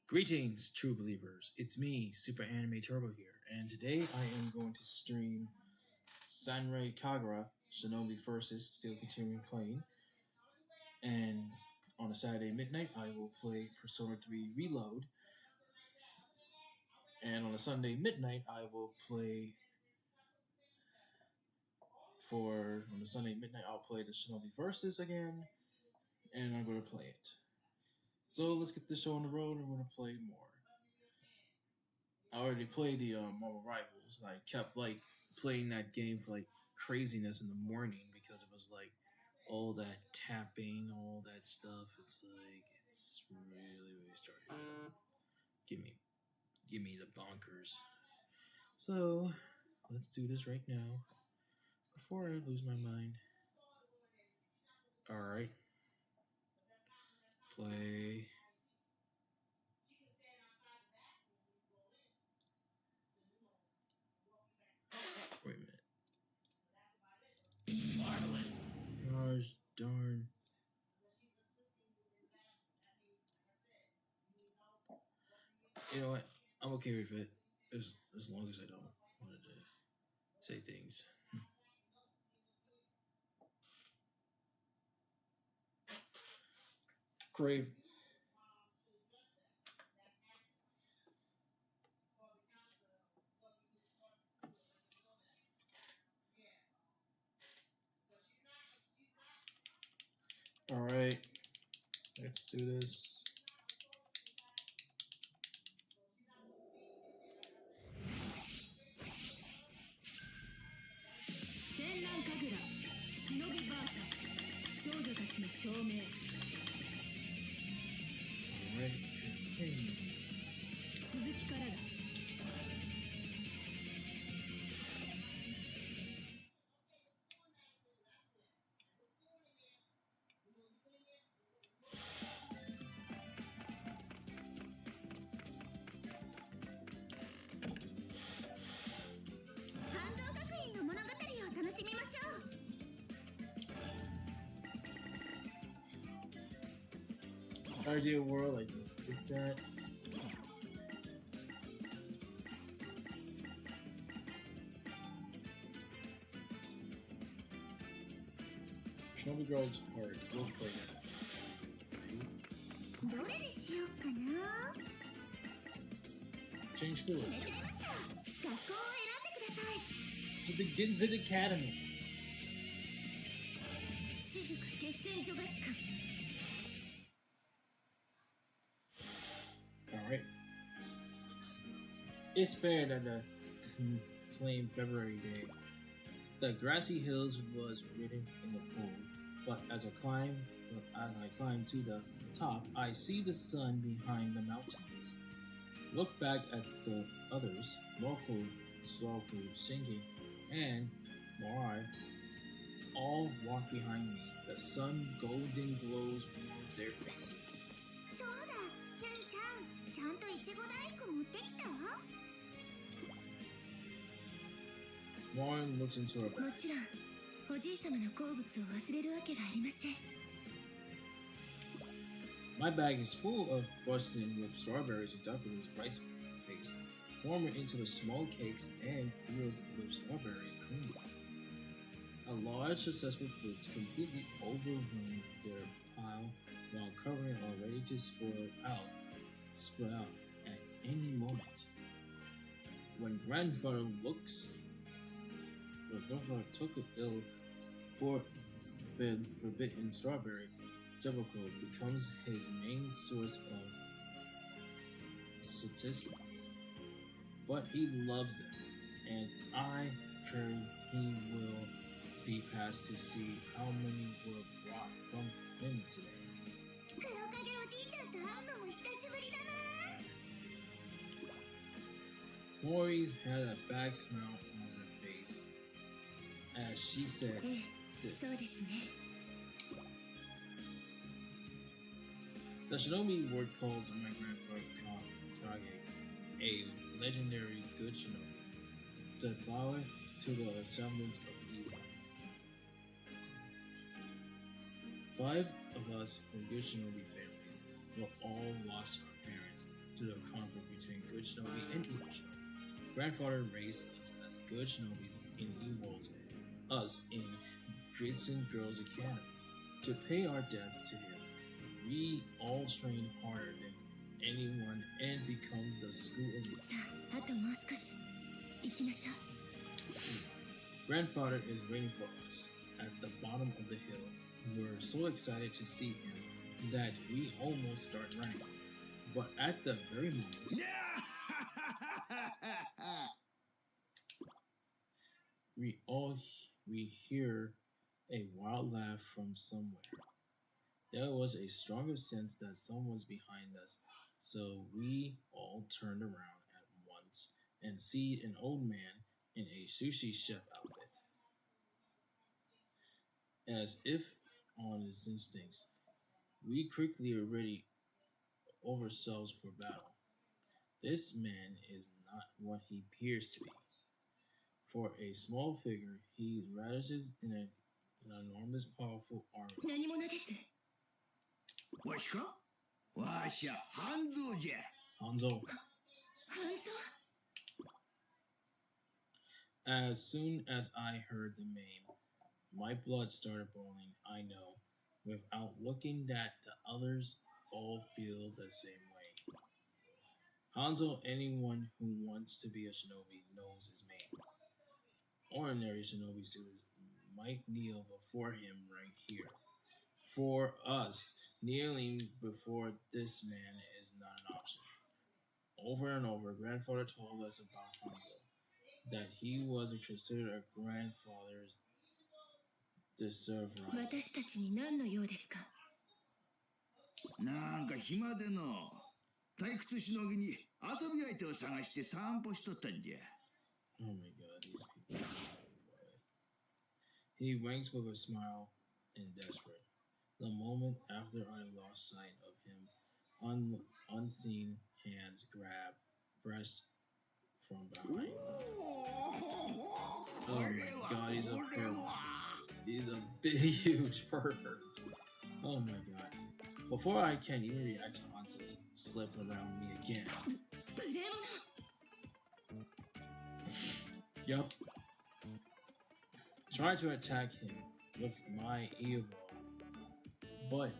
Greetings, true believers. It's me, Superanimeturbo here, and today I am going to stream Sanrei Kagura, Shinovi Versus, still continuing playing. And on a Saturday midnight, I will play Persona 3 Reload. And on a Sunday midnight, I will play on the Sunday midnight, I'll play the Shinovi Versus again, and I'm going to play it. So let's get this show on the road, and we're going to play more. I already played the Marvel Rivals. And I kept playing that game for craziness in the morning because it was all that tapping, all that stuff. It's really starting. Give me the bonkers. So let's do this right now before I lose my mind. All right, play. Wait a minute. Marvelous. Gosh darn. You know what? I'm okay with it as long as I don't want to say things. Crave. All right, let's do this. Senran kagura, Shinovi Versus, 少女たちの証明。All right. Okay. 続きからだ。Ideal world, I don't think that. Shinobi Girl's Heart. We'll play that. どれにしようかな。 Change schools. 決めちゃいました。学校を選んでください。 To the Ginzan Academy. 私塾決戦女学館。 Alright. It's fair that the claimed February day. The grassy hills was written in the pool, but as I climb to the top, I see the sun behind the mountains. Look back at the others, Roku, singing, and Morai, all walk behind me. The sun golden glows warms their faces. そうだ、ヤミちゃん、ちゃんといちご大福持ってきた？ Warren looks into her も bag. ちろん、おじいさまの好物を忘れるわけがありません。 My bag is full of frosting with strawberries and Japanese rice paste, formed into the small cakes and filled with strawberry cream. A large successful fruits completely overrun their pile while covering are ready to sprout at any moment. When grandfather took an ill forbidden strawberry, Jabako becomes his main source of statistics. But he loves them, and I heard he will be passed to see how many were brought from him today. 黒影おじいちゃんと会うのも久しぶりだな。 Mori's had a bad smile on her face as she said ええ、 this. そうですね。 The Shinobi word calls my grandfather Kage a legendary good Shinobi, the flower to the semblance of evil. 5 of us from good Shinobi families will all lost our parents to the conflict between good shinobi and evil shinobi. Grandfather raised us as good shinobis in Eworld's, us in Prison Girls Academy. To pay our debts to him, we all train harder than anyone and become the school of life. さあ、あともう少し行きましょう。 Grandfather is waiting for us at the bottom of the hill. We're so excited to see him that we almost start running. But at the very moment, we hear a wild laugh from somewhere. There was a stronger sense that someone's behind us, so we all turned around at once and see an old man in a sushi chef outfit. As if on his instincts, we quickly are ready ourselves for battle. This man is not what he appears to be. For a small figure, he radishes in an enormous, powerful army. 何者です？わしか？わしゃ半蔵じゃ。Hanzo. 半蔵？ As soon as I heard the name, my blood started boiling. I know, without looking, that the others all feel the same way. Hanzo, anyone who wants to be a shinobi knows his name. Ordinary shinobi students might kneel before him right here. For us, kneeling before this man is not an option. Over and over, grandfather told us about Hanzo, that he was considered a grandfather's deserved right. 私たちに何の用ですか？なんか暇での退屈しのぎに遊び相手を探して散歩しとったんじゃ。Oh my god, these people. He winks with a smile and desperate. The moment after I lost sight of him, unseen hands grab breast from behind. Oh my god, he's a pervert. He's a big, huge pervert. Oh my god. Before I can even react, Hanzo slipped around me again. 無礼者。 Yup. Tried to attack him with my earball, but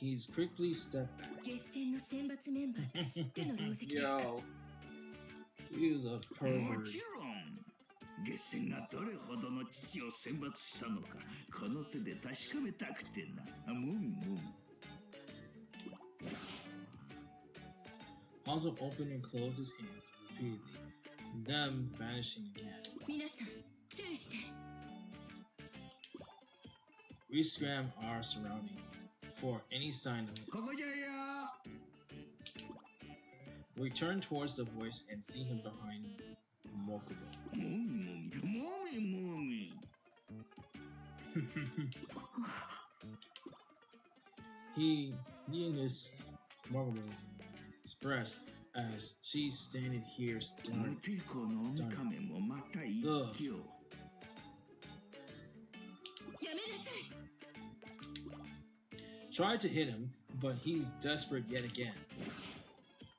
he's quickly stepped back. 月戦の選抜メンバーと知っての狼藉ですか？ Yo, he was a も pervert. ちろん月戦がどれほどの父を選抜したのかこの手で確かめたくてな。もみもみ。Hanzo opened and closed his hands repeatedly, them vanishing again. 皆さん注意して。 We scanned our surroundings for any sign of him. ここじゃよ。 We turn towards the voice and see him behind Mokuba. もみもみもみもみ。 He and his Mokuba expressed as she's standing here 無 stunned. 抵抗の鬼仮面もまた一挙。やめなさい。 Tried to hit him, but he's desperate yet again.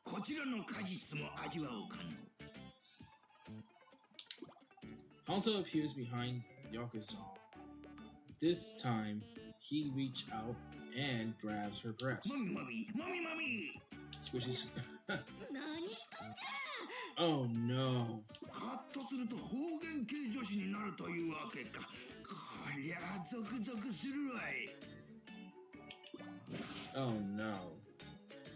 こちらの果実も味わおうかの。 Hanzo appears behind Yakuza. This time, he reached out and grabs her breast. もみもみもみもみ。 Squishy. 何しとんじゃ。 Oh no. カットすると方言系女子になるというわけか。こりゃゾクゾクするわい。 Oh no.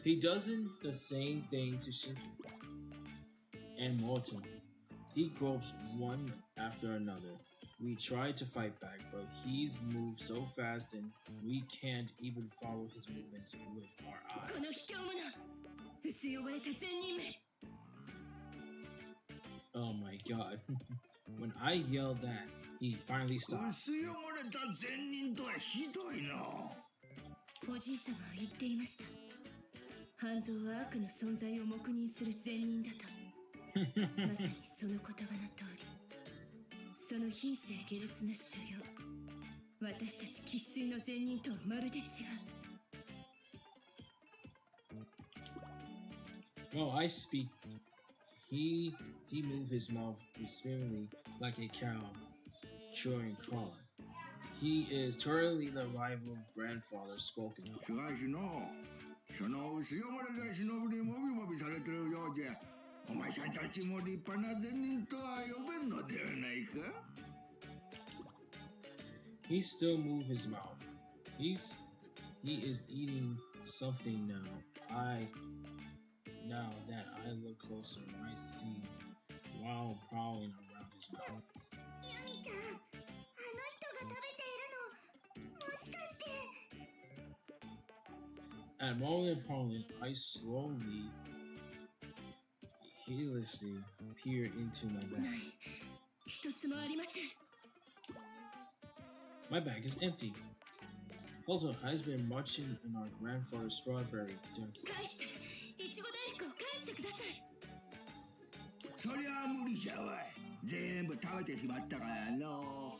He doesn't the same thing to Shinji and Morton. He gropes one after another. We try to fight back, but he's moved so fast and we can't even follow his movements with our この eyes. 卑怯者。薄汚れた善人め。 Oh my god. When I yelled that, he finally stopped. 薄汚れた善人とはひどいな。おじい様は言っていました。半蔵は悪の存在を黙認する善人だと。まさにその言葉の通り。その品性下劣な修行。私たち生粋の善人とはまるで違う。Oh, I speak. He moved his mouth respectfully like a cow, chewing corn. He is totally the rival grandfather spoken of. しかしのその薄汚れた忍にもびもびされてるようじゃお前さんたちも立派な善人とは呼べんのではないか He still moves his mouth. He is eating something now. Now that I look closer, I see while prowling around his mouth. ユミちゃん、あの人が食べているの、もしかして。At moment prowling, I slowly, heedlessly peer into my な bag. い、一つもありません。 My bag is empty. Puzzle has been marching in our grandfather's strawberry jungle. 返して、いちご大福を返してください。そりゃあ無理じゃわい全部食べてしまったからの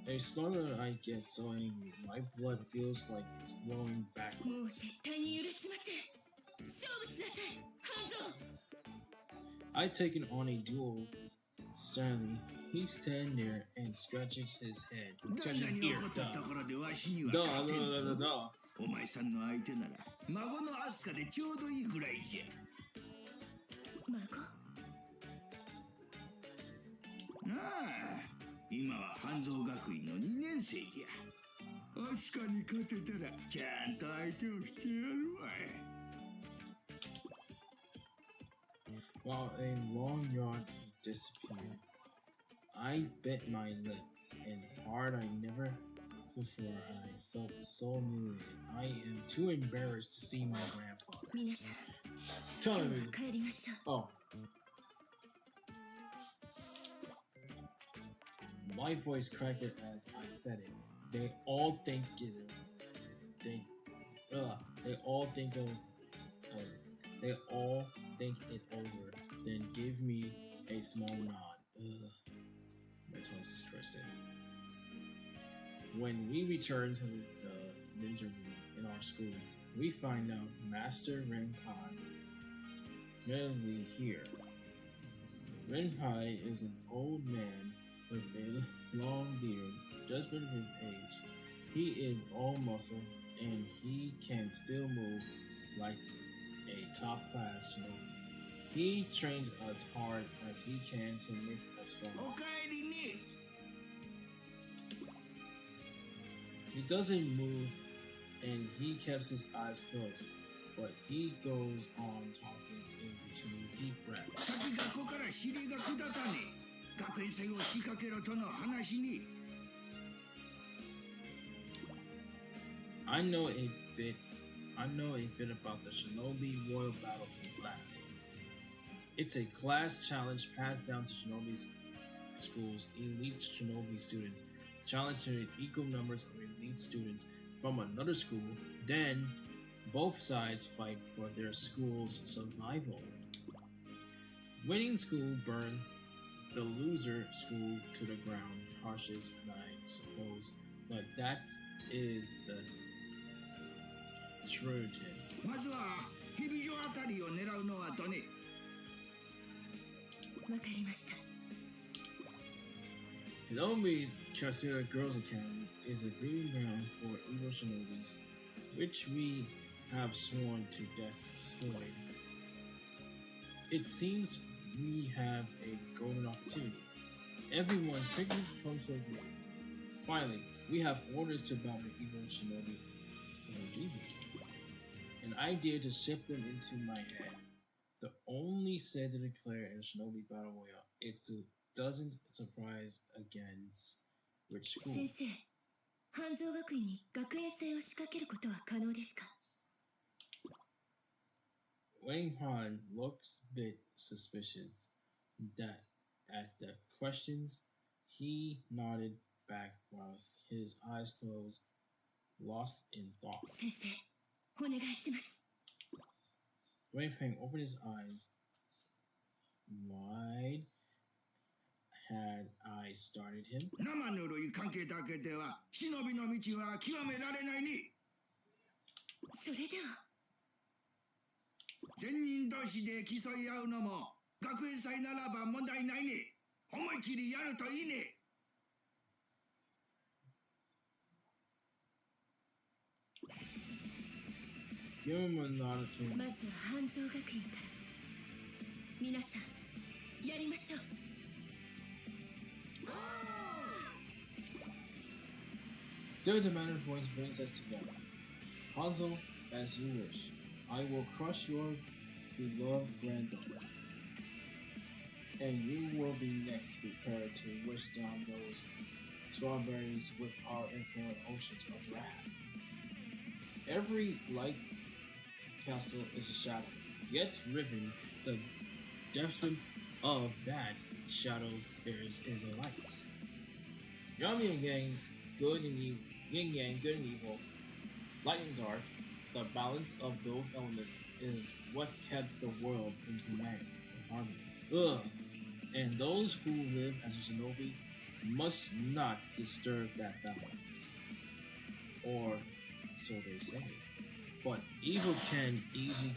A slaughter I get so angry, my blood feels like it's flowing back. もう絶対に許しません。勝負しなさい、半蔵。 I taken on a duel. Stanley, he stands there and scratches his head. どん Scratches な his に ear. 怒ったと Duh. ころでわしには Duh, 勝てん duh, ぞ duh, duh. お前さんの相手なら孫のアスカでちょうどいいぐらいじゃ孫。なあ今は半蔵学院の2年生じゃアスカに勝てたらちゃんと相手をしてやるわい While a long yard disappeared, I bit my lip, and hard I never before I felt so humiliated. I am too embarrassed to see my grandfather. 皆さん、今 Tell 日 me. は帰りましょう。 Oh. My voice cracked it as I said it. They all think it. They all think of. They all think it over. Then give me a small nod. My tongue's distressed. When we return to the ninja room in our school, we find out Master Renpai really here. Renpai is an old man with a long beard, just been his age. He is all muscle and he can still move like a top class shinobi. He trains us hard as he can to make us strong. おかえりね He doesn't move and he keeps his eyes closed, but he goes on talking in between deep breaths. 先学校から指令が下ったね学園祭を仕掛けろとの話に I know a bit about the Shinobi Royal Battle from class. It's a class challenge passed down to Shinobi schools. Elite Shinobi students challenge to an equal numbers of elite students from another school. Then both sides fight for their school's survival. Winning school burns the loser school to the ground, harshes, I suppose, but that is the truth. まずは日々城あたりを狙うのはとねわかりました。 Shinobi Kasura Girls Academy is a breeding ground for evil shinobis, which we have sworn to destroy. It seems we have a golden opportunity. Everyone's picking comes to agree. Finally, we have orders to battle evil shinobi. An idea to shift them into my head. The only set to declare in Shinobi Battle Royale is to doesn't surprise against which school. 先生、半蔵学院に学園祭を仕掛けることは可能ですか？ Wang Han looks a bit suspicious that at the questions. He nodded back while his eyes closed, lost in thought. 先生、お願いします。 Wang Peng opened his eyes wide. Had I started him? 生ぬるい関係だけでは忍びの道は極められないねそれでは。善人同士で競い合うのも学園祭ならば問題ないね。思い切りやるといいね。Give him a nod to まずは半蔵学院から皆さんやりましょう。 Third Manor Voice brings us together. Hazel, as you wish. I will crush your beloved granddaughter. And you will be next prepared to wish down those strawberries with our infinite oceans of wrath. Every light castle is a shadow, yet riven the depth of that shadow there is a light. Yami and Yang, good and evil, yin yang, good and evil, light and dark, the balance of those elements is what kept the world in harmony. Ugh. And those who live as a shinobi must not disturb that balance. Or so they say. But evil can easily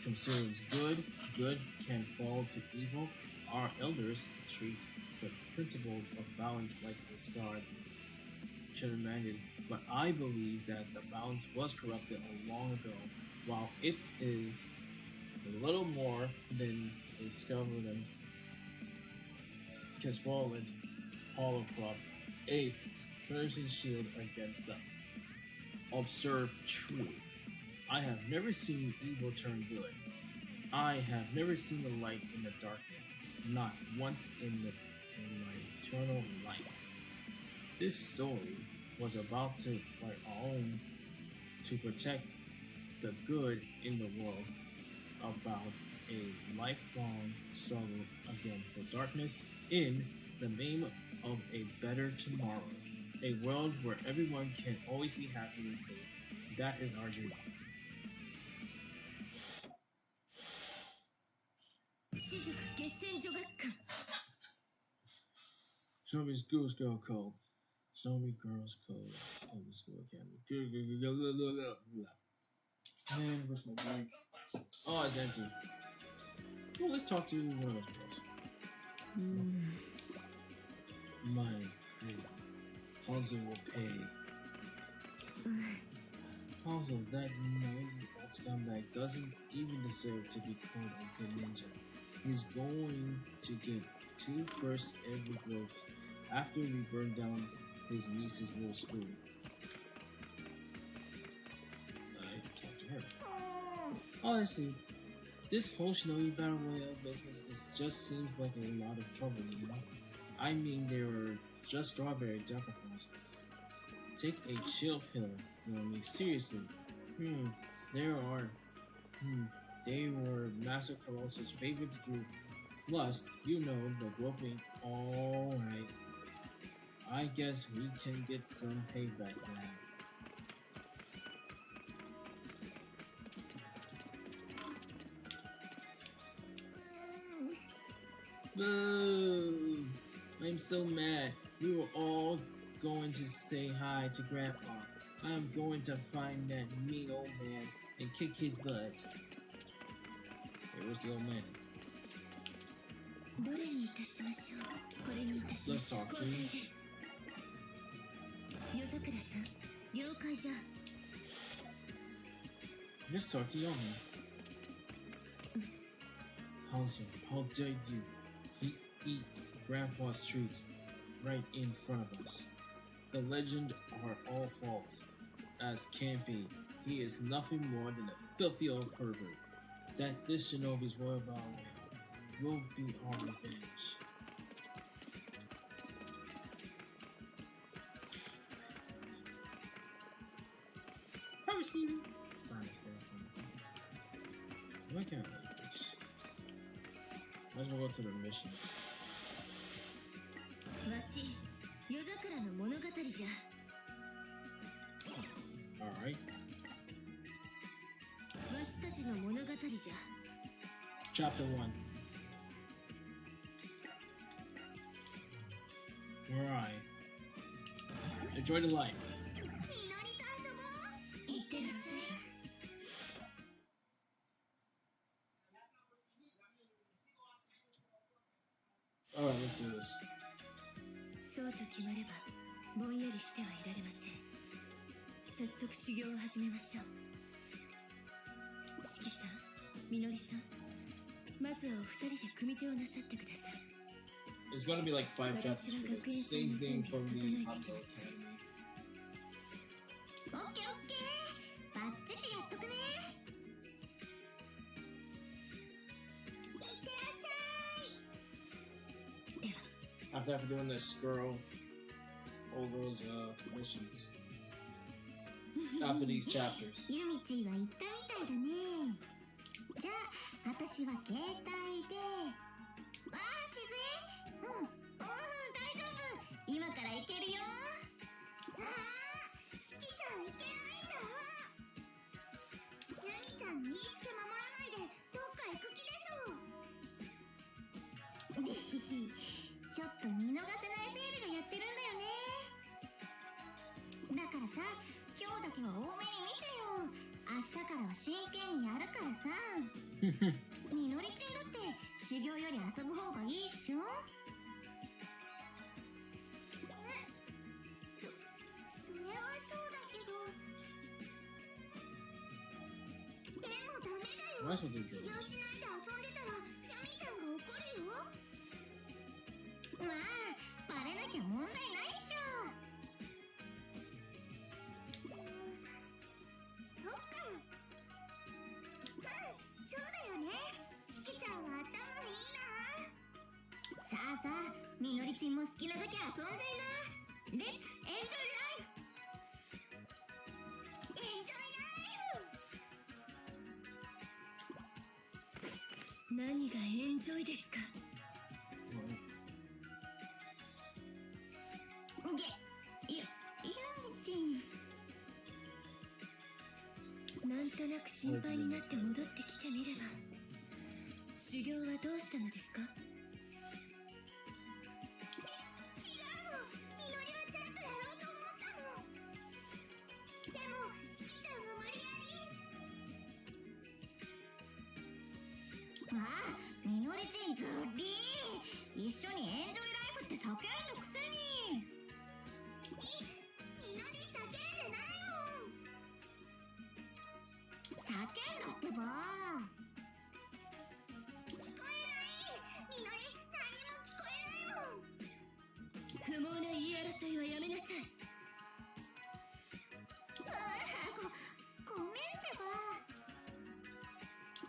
consume good, good can fall to evil. Our elders treat the principles of balance like a scarred humanity, but I believe that the balance was corrupted long ago, while it is a little more than a scattered holocrop, a flourishing shield against them. Observe truth. I have never seen evil turn good. I have never seen the light in the darkness, not once in my eternal life. This story was about to fight on to protect the good in the world, about a lifelong struggle against the darkness in the name of a better tomorrow, a world where everyone can always be happy and safe. That is our dream. Shinobi Girls Girl Code. Shinobi Girls Code of the School Academy. Man, where's my drink? Oh, it's empty. Well, let's talk to one of those girls. My Hazel will pay. Hazel, that noisy old scumbag doesn't even deserve to be called a good ninja. He's going to get 2 first every growth after we burn down his niece's little school. I can talk to her. Honestly, this whole Shinobi Battle Royale business just seems like a lot of trouble, you know? I mean, they were just strawberry jackals. Take a chill pill, you know me, seriously. They were Master Carlos's favorite group. Plus, you know, the groping. Alright. I guess we can get some payback now. Boo! I'm so mad. We were all going to say hi to Grandpa. I'm going to find that mean old man and kick his butt. Hey, where's the old man? Let's talk to him. Let's talk to Yomi. Hanzo, how dare you? He eat Grandpa's treats right in front of us. The legend are all false, as can be. He is nothing more than a filthy old pervert. That this Shinobi's royal battle will be our revenge. Probably Steven. Why can't I like this? Might as well go to the missions. Alright. Chapter 1. Alright. Enjoy the life. do this. そうと決まればぼんやりしてはいられません。早速修行を始めましょう。四季さん、みのりさん、まずはお二人で組手をなさってください。 It's gonna be like 5 chapters 私は for 学園 this. 祭 Same の準 thing 備を from 整 the えてき Hanzo ます。 Academy. オッケーオッケー、バッチシやっとくね。いってらっしゃい。では After doing this, girl, all those missions. After these chapters. ゆみちは行ったみたいだね。じゃあ私は携帯で。わあしずえ、大丈夫、今から行けるよ。しきちゃん行けないんだ。ゆみちゃんの言いつけ守らないでどっか行く気でしょ。でひひ、ちょっと見逃せないセールがやってるんだよね。だからさ、今日だけは多めに見てよ。明日からは真剣にやるからさ。みのりちんだって修行より遊ぶ方がいいっしょ。それはそうだけど。でもダメだよ。修行しないで遊んでたらヤミちゃんが怒るよ。まあバレなきゃ問題ないっしょ。そっか。そうだよね。しきちゃんは頭いいな。さあさあ、みのりちんも好きなだけ遊んじゃいな。レッツエンジョイライフ。エンジョイライフ。何がエンジョイですか。ゆみちん。なんとなく心配になって戻ってきてみれば。修行はどうしたのですか。違うの。みのりはちゃんとやろうと思ったの。でもしきちゃんが無理やり。ああ、みのりちんずりー。一緒にエンジョイライフって叫んだくせに。みのり叫んでないもん。叫んだってば。聞こえない。みのり、何も聞こえないもん。不毛な言い争いはやめなさい。ごめんってば。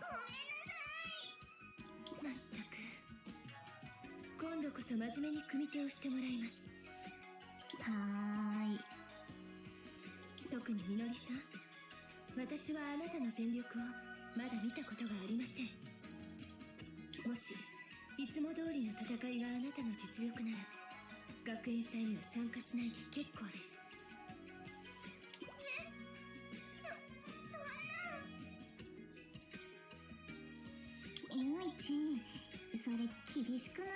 ごめんなさい。まったく。今度こそ真面目に組手をしてもらいます。はーい。特にみのりさん、私はあなたの全力をまだ見たことがありません。もしいつも通りの戦いがあなたの実力なら、学園祭には参加しないで結構です。そんな。ゆみちん、それ厳しくない？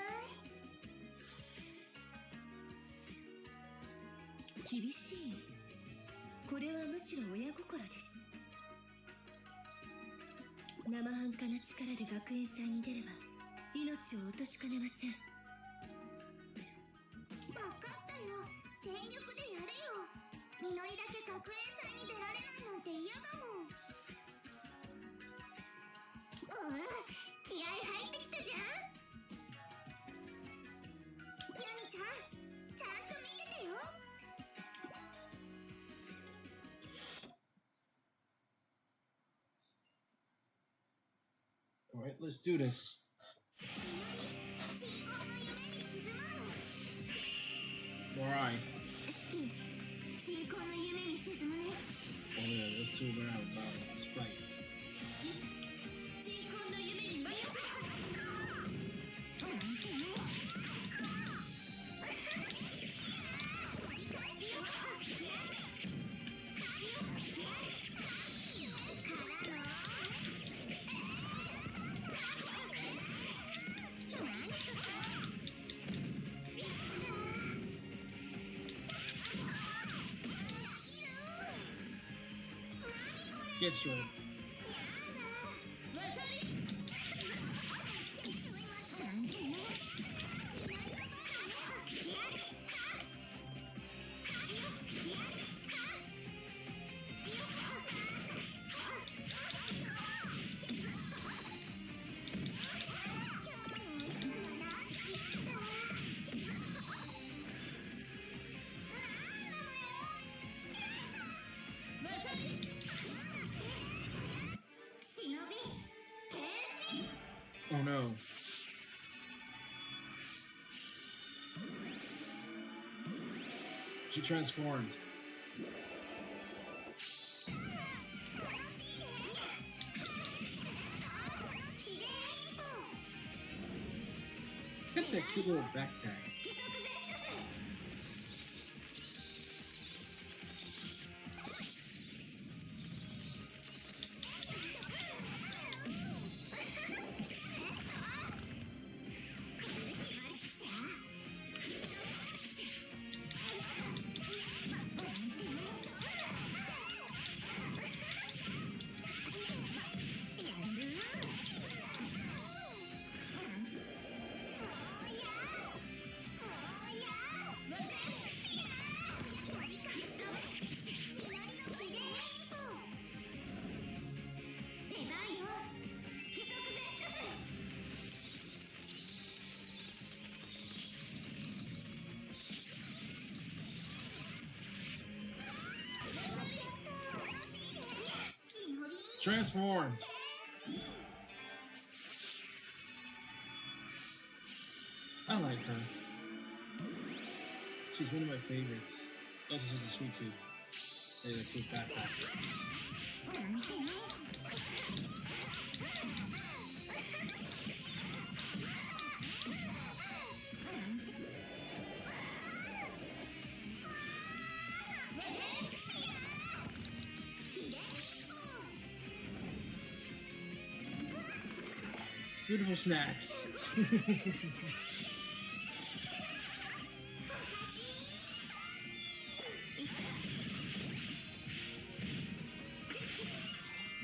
厳しい。これはむしろ親心です。生半可な力で学園祭に出れば命を落としかねません。分かったよ。全力でやれよ。みのりだけ学園祭に出られないなんて嫌だもん。気合入ってきたじゃん。ゆみちゃん、ちゃんと見ててよ。All right, let's do this. 鎮魂の夢に沈むの。 All right. 四季、鎮魂の夢に沈むね。 Oh yeah, those two were out of battle. Let's fight. 鎮魂の夢に迷う。Get short. わさび。みのりの Oh no. She transformed. It's got that cute little backpack. Transformed. I like her. She's one of my favorites. Also, she's a sweet tooth. They have a cute backpack. Beautiful snacks.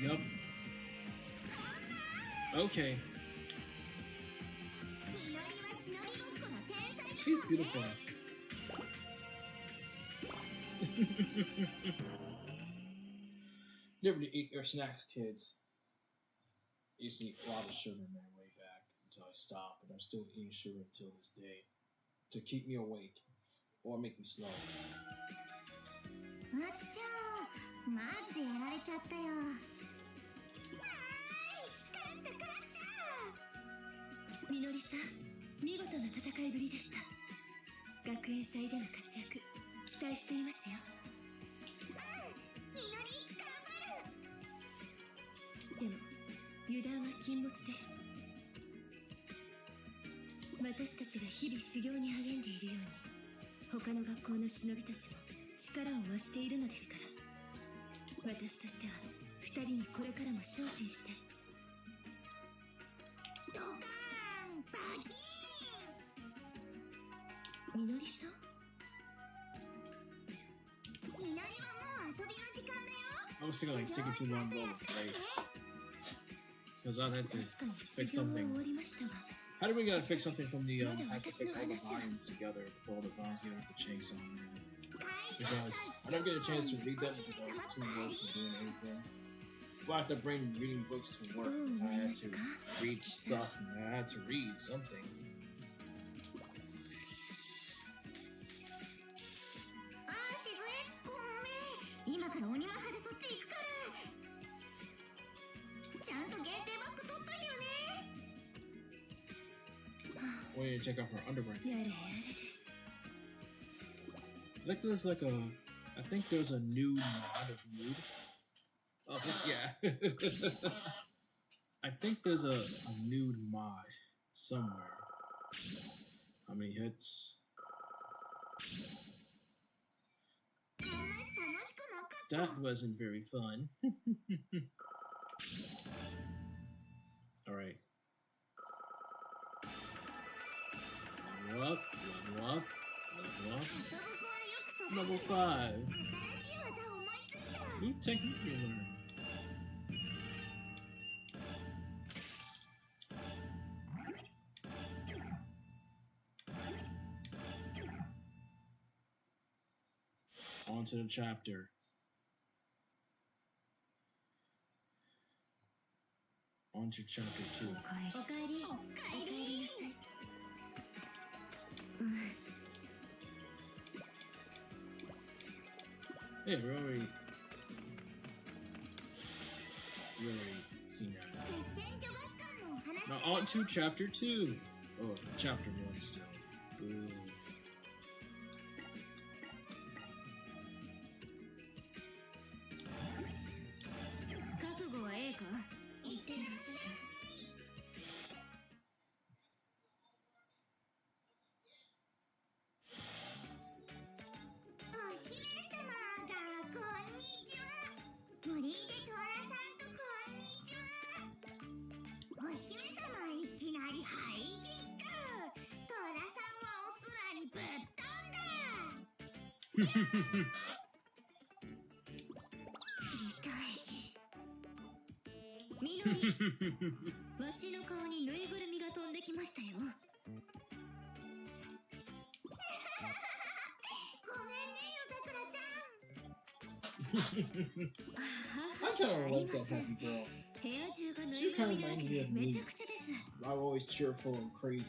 Yup. Okay. She's beautiful. Never to eat your snacks, kids. I used to eat a lot of sugar man way back until I stopped, but I'm still eating sugar until this day to keep me awake or make me slow. あっちゃー、マジでやられちゃったよ。勝った勝った。みのりさん、見事な戦いぶりでした。学園祭での活躍、期待していますよ。みのり頑張る。でも油断は禁物です。私たちが日々修行に励んでいるように、他の学校の忍びたちも力を増しているのですから、私としては2人にこれからも精進して。ドカーンバキーン。みのりさん、みのりはもう遊びの時間だよ。 I was thinking like taking too long to go with breaks. Because I had to 確かに fix 修行は something. 終わりましたが、 How do we gotta fix something from the Mother, have to fix all the vines together, put all the vines together with the chainsaw, man. Because I never get a chance to read them because I was too worried for doing anything. Well, I have to bring reading books to work. I had to read stuff and I had to read something. あー、しずえ、ごめん。今から鬼マハでそっち行くから。ちゃんと限定バッグ取っといてよね。 We need to check out her underwear. やれやれです。 I think there's like a, I think there's a nude mod of nude. Oh yeah. I think there's a nude mod somewhere. How many hits? 楽しくなかった。 That wasn't very fun. All right. Level up, level up, level up. 遊ぶ子はよくそ Level 5. 新しい技を思いついた。 New technique you learn. On to the chapter. On to chapter 2. おかえり。おかえり。おかえり。なさい。Hey, we're already seen that. 決戦女学館のお話 Now on to chapter 2. Oh, chapter 1 still. Ooh. 覚悟はええか？いってらっしゃい。お姫様がこんにちは。森でトラさんとこんにちは。お姫様いきなりハイキック。トラさんはお空にぶっ飛んだ。痛い。みのり、わしの顔にぬいぐるみが飛んできましたよ。ごめんね、夜桜ちゃん。 I kind of like that happy girl. 部屋中がぬいぐるみだらけでめちゃくちゃです。 I'm always cheerful and crazy.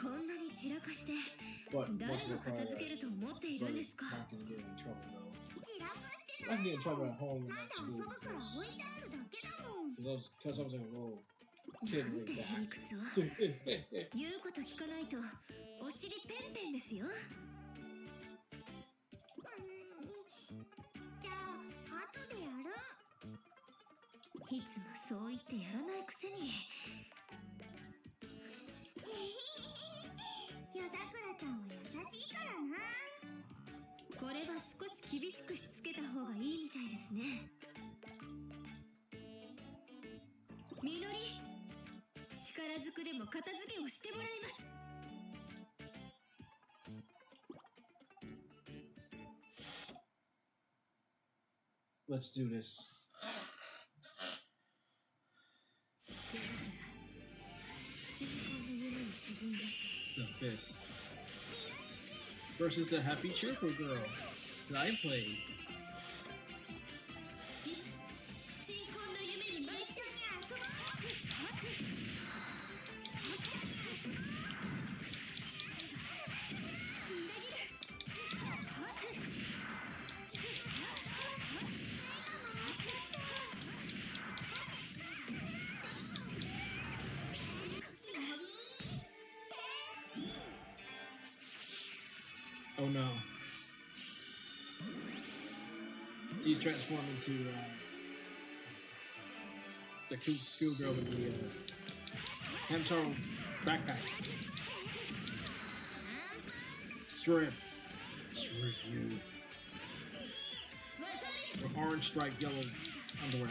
こんなに散らかして But 誰 most of が the 片 time, 付けると思っているんですか？ not gonna get in trouble though. 散らかして I な can い get in よ。 trouble at home ま and だ at 遊 school ぶから置いてあるだけだもん。 because I was like a little な kid んて way 偏 back. 屈を。言うこと聞かないとお尻ペンペンですよ。じゃあ後でやる。いつもそう言ってやらないくせに。夜桜ちゃんは優しいからな。これは少し厳しくしつけた方がいいみたいですね。みのり、力ずくでも片付けをしてもらいます。 Let's do this. 静かな夢に沈んでし The Fist versus the Happy Cheerful Girl that I played. 鎮魂の夢に一緒に遊ぼう。Oh no. She's transformed into the cute schoolgirl with the Hentai backpack. Strip. Strip you. With orange striped yellow underwear.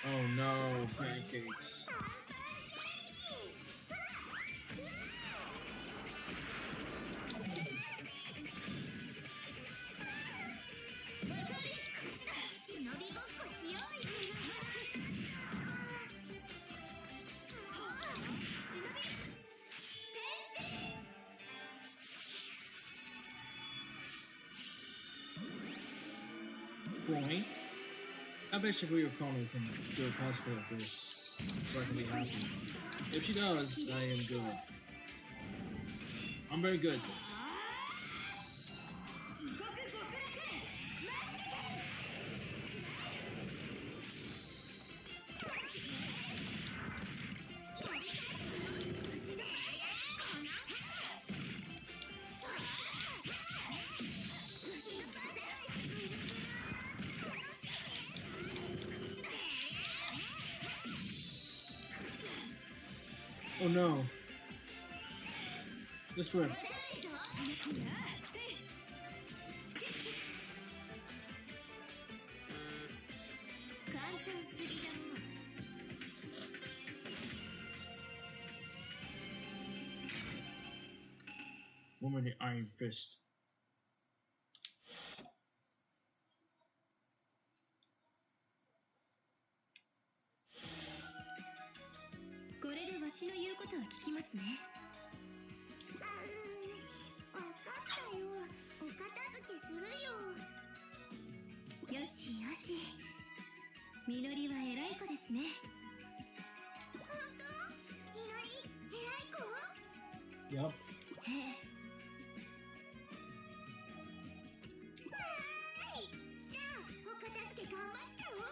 Oh no, pancakes. Boy, I bet you Rio Kono can do a cosplay of this so I can be happy. If she does, I am good. I'm very good at this. Oh no. This rip. Woman the Iron Fist. これでわしの言うことは聞きますね。わかったよ。お片付けするよ。よしよし。みのりは偉い子ですね。本当？みのり、偉い子？ Yup. へえ。じゃあお片付け頑張っちゃおう。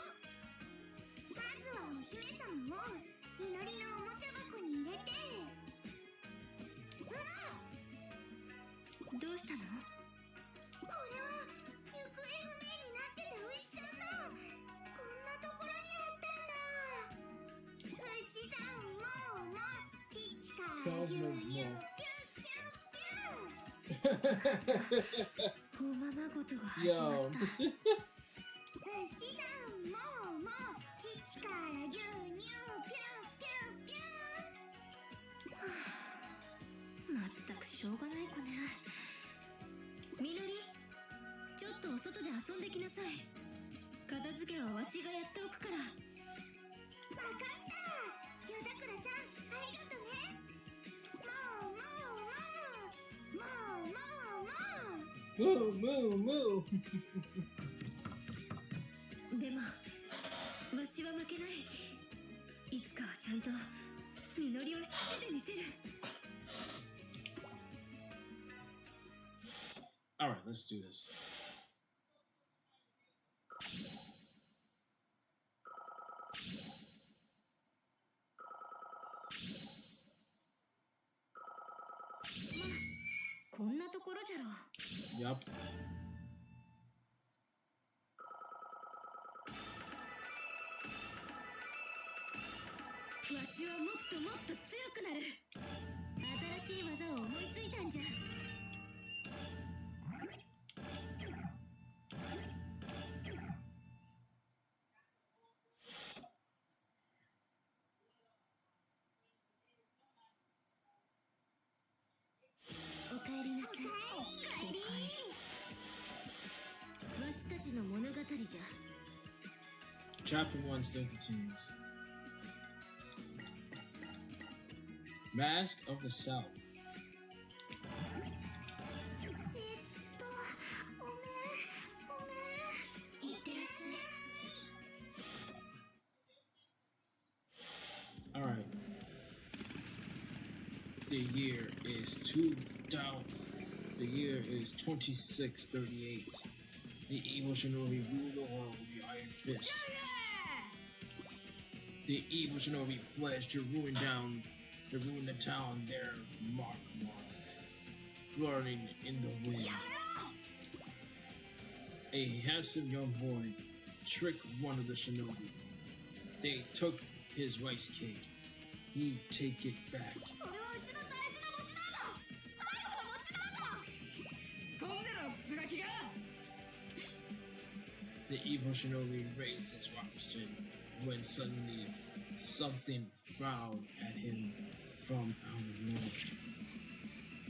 まずはお姫様を祈りのおもちゃ箱に入れて。どうしたの？これは行方不明になってた牛さんだ。こんなところにあったんだ。牛さんもうちっちから牛乳ピュッピュッピュッ。おままごとが始ま Yo. った。牛さんもうちっちから牛乳ピュッピュッピュッ。まったくしょうがない子ね。みのり、ちょっとお外で遊んできなさい。片付けはわしがやっておくから。わかった。夜桜ちゃん、ありがとね。もう Moo, moo, moo. でも、わしは負けない。いつかはちゃんとみのりをしつけてみせる。Alright, let's do this. こんなところじゃろ。 Yup. わしはもっともっと強くなる。新しい技を思いついたんじゃ。おかえりなさい。おかえり。わしたちの物語じゃ。 Chapter 1 still continues. Mask of the South. ごめん。いってらっしゃい。 Alright. The year is 2000. The year is 2638. The evil Shinobi rule the world with the iron fist. The evil Shinobi pledged to ruin the town their mark was, flirting in the wind. A handsome young boy tricked one of the Shinobi. They took his rice cake. He take it back. それはうちの大事な持ちなんだ。最後の持ちなんだ。飛んでろクスガキが。 The evil Shinobi raised his rocket when suddenly something frowned at him from out of nowhere.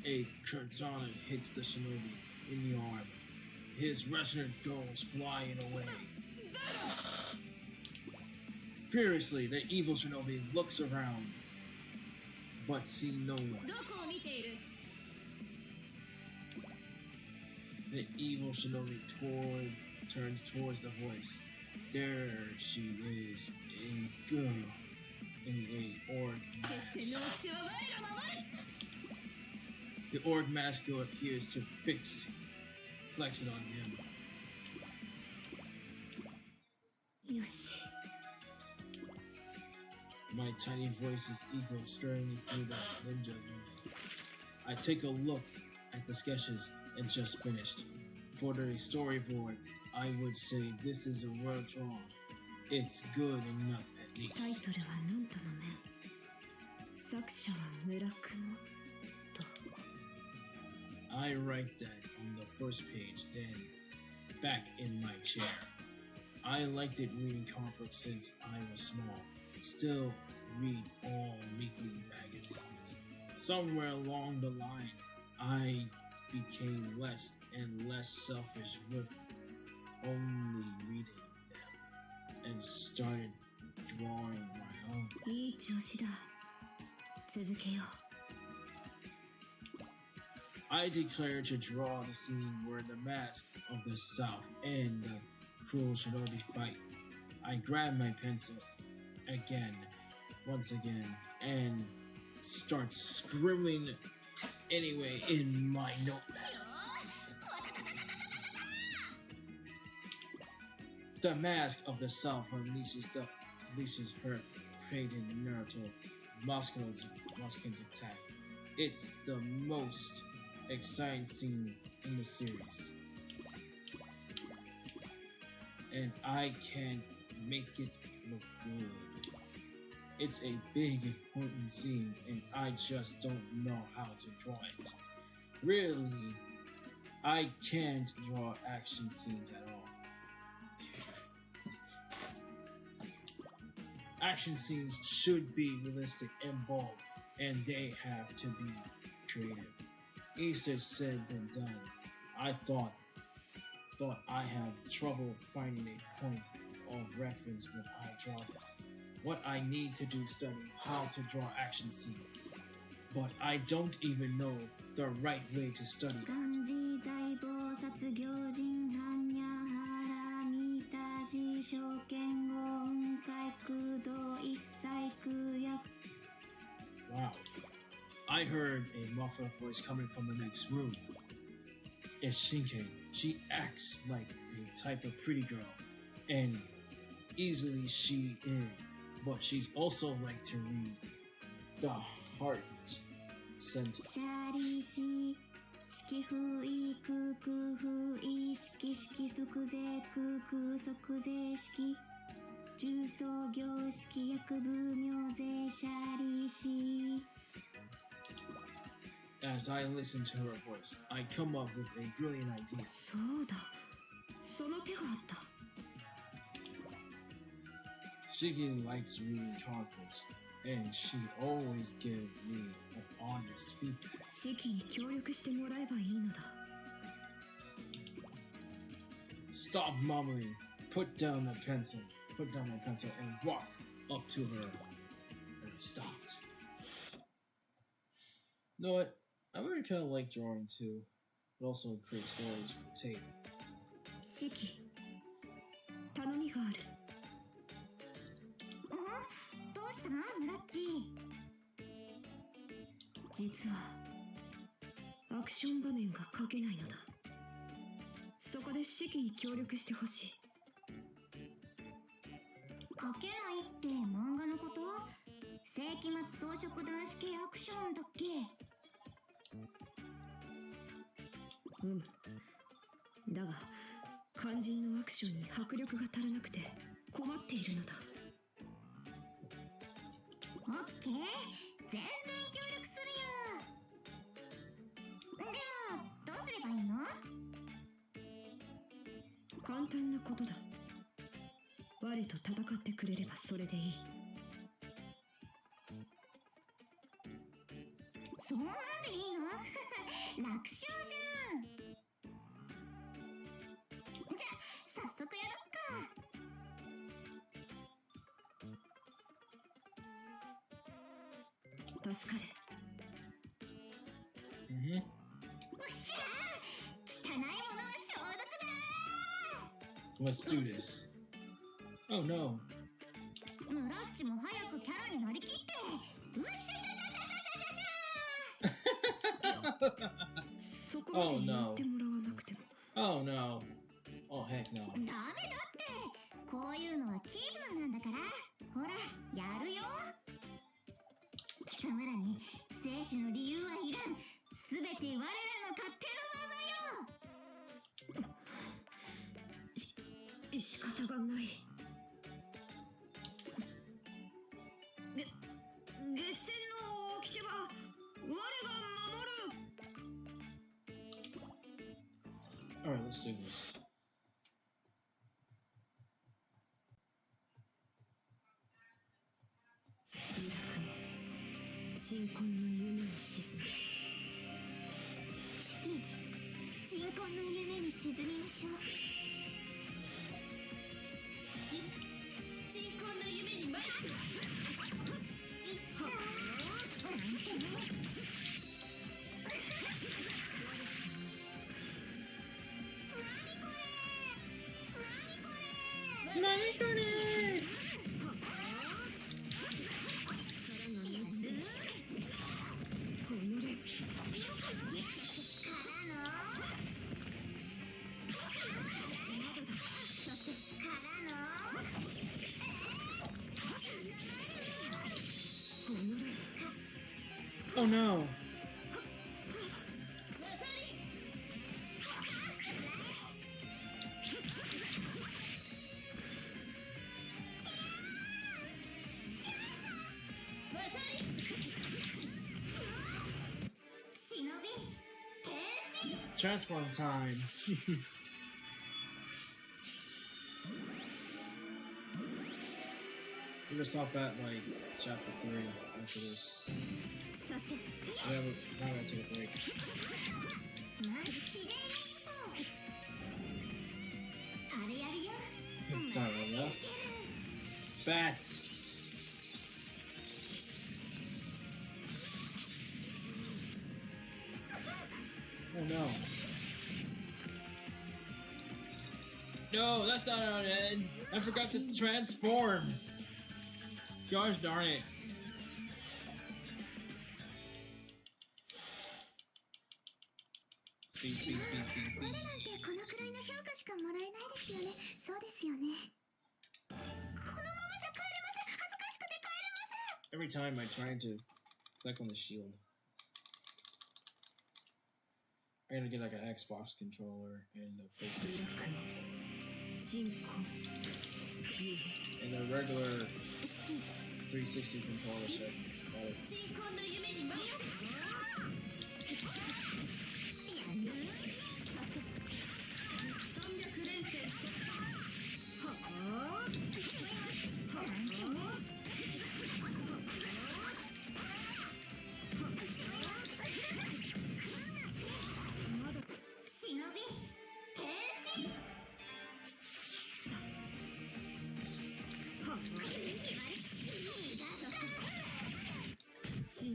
A katana hits the Shinobi in the arm. His wrestler goes flying away. Furiously, the evil Shinobi looks around, but sees no one. どこを見ている？ The evil Shinobi turns towards the voice. There she is, a girl in a orc 決戦の mask. 掟は我が守る。 The orc mask girl appears to flex it on him. よし。 My tiny voice is echo stirring through the ninja room. I take a look at the sketches and just finished. For the storyboard, I would say this is a word wrong. It's good enough at タイ least. トルはなんとの面。作者は村雲と。 I write that on the first page, then back in my chair. I liked it reading comic books since I was small. Still read all weekly magazines. Somewhere along the line, I became less and less selfish with only reading them and started drawing my own. いい調子だ。続けよう。 I declared to draw the scene where the mask of the South and the cruel Shinobi fight. I grabbed my pencil once again, and start scribbling anyway in my notepad. The Mask of the South unleashes her created Naruto Moscow's attack. It's the most exciting scene in the series. And I can't make it look good. It's a big important scene and I just don't know how to draw it. Really, I can't draw action scenes at all. Action scenes should be realistic and bold, and they have to be creative. Easier said than done. I thought I have trouble finding a point of reference when I draw them. What I need to do study how to draw action scenes, but I don't even know the right way to study it. Wow. I heard a muffled voice coming from the next room. It's Shinke. She acts like a type of pretty girl, and easily she is, but she's also like to read the heart sentence. As I listen to her voice, I come up with a brilliant idea. Shigi likes reading characters, and she always gives me an honest feedback. Stop mumbling. Put down the pencil, and walk up to her. And stopped. You know what? I really kind of like drawing too, but also create stories for tape. シキ、頼みがある。どうしたムラッチ？実はアクション場面が描けないのだ。そこでシキに協力してほしい。描けないって漫画のこと？世紀末装飾男子系アクションだっけ？だが肝心のアクションに迫力が足らなくて困っているのだ。オッケー、全然協力するよ。でもどうすればいいの？簡単なことだ。我と戦ってくれればそれでいい。そんなんでいいの？楽勝じゃん。じゃあ早速やろっか。助かる。うっしゃー、汚いものは消毒だ。 Let's do this. Oh no. ムラッチも早くキャラになりきって。うっしゃしゃしゃしゃしゃしゃしゃ。そこまで言ってもらわなくても。Oh no. Oh heck no. ダメだって。こういうのは気分なんだから。ほら、やるよ。貴様らに生死の理由はいらん。すべて我らの勝手のままよ。仕方がない。月戦の掟は我が守る。 Alright, let's do this. 新婚の夢に沈む。シキ、新婚の夢に沈みましょう。新婚の夢に参る。何これ？ Oh no! Transform time! We're gonna stop at like chapter 3 after this. Now we're gonna take a break. Bats! Oh no. No, that's not how it ends. I forgot to transform. Gosh darn it. Speed, speed, speed, speed, speed. Every time I try to click on the shield, I gotta get like an Xbox controller and a PlayStation. And a regular 360 controller set.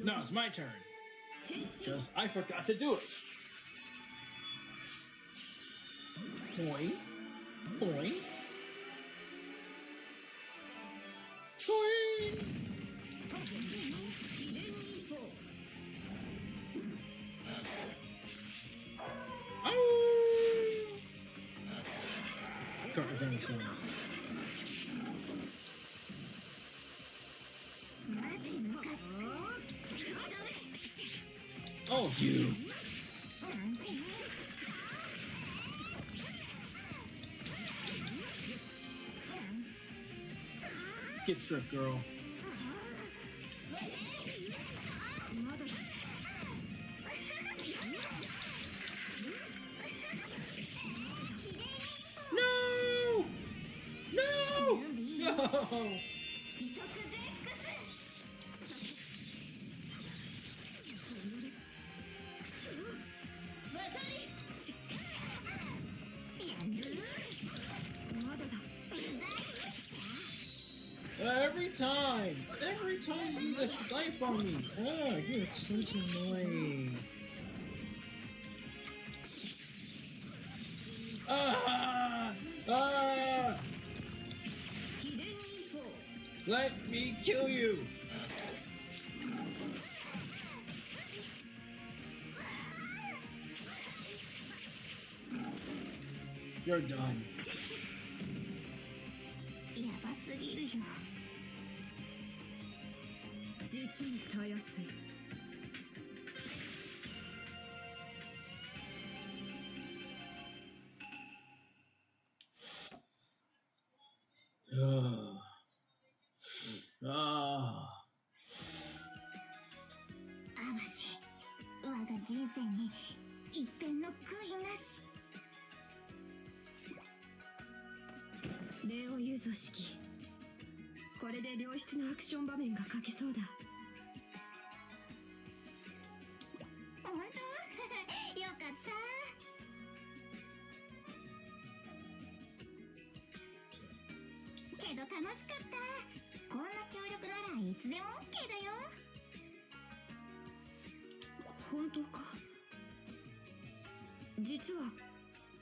Now it's my turn. Because I forgot to do it. Boing. Boing. Boing. Oh! Can't remember songs. Oh, you! Get stripped, girl. No! No! No! Every time you use a scythe on me. Oh, you're such annoying. Ah! Ah! Let me kill you. You're done.礼を言うぞ式。これで良質なアクション場面が描けそうだ。本当？よかった。けど楽しかった。こんな協力ならいつでも OK だよ。本当か？実は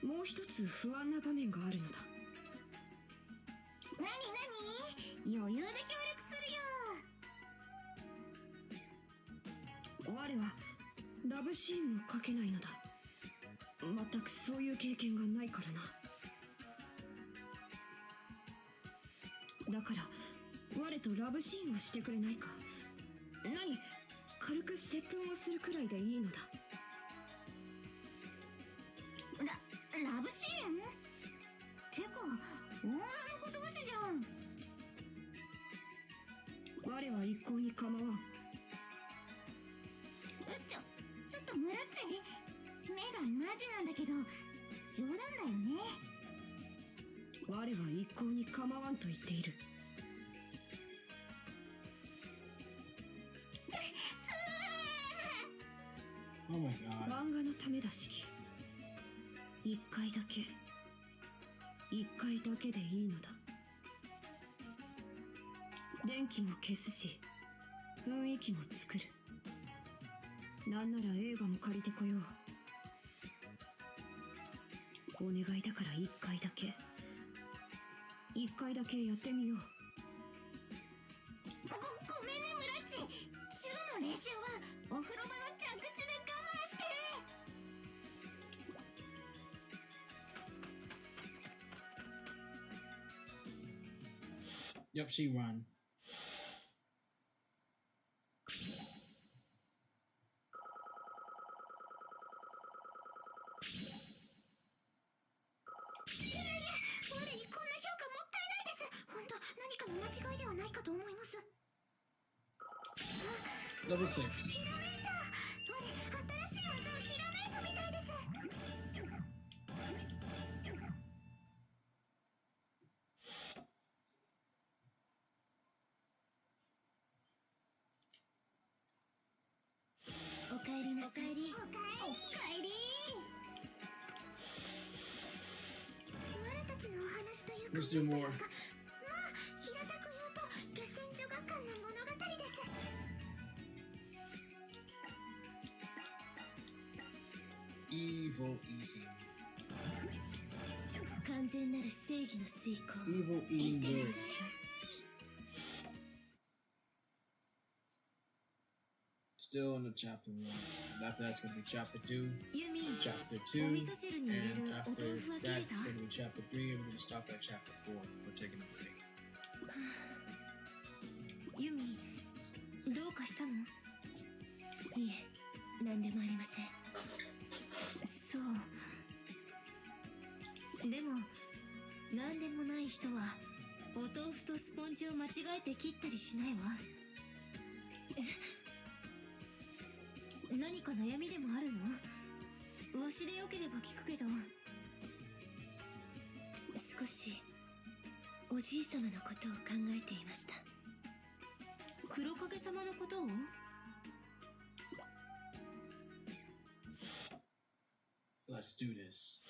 もう一つ不安な場面があるのだ。なになに？余裕で協力するよ。我はラブシーンも描けないのだ。全くそういう経験がないからな。だから我とラブシーンをしてくれないか。何？軽くセ接吻をするくらいでいいのだ。ラブシーンてか女の子同士じゃん。我は一向に構わん。ちょっとムラッチ、目がマジなんだけど冗談だよね。我は一向に構わんと言っている。Oh my god. 漫画のためだし、一回だけでいいのだ。電気も消すし、雰囲気も作る。なんなら映画も借りてこよう。お願いだから一回だけやってみよう。ごめんねムラッチ、チューの練習はお風呂場の蛇口で我慢して。Yep, she run. Level 6. ひらめいた。我、新しい技をひらめいたみたいです。おかえりなさい。おかえり。我たちのお話というか、 Let's do more. まあ平たく言うと下船女学館の物語です。Evil easy. 完全なる正義の遂行。 Evil eating birds. Still in the chapter 1. And after that's gonna be chapter 2, ユミ、 chapter 2, お味噌汁に入れる and お after 豆腐は切れ that た？ it's gonna be chapter 3, and we're gonna stop at chapter 4. We're taking a break. ユミ、どうかしたの？いえ、何でもありません。そう。でも、何でもない人はお豆腐とスポンジを間違えて切ったりしないわ。何か悩みでもあるの？わしでよければ聞くけど。少しおじい様のことを考えていました。黒影様のことを？ Let's do this.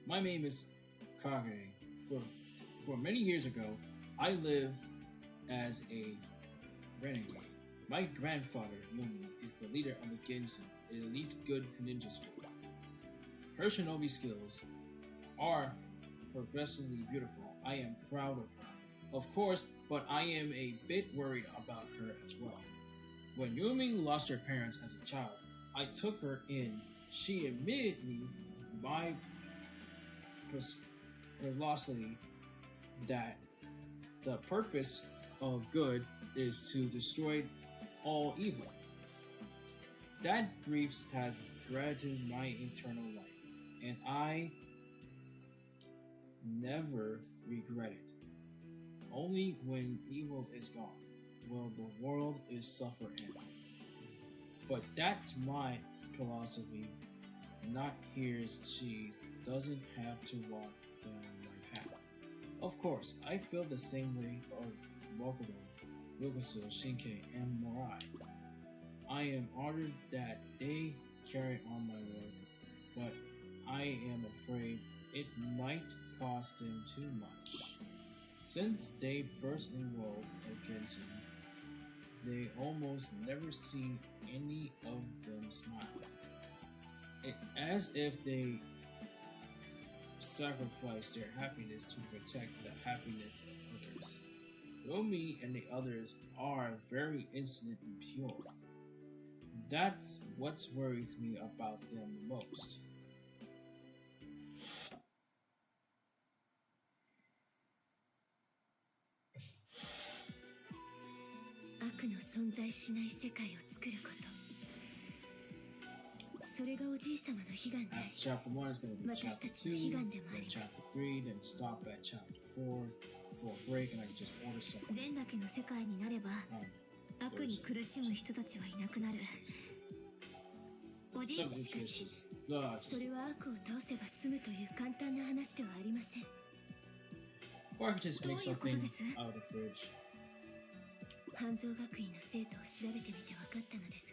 My name is Kagure. For many years ago, I lived as a renegade. My grandfather, Yumi, is the leader of the Gensen, an elite good ninja school. Her shinobi skills are progressively beautiful. I am proud of her. Of course, but I am a bit worried about her as well. When Yumi lost her parents as a child, I took her in. She admitted me my philosophy that the purpose of good is to destroy all evil. That grief has threatened my eternal life, and I never regret it. Only when evil is gone will the world is suffer end. But that's my philosophy, not hers. She doesn't have to walk down my path. Of course, I feel the same way of Mokudo, Yokosu, Shinkai, and Morai. I am honored that they carry on my word, but I am afraid it might cost them too much. Since they first enrolled against me, they almost never seen any of them smile. As if they sacrificed their happiness to protect the happiness of others. Yomi and the others are very innocent and pure. That's what worries me about them the most. あ悪の存在しない世界を作ること、それがおじい様の悲願であり、 Chapter 1 is going to be 私 Chapter たちの 2, 悲願でもあ then ります。 Chapter 3, then stop at Chapter 4 for a break, and I can just order something. 善だけの世界になれば 悪に苦しむ人たちはいなくなる。おじい Some しかし dishes. No, それは悪を倒せば済むという簡単な話ではありません。 or I could just make どういうこと something です？ out of the fridge. 半蔵学院の生徒を調べてみて分かったのです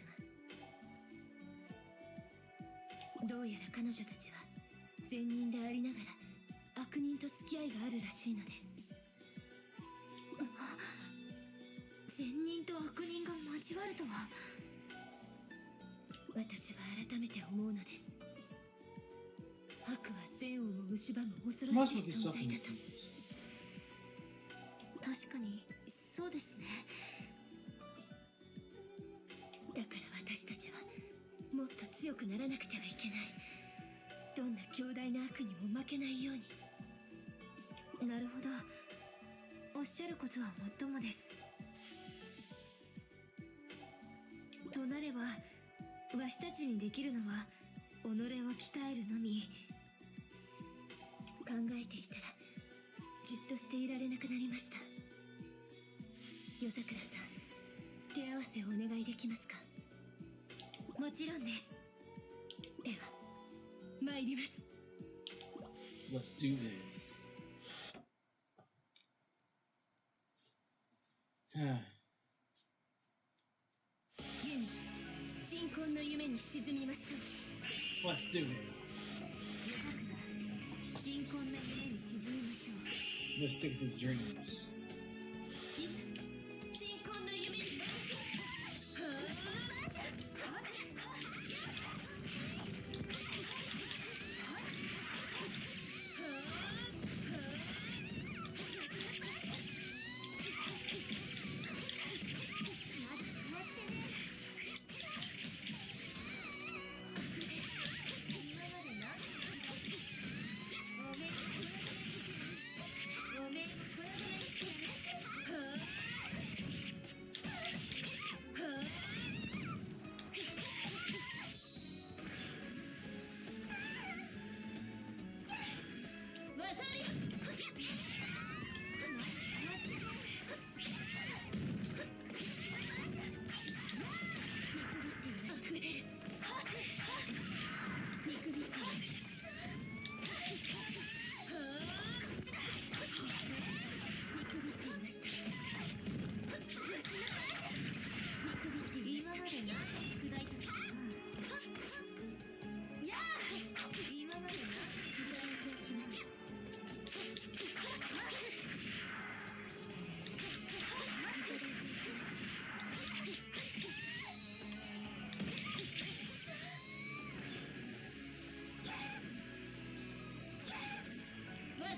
が、どうやら彼女たちは善人でありながら悪人と付き合いがあるらしいのです。善人と悪人が交わるとは。私は改めて思うのです。悪は善をも蝕む恐ろ Must しい be 存在 something だ to と。 eat. 確かにそうですね。だから私たちはもっと強くならなくてはいけない。どんな強大な悪にも負けないように。なるほど。おっしゃることはもっともです。となればわしたちにできるのは己を鍛えるのみ。考えていたらじっとしていられなくなりました。夜桜さん、手合わせをお願いできますか？もちろんです。では参ります。 Let's do this. ユミ、鎮魂の夢に沈みましょう。 Let's do this. 夜桜、鎮魂の夢に沈みましょう。 Let's stick with dreams. 鎮魂の夢に沈みましょう。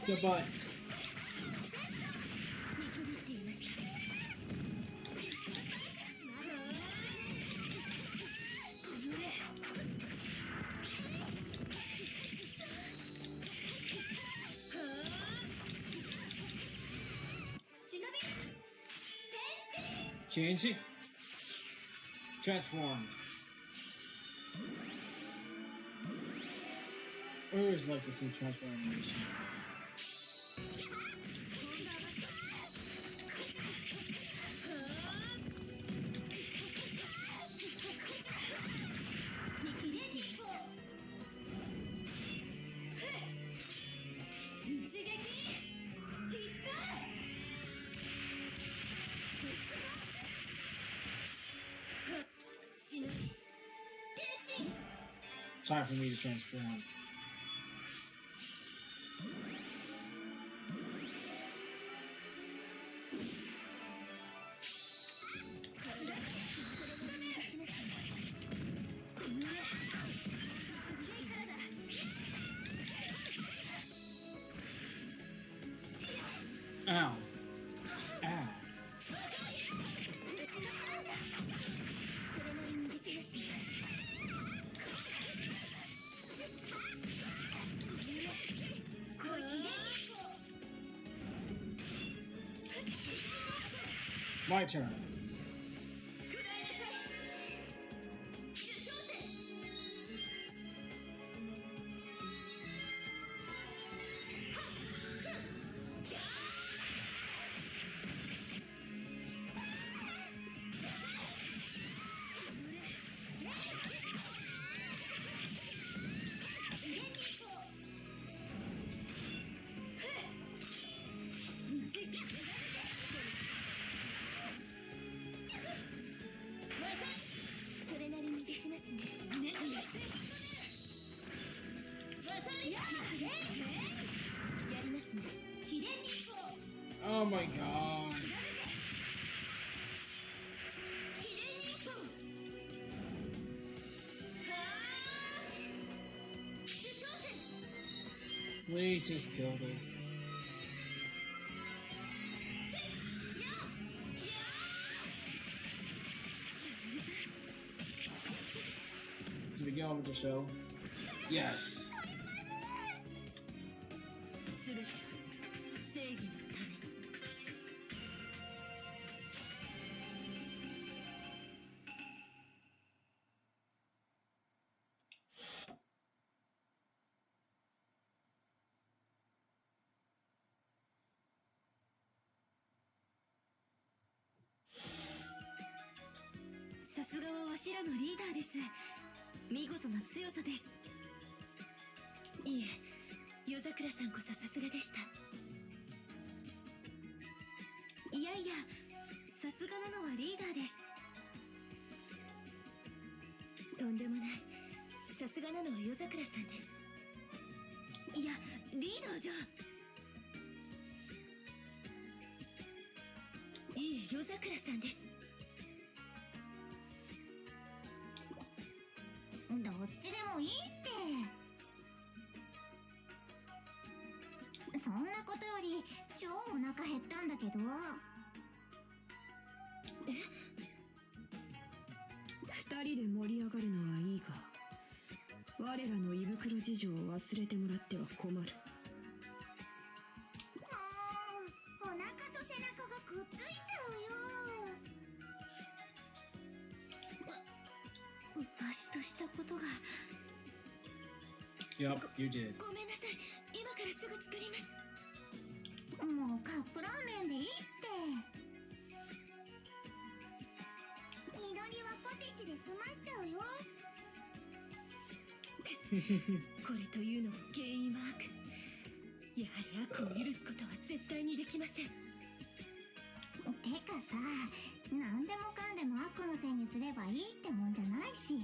The butt. Changing. Transformed. I always like to see transform animations. Time for me to transform. Ow. Ow. My turn. ね。ね。やりますね。 Oh my god. Please just kill this. Did we get on with the show? Yes. すべては正義のために。さすがはわしらのリーダーです。見事な強さです。いえ、夜桜さんこそさすがでした。いやいや、さすがなのはリーダーです。とんでもない。さすがなのは夜桜さんです。いや、リーダーじゃ。いいえ、夜桜さんです。どっちでもいいって。そんなことより超お腹減ったんだけど。二人で盛り上がるのはいいが、我らの胃袋事情を忘れてもらっては困る。もうお腹と背中がくっついちゃうよ。わしとしたことが。 Yup, you did. ごめんなさい。今からすぐ作ります。もうカップラーメンでいいって。祈りはポテチで済ましちゃうよ。これというのも原因は悪。やはり悪を許すことは絶対にできません。てかさ、何でもかんでも悪のせいにすればいいってもんじゃないし。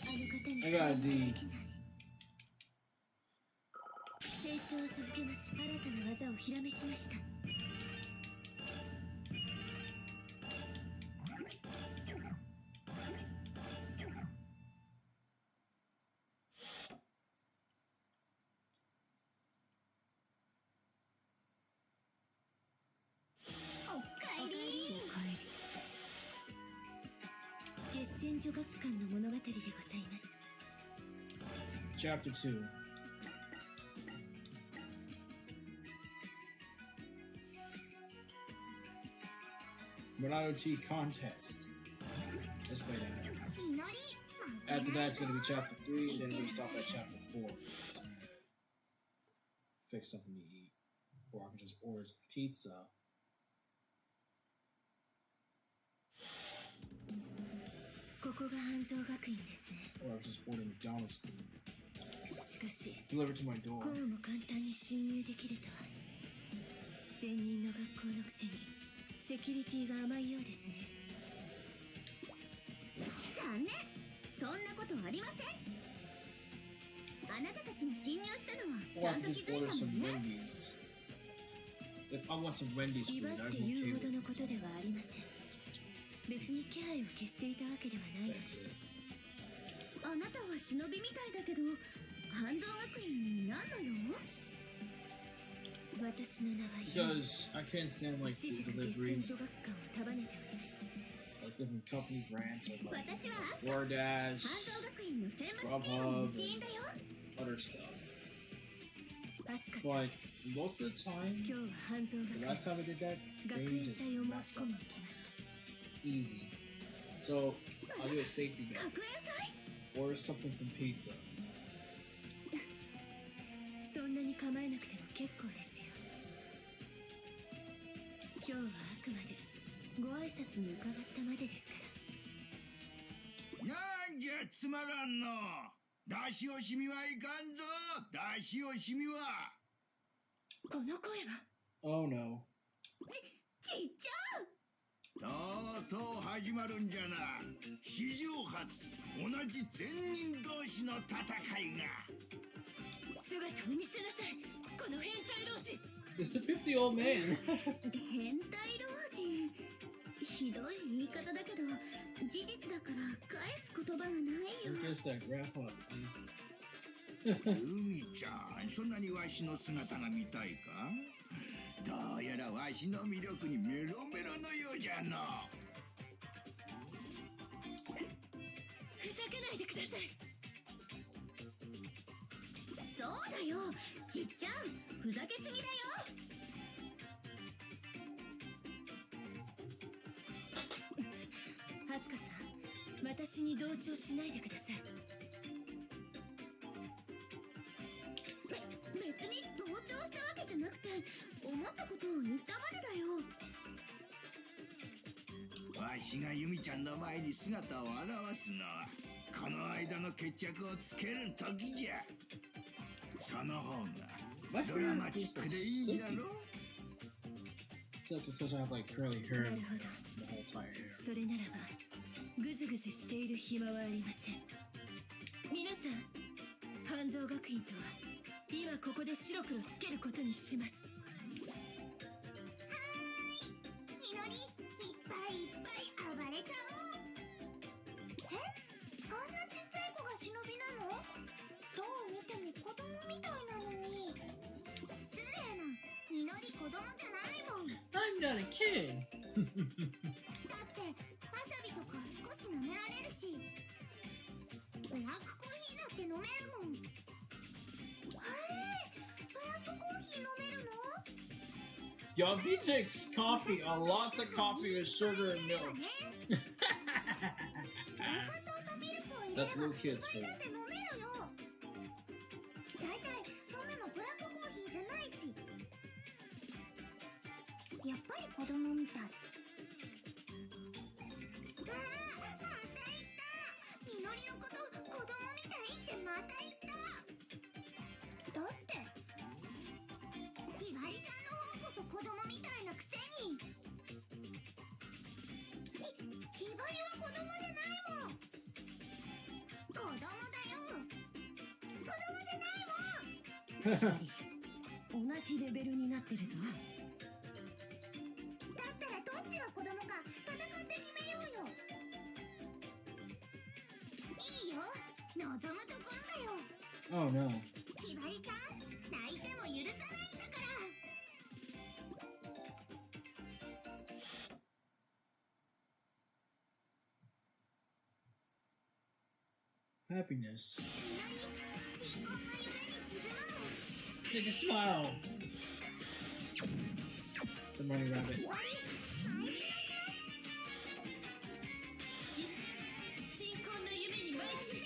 あの方に I got a D. 成長を続けます。新たな技をひらめきました。おかえり。月戦女学館の物語でございます。 Chapter 2. Morality contest. Let's play that. 祈り。 After that, it's gonna be chapter 3, then we stop at chapter 4. Fix something to eat. Or I can just order some pizza. ここが半蔵学院ですね。 Or I can just order McDonald's food. しかし Delivered to my door. こうも簡単に侵入できるとは。善人の学校のくせにセキュリティが甘いようですね。残念。そんなことありません。あなたたちが侵入したのは Or ち I ゃん can と気 just づい order たも some んね。 Wendy's. If I want some Wendy's 威 food, 張 I'm って okay 言うほ with ど it. のことではありません。別に気配を消していたわけではないので。 That's it. あなたは忍びみたいだけど、半蔵学院に何の用？私の名は Because I can't stand like 死 food 者が月戦 deliveries, 女学館を束ねております。 like different company brands, like 私はアスカ。 DoorDash, 半蔵学院の選抜チームの一員だよ。 other stuff. アスカさん、 But most of the time, 今日は半蔵 the 学 last time I did that, 学 they 園 just 祭を messed 申し込 up みに来ました。 easy. So I'll do a safety bet. 学園祭？ Order something from pizza. そんなに構えなくても結構ですよ。今日はあくまでご挨拶に伺ったまでですから。なんじゃつまらんの。出し惜しみはいかんぞ。出し惜しみは。この声は Oh no. ちっちゃん。とうとう始まるんじゃな。史上初同じ善人同士の戦いが。姿を見せなさい、この変態老人。 It's the 50-year-old man. 変態老人。ひどい言い方だけど、事実だから返す言葉がないよ。 I guess that grandpa. 海ちゃん、そんなにわしの姿が見たいか？どうやらわしの魅力にメロメロのようじゃの。ふざけないでください。そうだよ、ちっちゃん、ふざけすぎだよ。はすかさん、私に同調しないでください。別に同調したわけじゃなくて、思ったことを言ったまでだよ。わしがユミちゃんの前に姿を現すのはこの間の決着をつける時じゃ。その方がドラマチックでいいじゃろ。 That's because I have like curly hair なる and ほど。 the whole entire hair. それならばぐずぐずしている暇はありません。皆さん、半蔵学院とは今ここで白黒つけることにします。みのり、いっぱいいっぱい暴れちゃおう。え、あんなちっちゃい子が忍びなの？どう見ても子供みたいなのに。失礼な、みのり子供じゃないもん。 I'm not a kid. だってわさびとか少し舐められるし、ブラックコーヒーだって飲めるもん。ブラックコーヒー飲めるの？ Yo, if he takes coffee, lots of coffee with sugar and milk. お砂糖とミルクを入れれ That's ば little kids それ food. だって飲めるよ。だいたいそんなのブラックコーヒーじゃないし。やっぱり子供みたい。また言った。みのりのこと子供みたいってまた言った。だってひばりちゃんの方こそ子供みたいなくせに。ひばりは子供じゃないもん。子供だよ。子供じゃないもん。同じレベルになってるぞ。だったらどっちが子供か戦って決めようよ。いいよ、望むところだよ。 Oh no. ひばりちゃん、泣いても許さないんだから。 Happiness. みのり、鎮魂の夢に沈むの。 Take a smile. The money rabbit. ひばり、鎮魂の夢に舞い散る。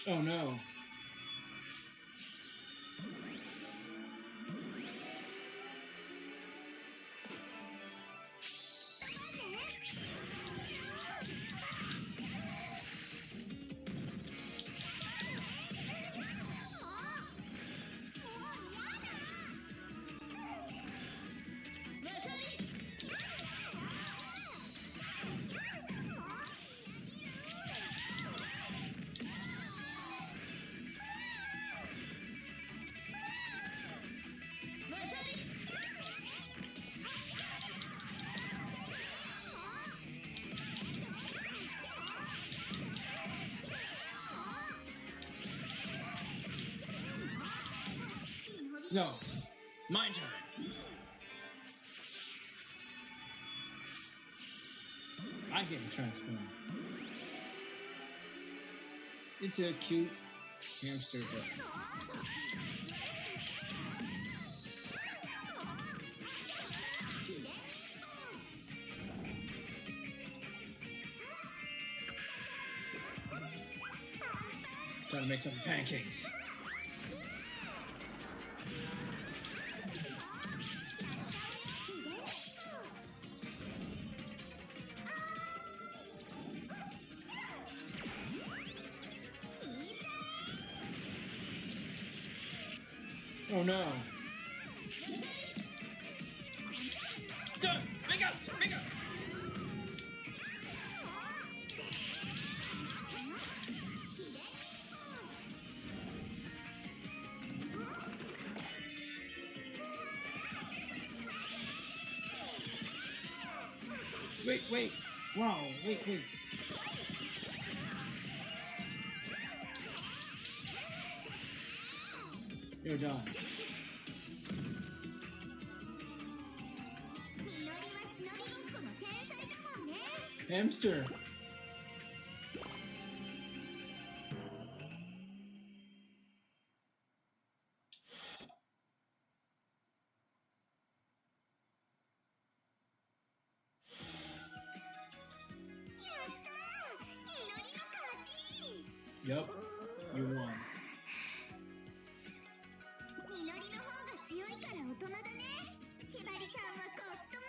Oh no. No, my turn. I get transformed into a cute hamster dog. Trying to make some pancakes. Oh no. Done! Big up! Big up! Wait. Wow, wait. You're done. Hamster. Yup, you won. みのりの方が強いから大人だね。ひばりちゃんはゴッドも。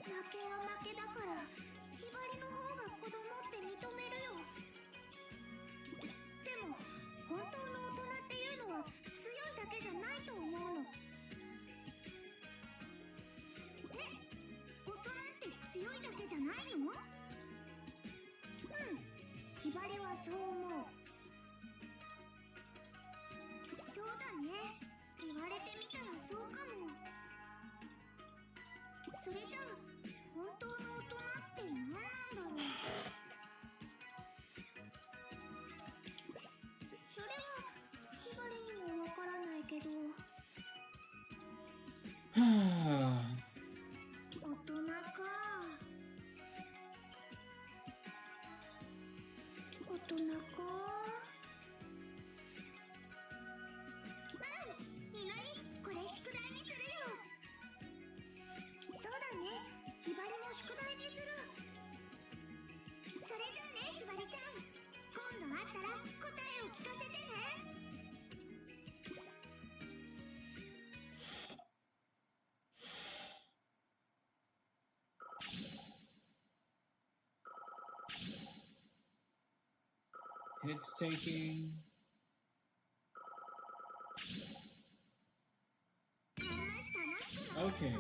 負けは負けだから、ひばりの方が子供って認めるよ。でも、本当の大人っていうのは強いだけじゃないと思うの。え、大人って強いだけじゃないの？ひばりはそう思う。そうだね。言われてみたらそうかも。それじゃあ本当の大人って何なんだろう。それはひばりにもわからないけど。大人か。大人か。みのり、これ宿題にするよ。そうだね。ひばりも宿題にする。それじゃあね、ひばりちゃん。今度会ったら答えを聞かせてね。Hits taking. Okay.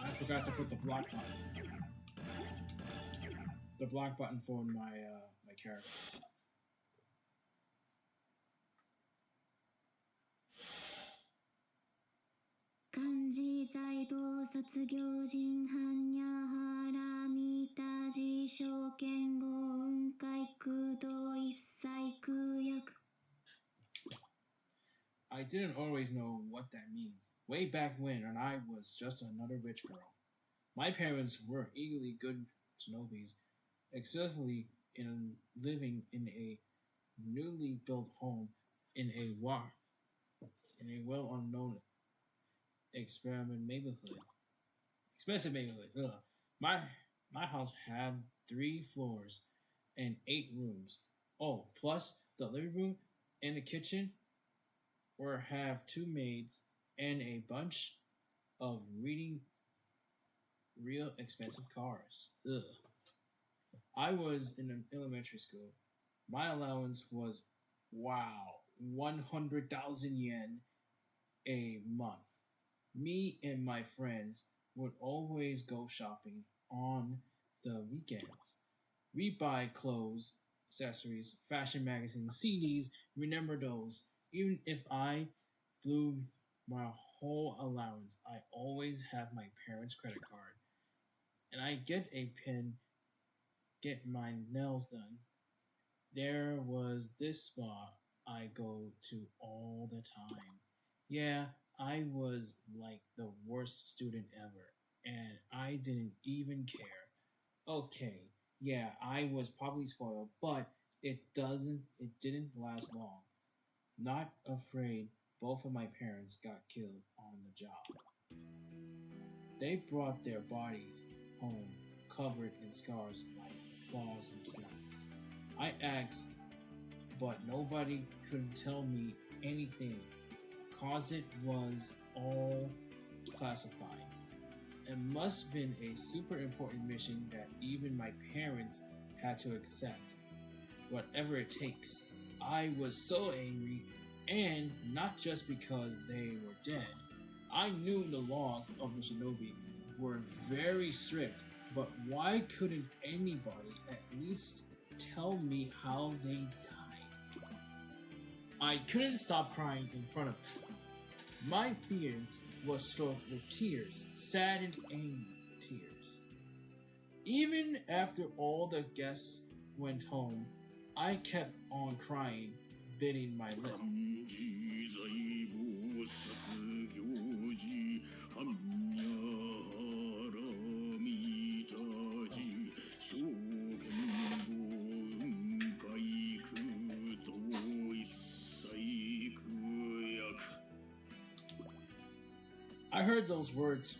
I forgot to put the block button. The block button for my my character. 漢字財宝卒業人般若波羅蜜多事証券豪雲海空洞一切空薬 I didn't always know what that means. Way back when I was just another rich girl. My parents were eagerly good Shinobis, especially in living in a newly built home in a well-unknown expensive neighborhood. Ugh. My house had 3 floors and 8 rooms. Oh, plus the living room and the kitchen or have 2 maids and a bunch of real expensive cars. Ugh. I was in an elementary school. My allowance was, 100,000 yen a month. Me and my friends would always go shopping on the weekends. We buy clothes, accessories, fashion magazines, CDs. Remember those. Even if I blew my whole allowance, I always have my parents' credit card. And I get a pen, get my nails done. there was this spot I go to all the time. Yeah, I was like the worst student ever, and I didn't even care. Okay, yeah, I was probably spoiled, but it didn't last long. Not afraid both of my parents got killed on the job. They brought their bodies home covered in scars like claws and scalps. I asked, but nobody could tell me anything cause it was all classified. It must have been a super important mission that even my parents had to accept. Whatever it takes. I was so angry, and not just because they were dead. I knew the laws of the shinobi were very strict, but why couldn't anybody at least tell me how they died? I couldn't stop crying in front of them. My fears was stroked with tears, sad and angry tears. Even after all the guests went home, I kept on crying, biting my lip. I heard those words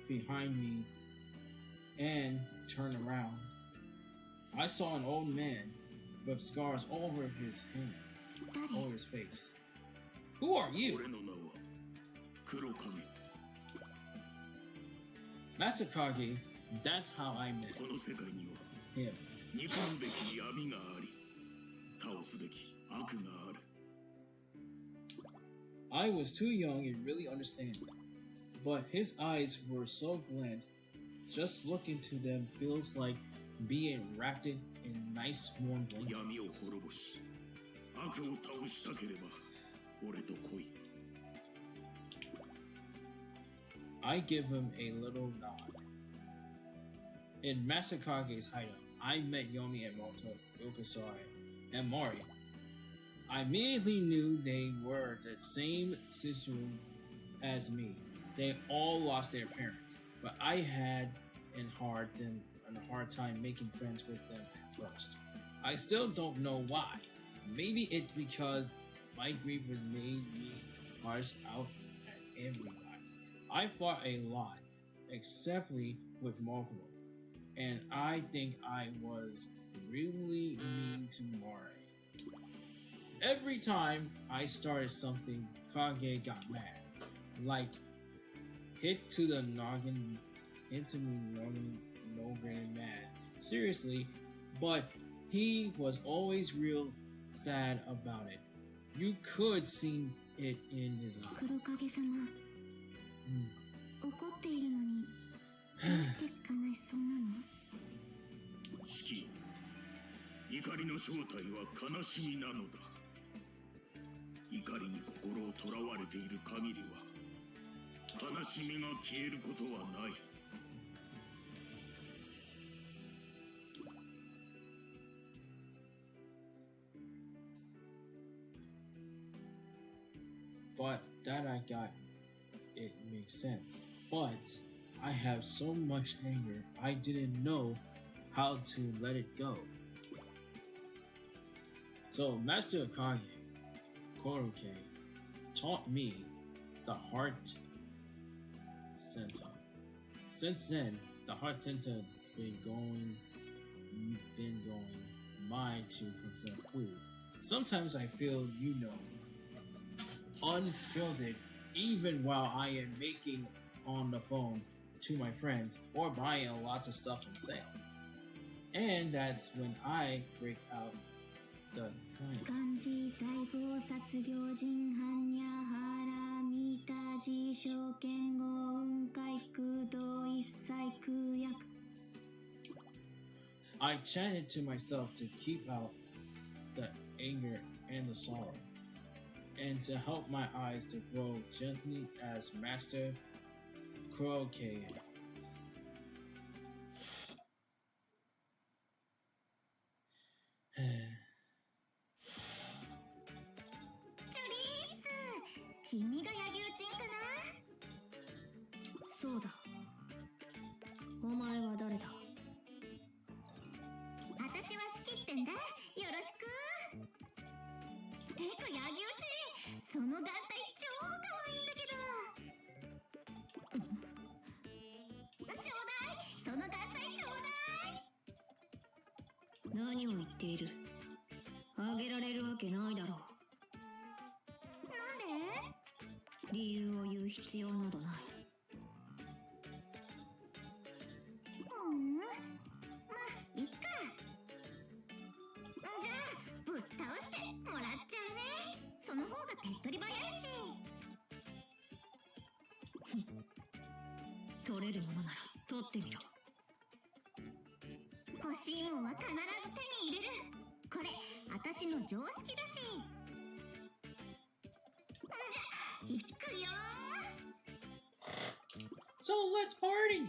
behind me and turned around. I saw an old man with scars all over his hand, all over his face. Who are you? Master Kage, that's how I met him. I was too young and really understand, but his eyes were so glint. Just looking to them feels like being wrapped in nice warm blanket. I give him a little nod. In Master Kage's hideout, I met Yomi and Moto, Yokosari, and Mori. I immediately knew they were the same situation as me. They all lost their parents, but I had a hard time making friends with them at first. I still don't know why. Maybe it's because my grief has made me harsh out at everybody. I fought a lot, exceptly with Mokuro, and I think I was really mean to Mori. Every time I started something, Kage got mad. Like, hit to the noggin, into me no grand mad. Seriously, but he was always real sad about it. You could see it in his eyes. 黒影様、怒っているのにどうして悲しそうなの？シキ、怒りの正体は悲しみなのだ。怒りに心をとらわれている限りは悲しみが消えることはない。But that I got, it makes sense. But I have so much anger, I didn't know how to let it go. So Master Kage, Koroke, taught me the heart center. Since then, the heart center has been going mine to confront food. Sometimes I feel, unfiltered, even while I am making on the phone to my friends or buying lots of stuff on sale. And that's when I break out the crying. 漢字財宝殺業人犯や腹見た自証券豪運回空洞一切空薬 I chanted to myself to keep out the anger and the sorrow, and to help my eyes to grow gently as Master Kuroke asks. そうだ。お前は誰だ？私は仕切ってんだ。よろしく。てかヤギウチ、その眼帯超可愛いんだけど。ちょうだい、その眼帯ちょうだい。何を言っている？あげられるわけないだろう。なんで？理由を言う必要などない。まあいっか。じゃあぶっ倒してもらっちゃうね。その方が手っ取り早いし。取れるものなら取ってみろ。欲しいもんは必ず手に入れる。これ私の常識だし。じゃ行くよ。 So let's party!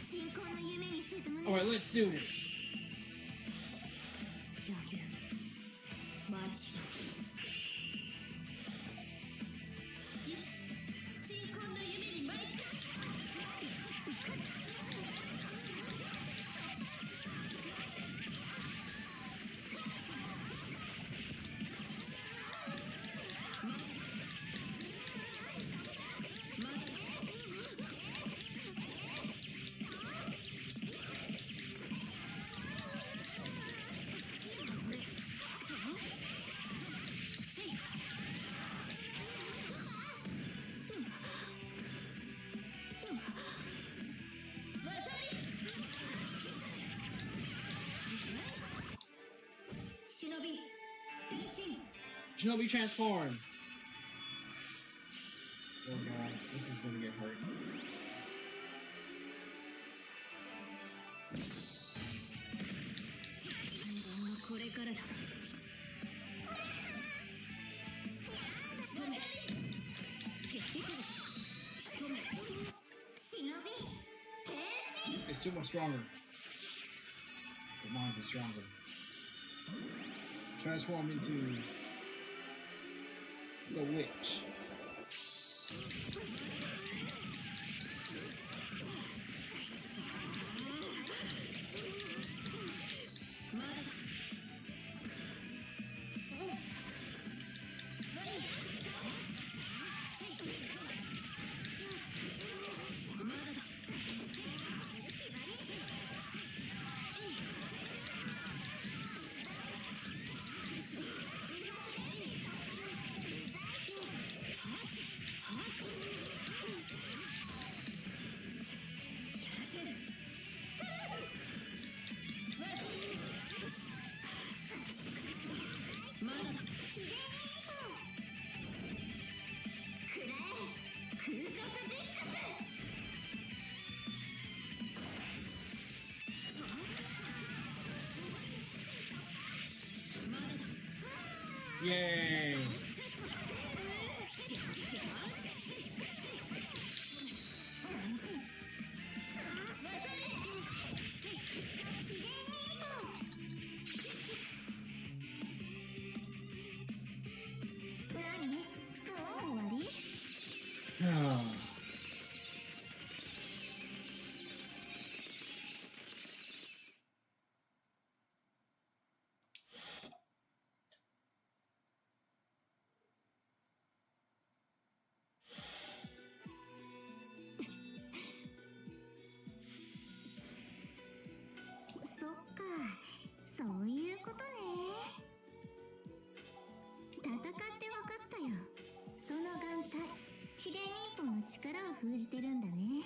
信仰の夢に沈むね。 Alright, let's do this. 柳生万死の鎮魂の夢に舞い散らす。忍び変身。 Shinobi transform! Oh god, this is gonna get hurt. これからだ。忍び変身。 It's too much stronger. The mines is stronger. Transform into the witch. Yay! Ah. そっか、そういうことね。戦って分かったよ。その眼帯、秘伝忍法の力を封じてるんだね。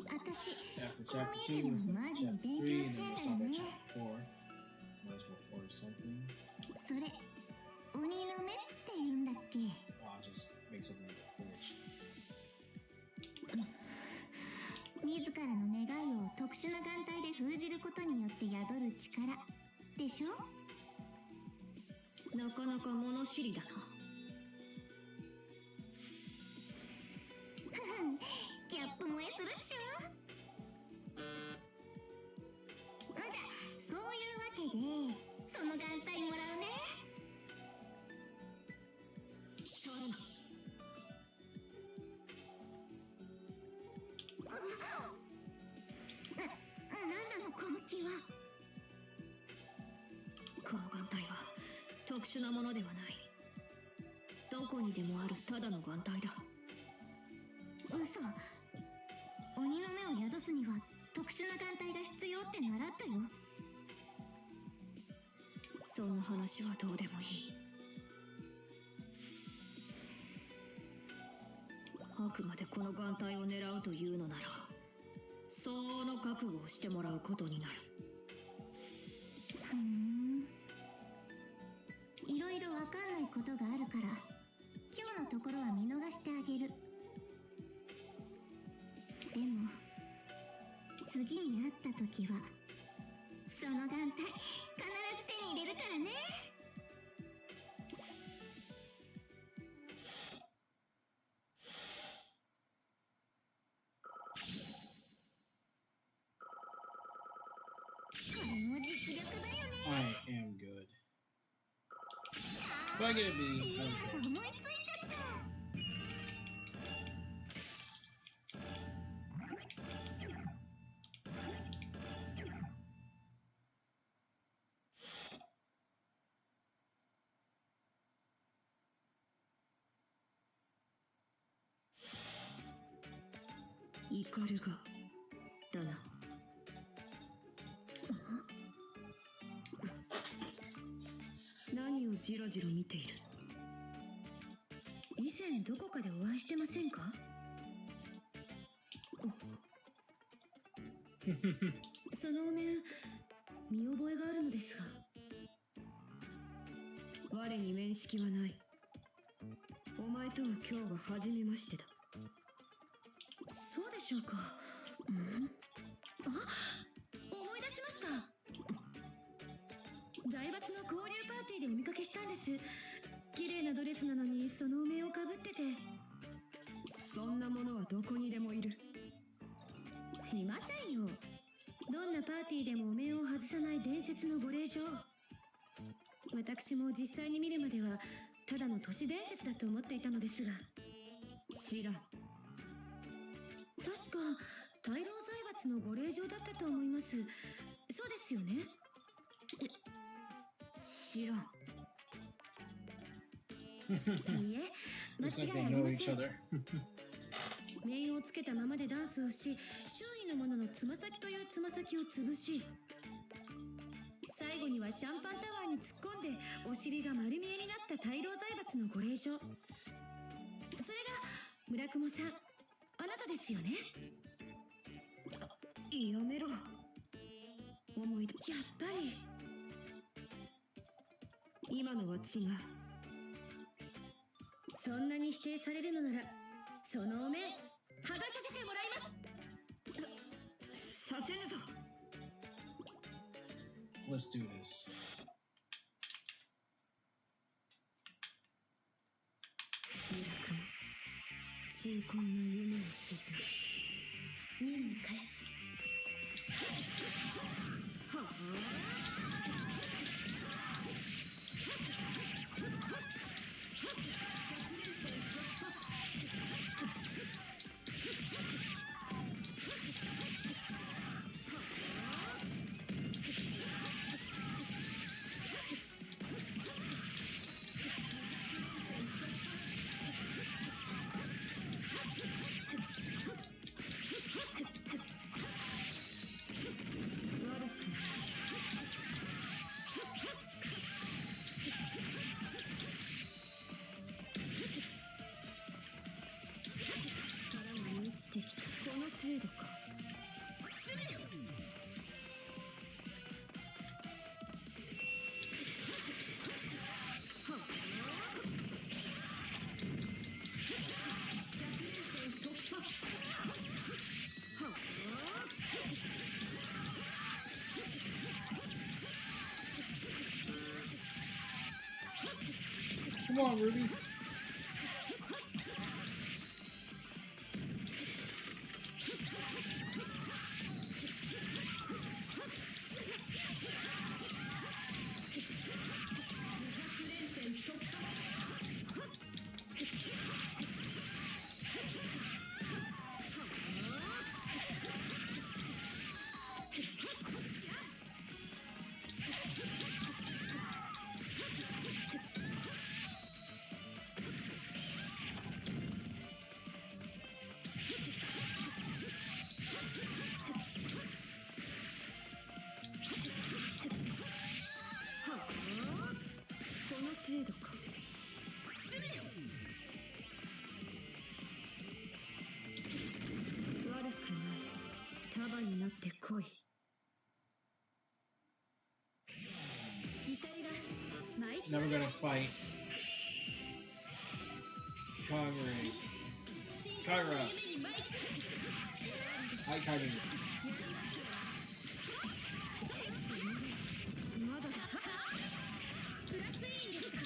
私、 After こう chapter 見え 2, ても let's マ go ジ to に chapter 勉 3, 強 and して then ん we'll だよ stop at ね。 chapter 4. Might as well order something. それ、鬼の目って言うんだっけ。 I'll just make something foolish. 自らの願いを特殊な眼帯で封じることによって宿る力でしょ。なかなか物知りだな。ギャップ萌えするっしょ。じゃ帯は特殊なものではない。どこにでもあるただの眼帯だ。嘘。鬼の目を宿すには特殊な眼帯が必要って習ったよ。そんな話はどうでもいい。あくまでこの眼帯を狙うというのなら相応の覚悟をしてもらうことになる。いろいろわかんないことがあるから今日のところは見逃してあげる。でも次に会った時はその眼帯必ず手に入れるからね。これも実力だよね。 I am good. Do I get a B? いいや Okay. つ思いついちゃった。怒るがだな。何をじろじろ見ている。以前どこかでお会いしてませんか？そのお面見覚えがあるのですが。我に面識はない。お前とは今日が初めましてだ。そうでしょうか。あ、思い出しました。財閥の交流パーティーでお見かけしたんです。綺麗なドレスなのにそのお面をかぶってて。そんなものはどこにでもいる。いませんよ。どんなパーティーでもお面を外さない伝説のご令嬢。私も実際に見るまではただの都市伝説だと思っていたのですが。知らん。確か大老財閥のご令嬢だったと思います。そうですよね。知らん。いいえ、間 Looks 違 like い they あり know ま each せん。 other. 面をつけたままでダンスをし、周囲の者のつま先というつま先を潰し、最後にはシャンパンタワーに突っ込んでお尻が丸見えになった大老財閥のご令嬢。それが村雲さん、あなたですよね。やめろ。思い出。やっぱり今のは違う。そんなに否定されるのならそのお面剥がさせてもらいます。させぬぞ。 Let's do this. ミラ君、鎮魂の夢を沈め任務開始。はあ。してきた。この程度か。Come on, Ruby. 程度か。悪くない。束になってこい。遺体が毎週 Never gonna fight. Kagura. Hi, Kagura. まだだ。プラスインですか。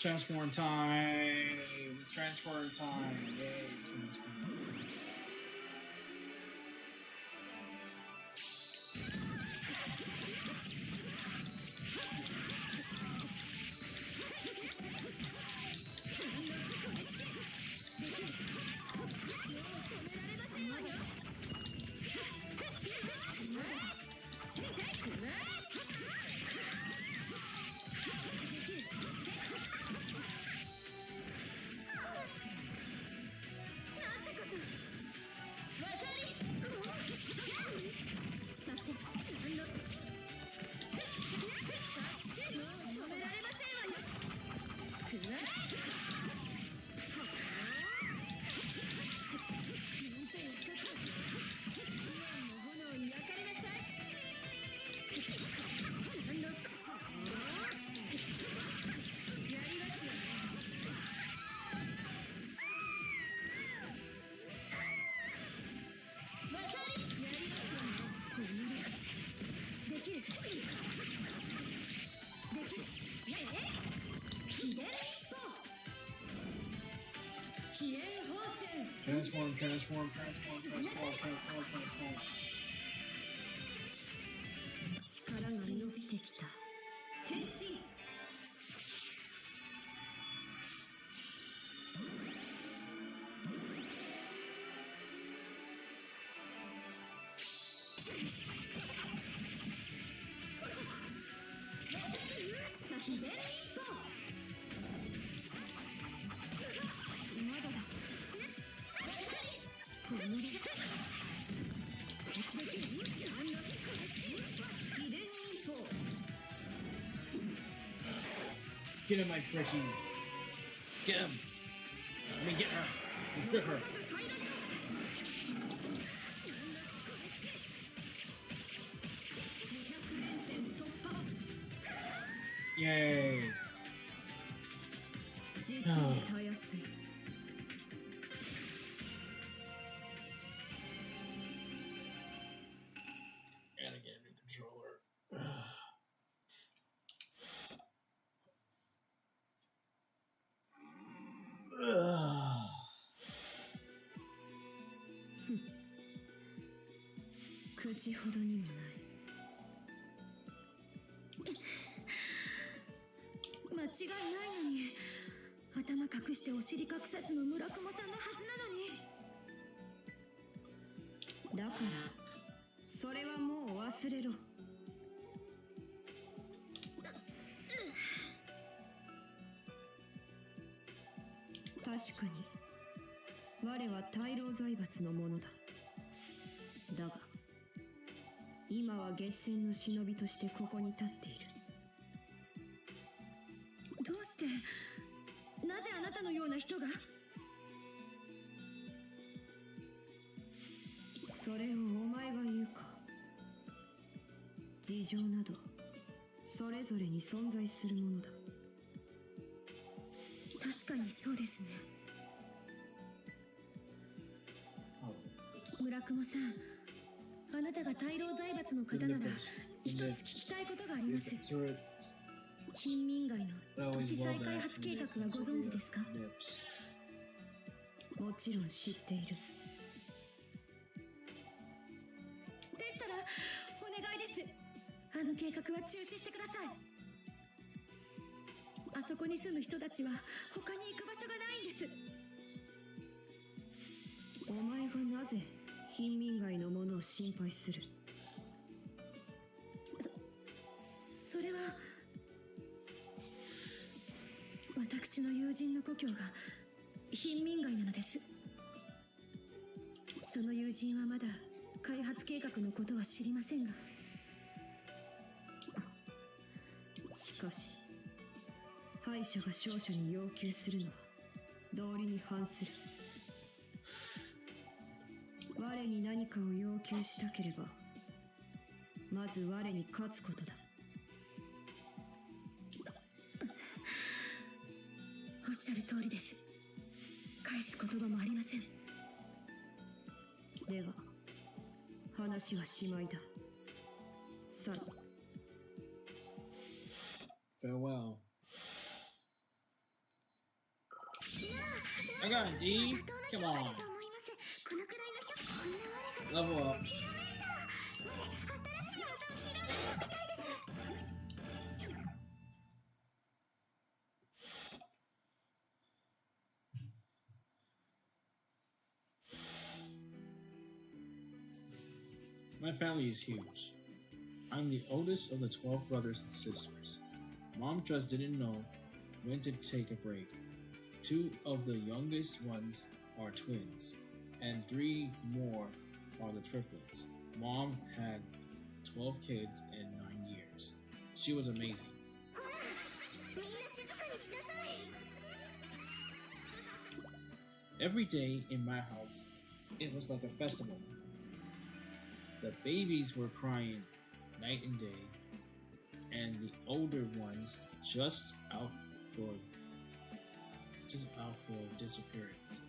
Transform time! Transform time! Yay! Transform. Transform, transform, transform, transform, transform, transform. 力が伸びてきた。転身。左でまだだ。Get him, my freshies. Get him. I mean, get her. Let's strip her. Yay. Gotta get a new controller. 口ほどにもない。間違いないのに。頭隠してお尻隠さずの村雲さんのはずなのに。だからそれはもう忘れろ。確かに我は大老財閥のものだ。だが今は月戦の忍びとしてここに立っている。どうして、なぜあなたのような人が。それをお前が言うか。事情などそれぞれに存在するものだ。確かにそうですね。村雲さん、あなたが大老財閥の方なら一つ聞きたいことがあります。貧民街の都市再開発計画はご存知ですか？もちろん知っている。でしたらの計画は中止してください。あそこに住む人たちは他に行く場所がないんです。お前がなぜ貧民街の者を心配する？それは私の友人の故郷が貧民街なのです。その友人はまだ開発計画のことは知りませんが、しかし敗者が勝者に要求するのは道理に反する。我に何かを要求したければ、まず我に勝つことだ。おっしゃる通りです。返す言葉もありません。では話はしまいだ。さら。 Farewell. I got it, D. Come on. Level up. My family is huge. I'm the oldest of the 12 brothers and sisters. Mom just didn't know when to take a break. 2 of the youngest ones are twins, and 3 more are the triplets. Mom had 12 kids in 9 years. She was amazing. Every day in my house, it was like a festival. The babies were crying night and day, and the older ones just out for disappearance,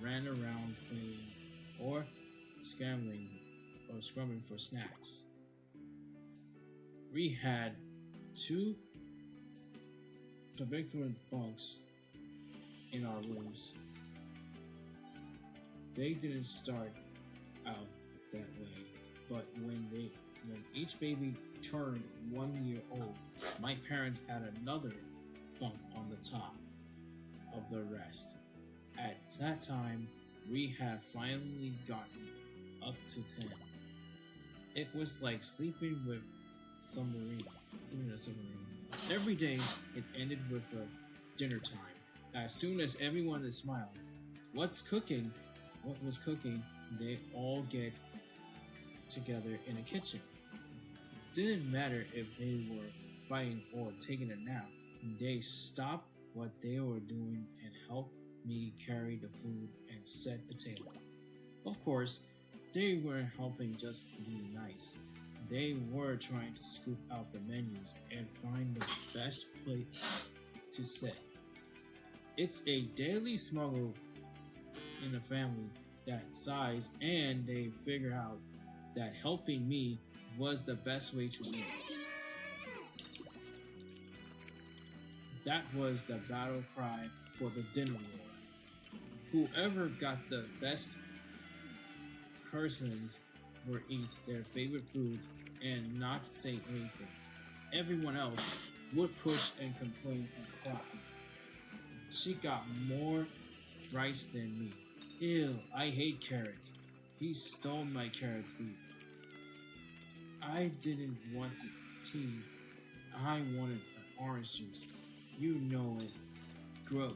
ran around playing or scrambling for snacks. We had 2 tuberculous bunks in our rooms. They didn't start out that way, but when each baby turned 1 year old, my parents had another bunk on the top of the rest. At that time, we had finally gotten up to 10. It was like sleeping in a submarine. Every day, it ended with a dinner time. As soon as everyone is smiling, what was cooking, they all get together in a kitchen. Didn't matter if they were fighting or taking a nap. They stopped what they were doing and helped me carry the food and set the table. Of course, they weren't helping just to be nice. They were trying to scoop out the menus and find the best plate to set. It's a daily struggle in a family that size, and they figured out that helping me was the best way to win. That was the battle cry for the dinner war. Whoever got the best persons would eat their favorite foods and not say anything. Everyone else would push and complain and cry. She got more rice than me. Ew, I hate carrots. He stole my carrots leaf. I didn't want tea. I wanted an orange juice. You know it. Gross.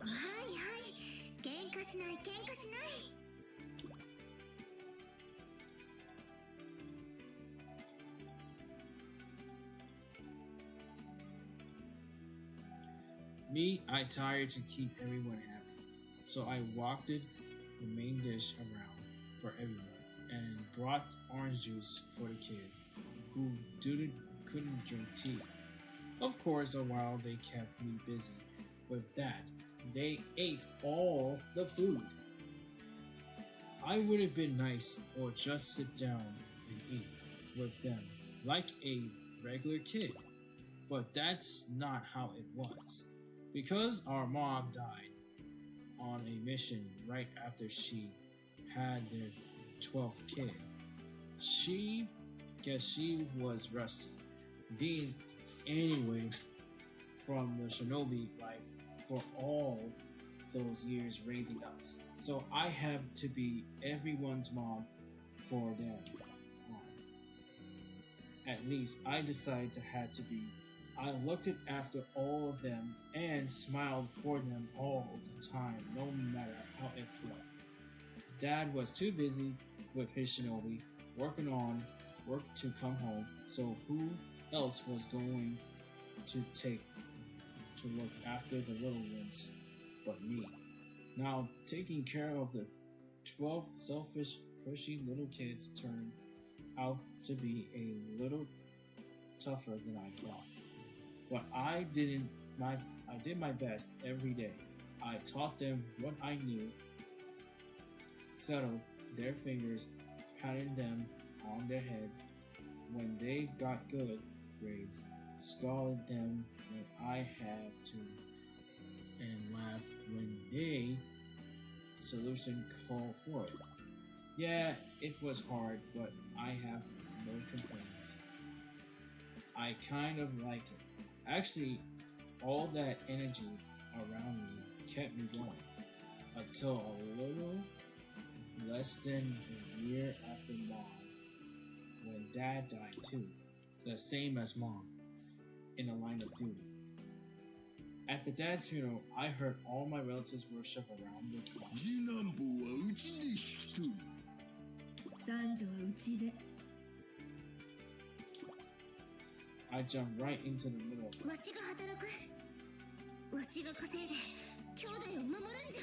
Me, I tired to keep everyone happy. So I walked the main dish around for everyone and brought orange juice for the kids who couldn't drink tea. Of course, a while they kept me busy with that. They ate all the food. I would have been nice or just sit down and eat with them like a regular kid. But that's not how it was. Because our mom died on a mission right after she had their 12th kid. She was rusty. being anyway from the Shinobi life for all those years raising us. So I have to be everyone's mom for them. At least I decided to have to be. I looked at after all of them and smiled for them all the time, no matter how it felt. Dad was too busy with his Shinobi, working on work to come home, so who else was going to look after the little ones but me? Now, taking care of the 12 selfish, pushy little kids turned out to be a little tougher than I thought. But I did my best every day. I taught them what I knew, settled their fingers, patted them on their heads when they got good grades, scolded them when I had to, and laughed when they solution called for it. Yeah, it was hard, but I have no complaints. I kind of like it. Actually, all that energy around me kept me going until a little less than a year after Mom, when Dad died too, the same as Mom, in the line of duty. At the dad's funeral, I heard all my relatives worship around the clock. 次男坊はうちで引き取る。三女はうちで。 I jumped right into the middle. わしが働く。わしが稼いで兄弟を守るんじゃ。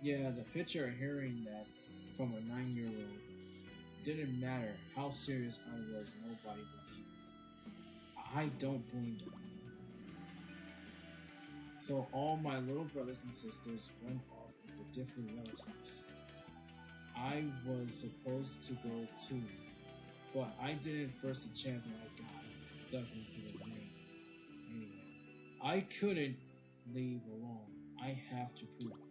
Yeah, the picture of hearing that from a 9-year-old didn't matter how serious I was, nobody believed me. I don't blame them. So all my little brothers and sisters went off with the different relatives. I was supposed to go too, but I didn't first the chance and I got stuck into the rain. Anyway, I couldn't leave alone. I have to prove it.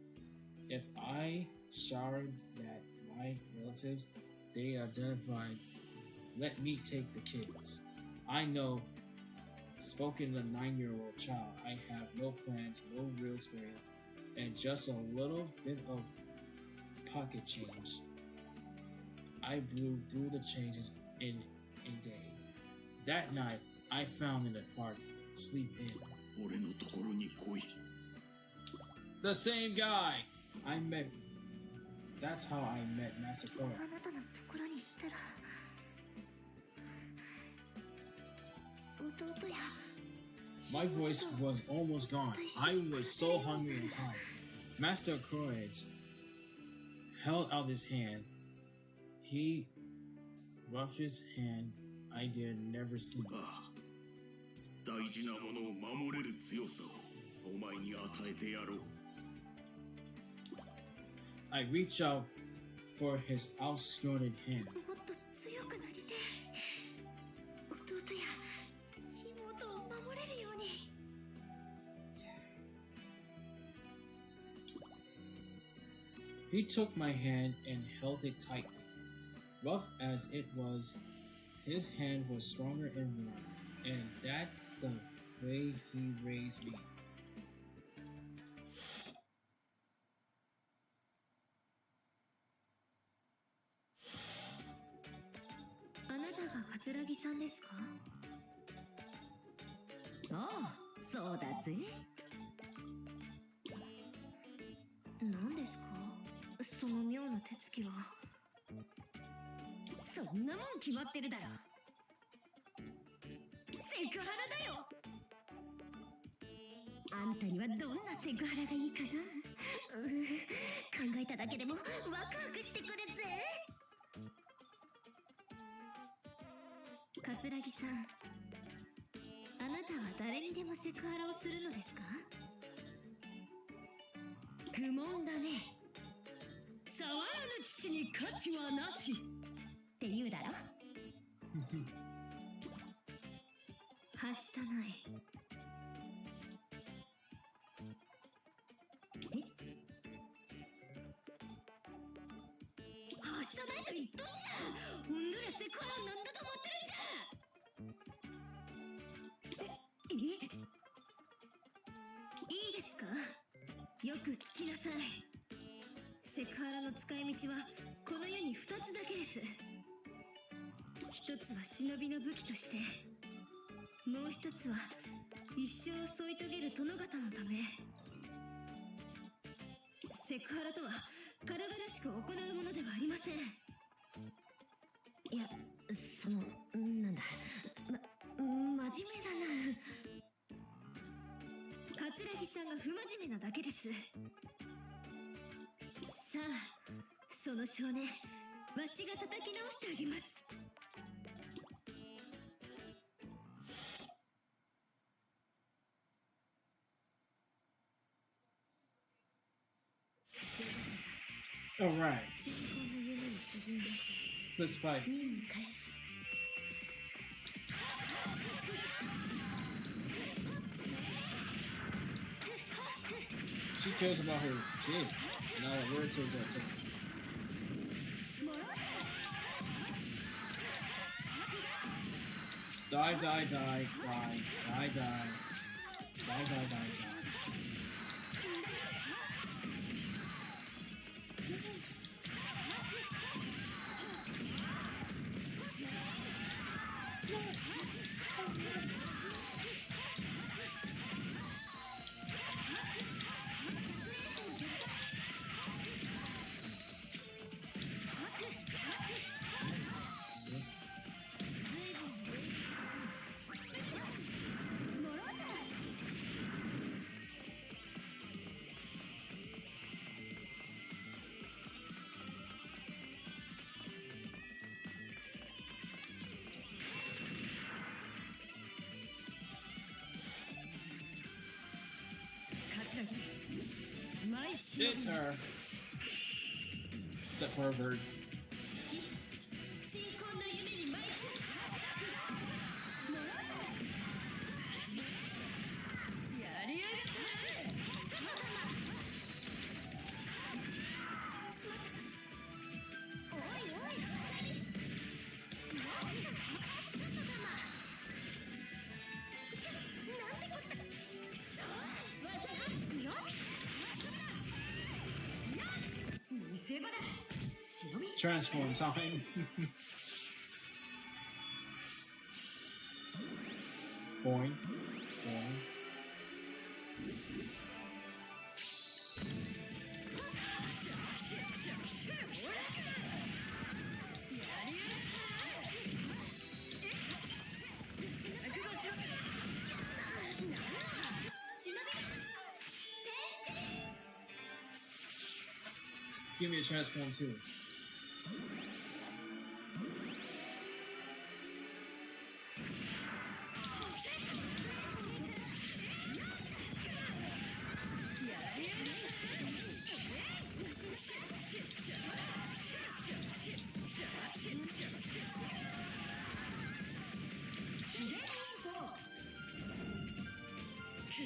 If I showered that my relatives, they identified, let me take the kids. I know, spoken to a 9-year-old child, I have no plans, no real experience, and just a little bit of pocket change. I blew through the changes in a day. That night, I found an apartment, sleep in. 俺のところに来い。 The same guy I met. That's how I met Masakura. あなたのところに行ったら弟や。 My voice was almost gone. I was so hungry and tired. Master Courage held out his hand. He roughed his hand I did never see. ああ、大事なものを守れる強さをお前に与えてやろう。 I reached out for his outstretched hand. もっと強くなりてえ。弟や妹を守れるように。 He took my hand and held it tightly. Rough as it was, his hand was stronger and warm, and that's the way he raised me. あなたが桂木さんですか？ああ、そうだぜ。何ですか？その妙な手つきは。そんなもん決まってるだろ。セクハラだよ。あんたにはどんなセクハラがいいかな。考えただけでもワクワクしてくるぜ。桂木さん、あなたは誰にでもセクハラをするのですか？愚問だね。触らぬ父に価値はなしって言うだろ。はしたない。え？はしたないと言っとんじゃん。ほんならセクハラなんだと思ってるんじゃん。く聞きなさい。セクハラの使い道はこの世に2つだけです。一つは忍びの武器として、もう一つは一生を添い遂げる殿方のため。セクハラとは軽々しく行うものではありません。いや、なんだ、真面目だな。桂木さんが不真面目なだけです。さあ、その少年、わしが叩き直してあげます。Alright, 鎮魂の夢に沈んだし、 let's fight. 任務開始。She cares about her kids. Now where it says that. Die, die, die, die, die, die, die, die, die, die. It's her. That pervert. 鎮魂の夢に舞い散る。やりやがったな。おいおい、なんてこった。見せ場だ。忍び。 Transform time. Boing. Boing. Give me a transform too.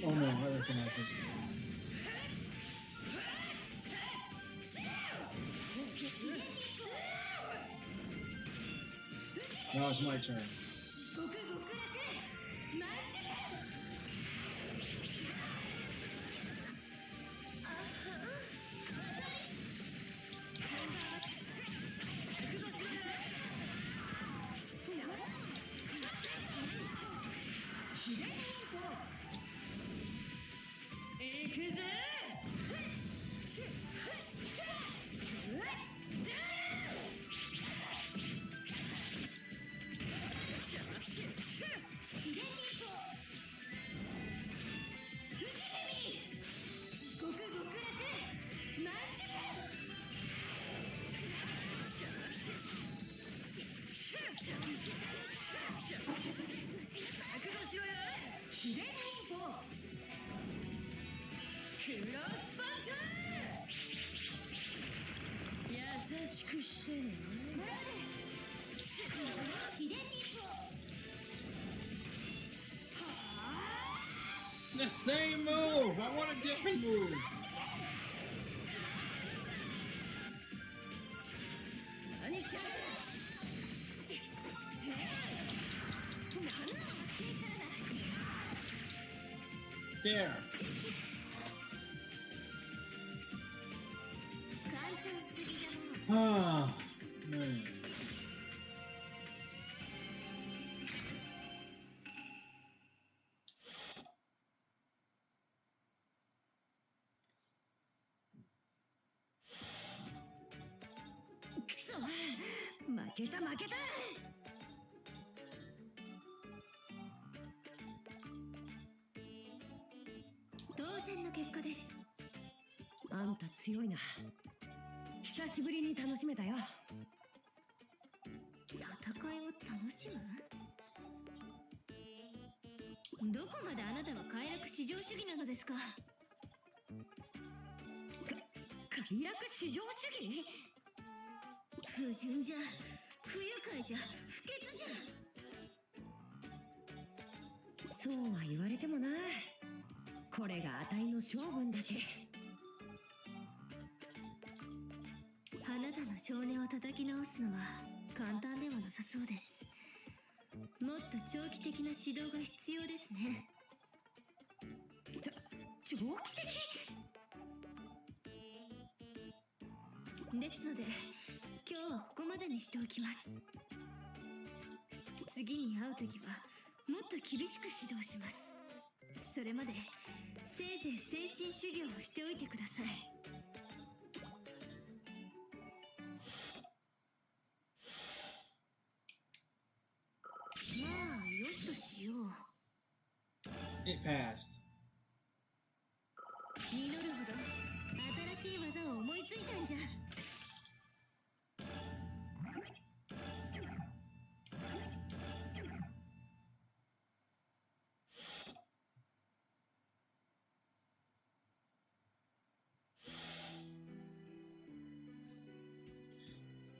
Oh no, I recognize this. Now it's my turn. The same move! I want a different move! There! Ah, man. くそ、負けた負けた。当然の結果です。あんた強いな。久しぶりに楽しめたよ。戦いを楽しむ？どこまであなたは快楽至上主義なのですか？快楽至上主義？不純じゃ、不愉快じゃ、不潔じゃ。そうは言われてもな。これがあたいの性分だし。あなたの少年を叩き直すのは簡単ではなさそうです。もっと長期的な指導が必要ですね。長期的？ですので今日はここまでにしておきます。次に会う時はもっと厳しく指導します。それまでせいぜい精神修行をしておいてください。まあよしとしよう。 It passed. 気乗るほど新しい技を思いついたんじゃ。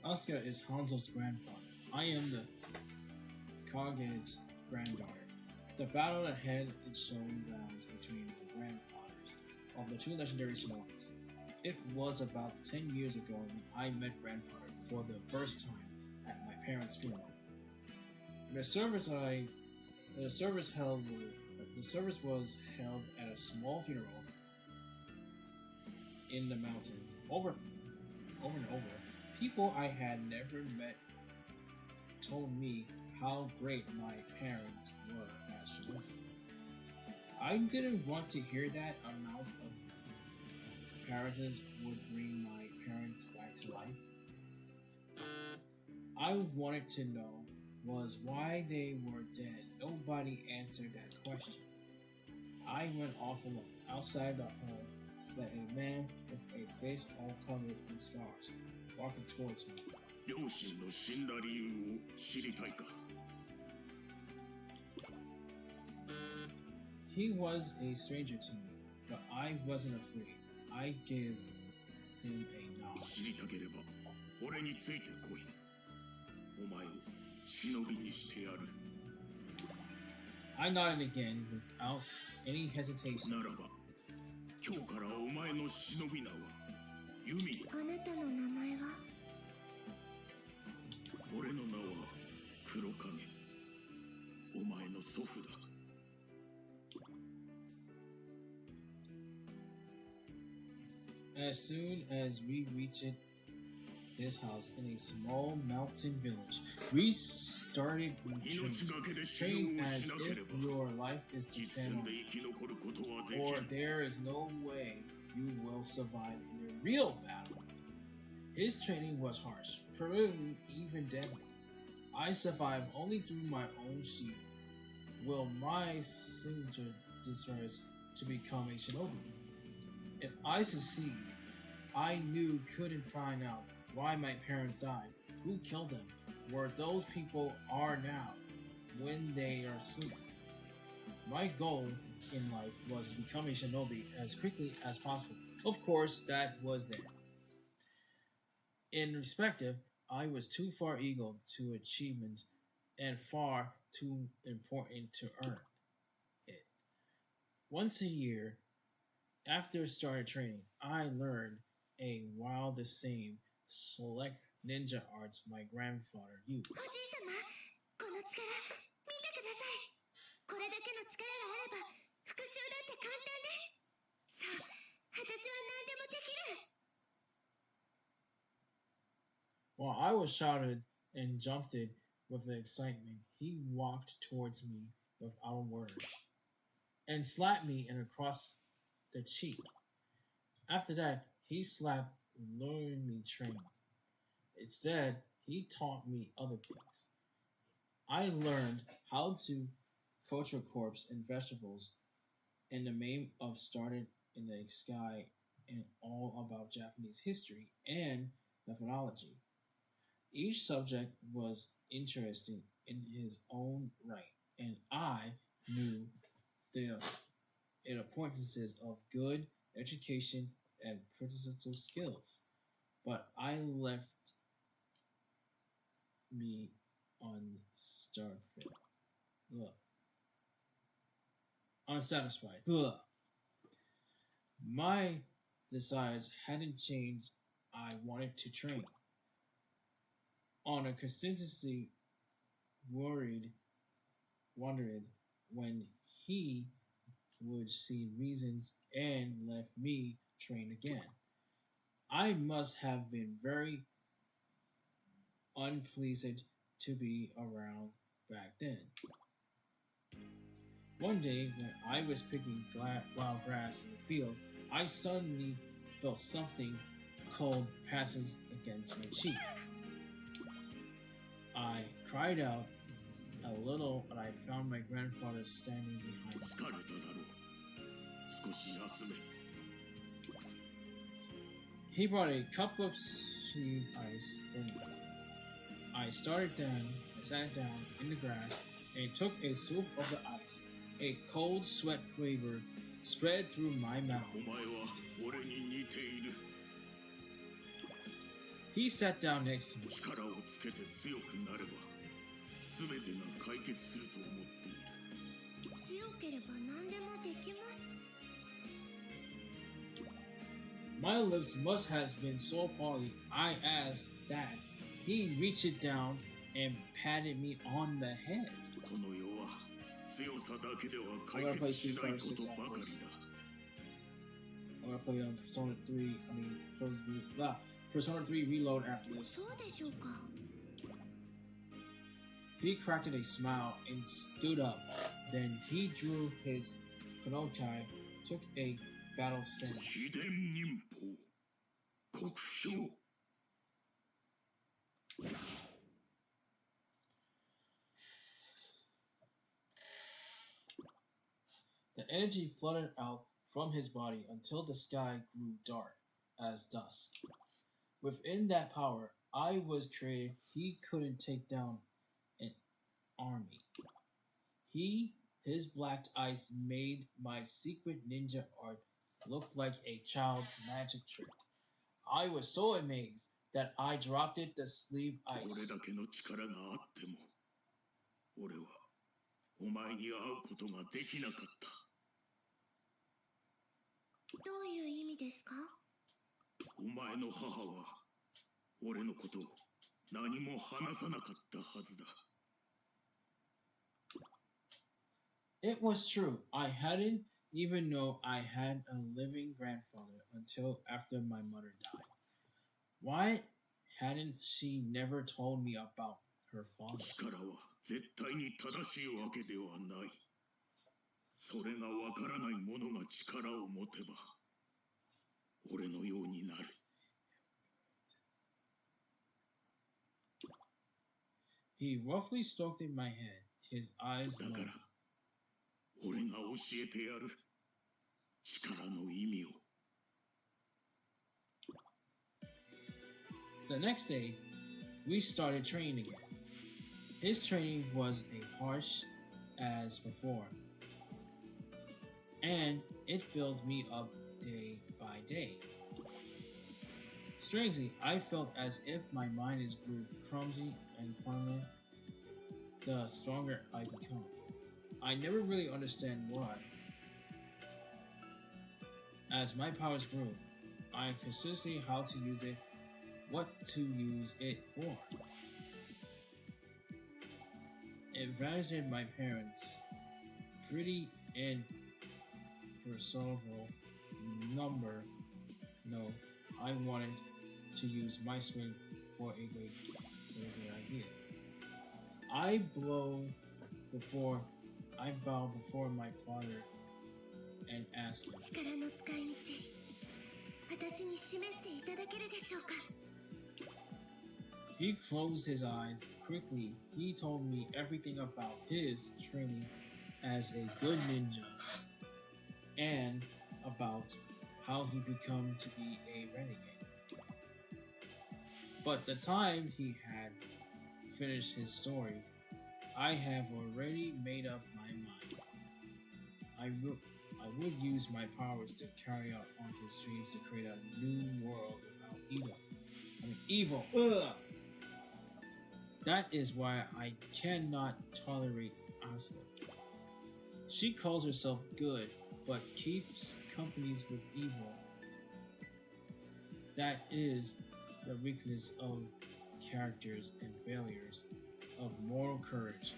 Asuka is Hanzo's grandfather. I am the Kage's granddaughter. The battle ahead is shown rounds between the grandfathers of the two legendary Shinobis. It was about 10 years ago when I met grandfather for the first time at my parents' funeral. The service was held at a small funeral in the mountains. Over and over, people I had never met told me how great my parents were as Shinobi. I didn't want to hear that amount of comparisons would bring my parents back to life. I wanted to know was why they were dead. Nobody answered that question. I went off alone. Outside the home, that a man with a face all covered in scars walking towards me. 両親の死んだ理由を知りたいか? He was a stranger to me, but I wasn't afraid. I gave him a nod. 知りたければ俺についてこい。お前を忍びにしてやる。 I nodded again without any hesitation. ならば今日からお前の忍び名はユミだ。あなたの名前は？俺の名は黒影。お前の祖父だ。 As soon as we reached his house in a small mountain village, we started training as if your life is 実戦 dependent で生き残ることはでき or ん。 there is no way you will survive in a real battle. His training was harsh, probably even deadly. I survived only through my own sheath. Will my signature desires to become a shinobi? If I succeed, I couldn't find out why my parents died, who killed them, where those people are now, when they are asleep. My goal in life was to become a shinobi as quickly as possible. Of course, that was there. In perspective, I was too far eager to achievements and far too important to earn it. Once a year, after started training, I learned while the same select ninja arts my grandfather used. おじい様、この力見てください。これだけの力があれば復讐だって簡単です。さあ、私は何でもできる。While I was shouted and jumped it with the excitement, he walked towards me without a word and slapped me and across the cheek. After that, he slapped luring me train. Instead, he taught me other things. I learned how to culture crops and vegetables and the name of started in the sky and all about Japanese history and methodology. Each subject was interesting in his own right, and I knew the importances of good education and practical skills. But I left me unstarted. Ugh. Unsatisfied. Ugh. My desires hadn't changed. I wanted to train. On a consistency worried, wondered when he would see reasons and let me train again. I must have been very unpleasant to be around back then. One day, when I was picking wild grass in the field, I suddenly felt something cold passes against my cheek. I cried out a little, and I found my grandfather standing behind me. 疲れただろう。少し休め。He brought a cup of sweet ice, and I sat down in the grass, and took a swoop of the ice. A cold sweat flavor spread through my mouth. お前は俺に似ている。He sat down next to me. 力をつけて強くなれば、全てが解決すると思っている。強ければ何でもできます。 My lips must have been so party. I asked that. He reached down and patted me on the head. この世は強さだけでは解決しないことばかりだ。I'm gonna play Persona 3 Reload after this. そうでしょうか。 He cracked a smile and stood up. Then he drew his kunoutai, took a battle sense. 秘伝忍法国評 The energy flooded out from his body until the sky grew dark as dusk. Within that power I was created, he couldn't take down an army. His black eyes made my secret ninja art look like a child magic trick. I was so amazed that I dropped it the sleeve これ ice. だけの力があっても俺はお前に会うことができなかった。どういう意味ですか？お前の母は俺のことを何も話さなかったはずだ。 It was true. I hadn't even known I had a living grandfather until after my mother died. Why hadn't she never told me about her father? 力は絶対に正しいわけではない。それがわからない者が力を持てば俺のようになる。 He roughly stroked my head, his eyes だか low. ら俺が教えてやる力の意味を。 The next day, we started training again. His training was as harsh as before, and it filled me up day by day. Strangely, I felt as if my mind is grew clumsy and firmer the stronger I become. I never really understand why. As my powers grew, I considered how to use it, what to use it for. It visited my parents, pretty impersonable number. No, I wanted to use my swing for a great idea. I bow before my father and ask him, 力の使い道、私に示していただけるでしょうか。 He closed his eyes quickly. He told me everything about his training as a good ninja and about how he become to be a renegade. But the time he had finished his story, I have already made up my mind. I would use my powers to carry out on his dreams to create a new world without evil. Evil. Ugh! That is why I cannot tolerate Asuna. She calls herself good, but keeps companies with evil. That is the weakness of characters and failures of moral courage.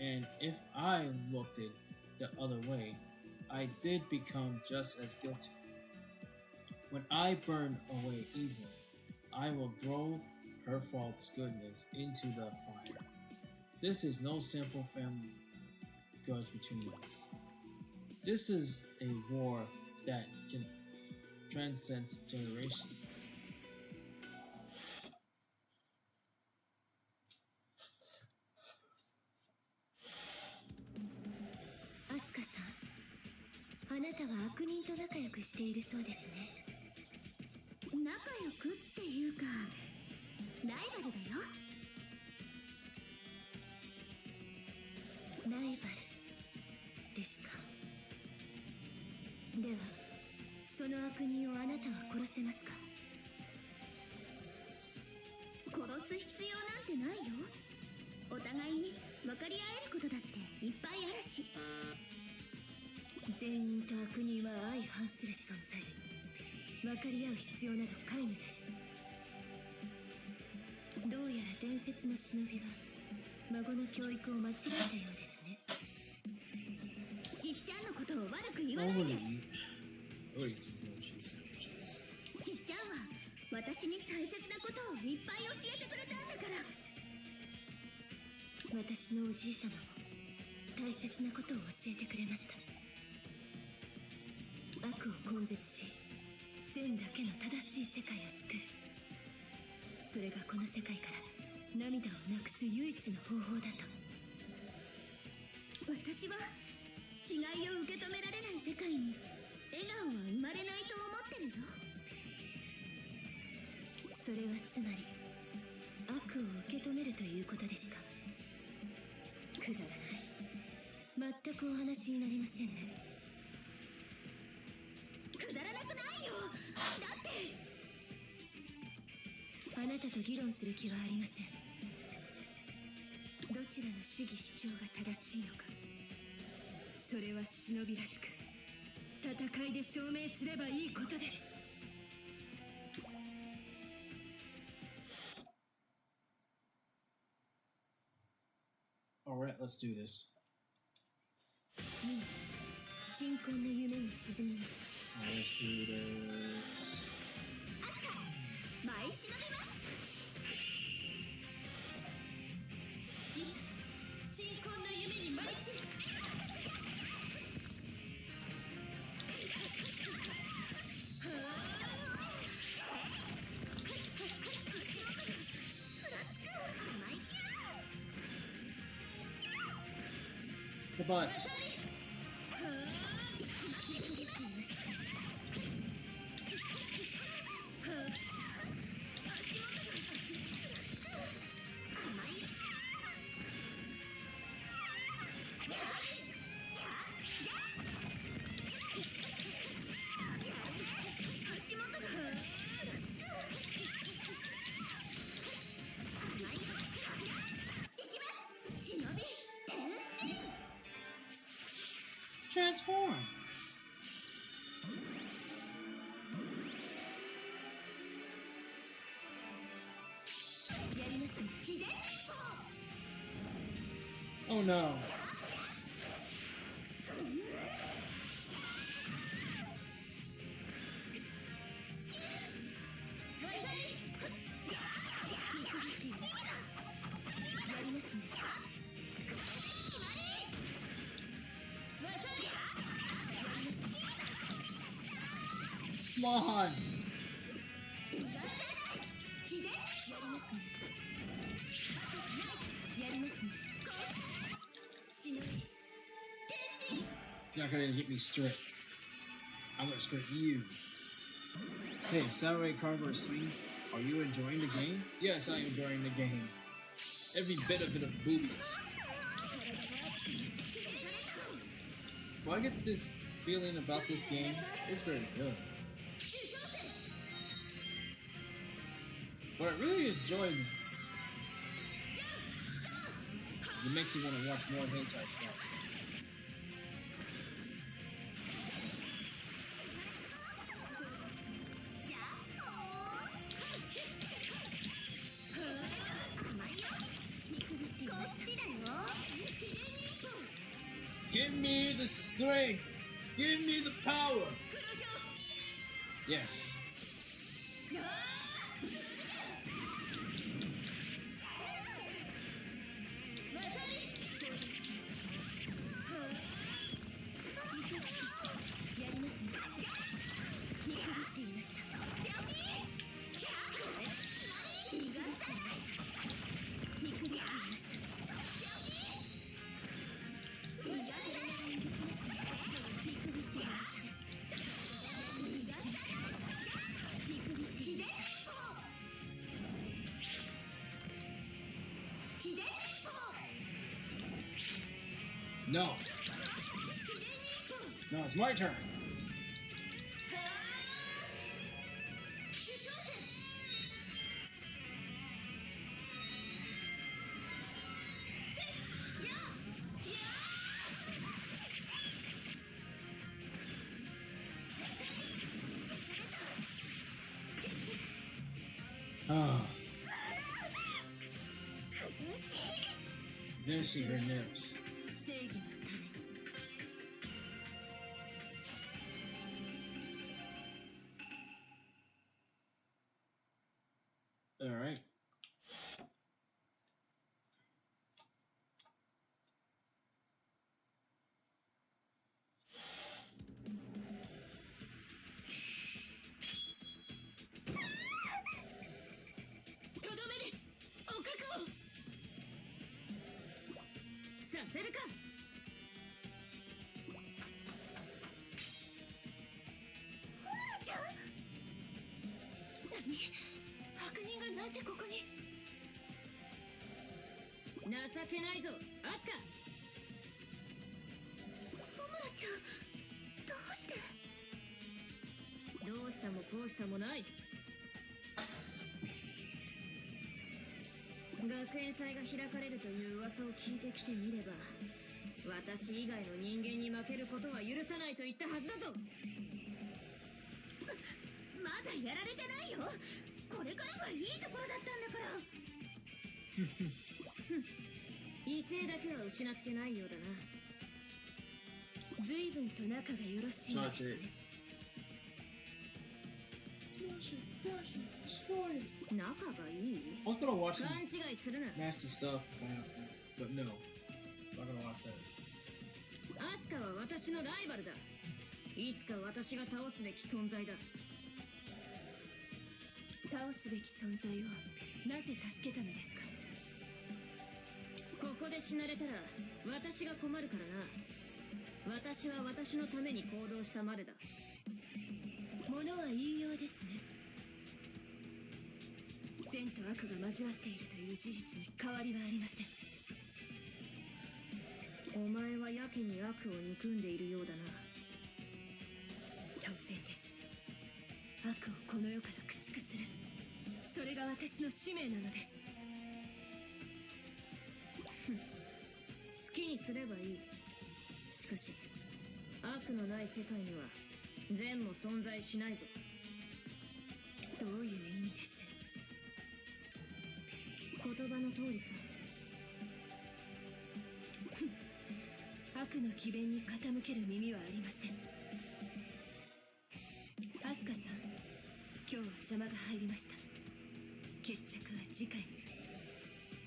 And if I looked it the other way, I did become just as guilty. When I burn away evil, I will throw her false goodness into the fire. This is no simple family grudge between us. This is a war that can transcend generations. アスカさん、あなたは悪人と仲良くしているそうですね。仲良くっていうか、ライバルだよ。ライバルですか。ではその悪人をあなたは殺せますか。殺す必要なんてないよ。お互いに分かり合えることだっていっぱいあるし。善人と悪人は相反する存在。分かり合う必要など皆無です。どうやら伝説の忍びは孫の教育を間違えたようですね。じっちゃんのことを悪く言わないで。じっちゃんは私に大切なことをいっぱい教えてくれたんだから。私のおじい様も大切なことを教えてくれました。悪を根絶し、善だけの正しい世界を作る。それがこの世界から涙をなくす唯一の方法だと。私は違いを受け止められない世界に笑顔は生まれないと思ってるよ。それはつまり悪を受け止めるということですか。くだらない。全くお話になりませんね。くだらなくないよ。だってあなたと議論する気はありません。どちらの主義主張が正しいのか、それは忍びらしく戦いで証明すればいいことです。Alright, let's do this. 鎮魂の夢に沈みます。Let's do this. 前忍びます。鎮魂の夢に舞い散る。The butt. Transform. Oh no. Come on! やりますね。忍び You're not gonna get me straight. I'm gonna straight you. Hey, Samurai Kagura stream, are you enjoying the game? Yes, I am enjoying the game. Every bit of it of boobies. Well, I get this feeling about this game. It's very good. But I really enjoy this. It makes me want to watch more hentai stuff. Give me the strength! Give me the power! Yes. No. No, it's my turn. Oh. This is her nips. 正義のために All right.こうしたもない。学園祭が開かれるという噂を聞いてきてみれば、私以外の人間に負けることは許さないと言ったはずだぞ。まだやられてないよ。これからがいいところだったんだから。威勢だけは失ってないようだな。随分と仲がよろしいですね。仲がいい I was gonna watch some 勘違いするな。 nasty stuff, but no. I'm not gonna watch that. アスカは私のライバルだ。いつか私が倒すべき存在だ。倒すべき存在をなぜ助けたのですか。ここで死なれたら私が困るからな。私は私のために行動したまでだ。物は言いようですね。善と悪が交わっているという事実に変わりはありません。お前はやけに悪を憎んでいるようだな。当然です。悪をこの世から駆逐する、それが私の使命なのです。好きにすればいい。しかし悪のない世界には善も存在しないぞ。どういう意味です。言葉の通りさ。悪の詭弁に傾ける耳はありません。アスカさん、今日は邪魔が入りました。決着は次回、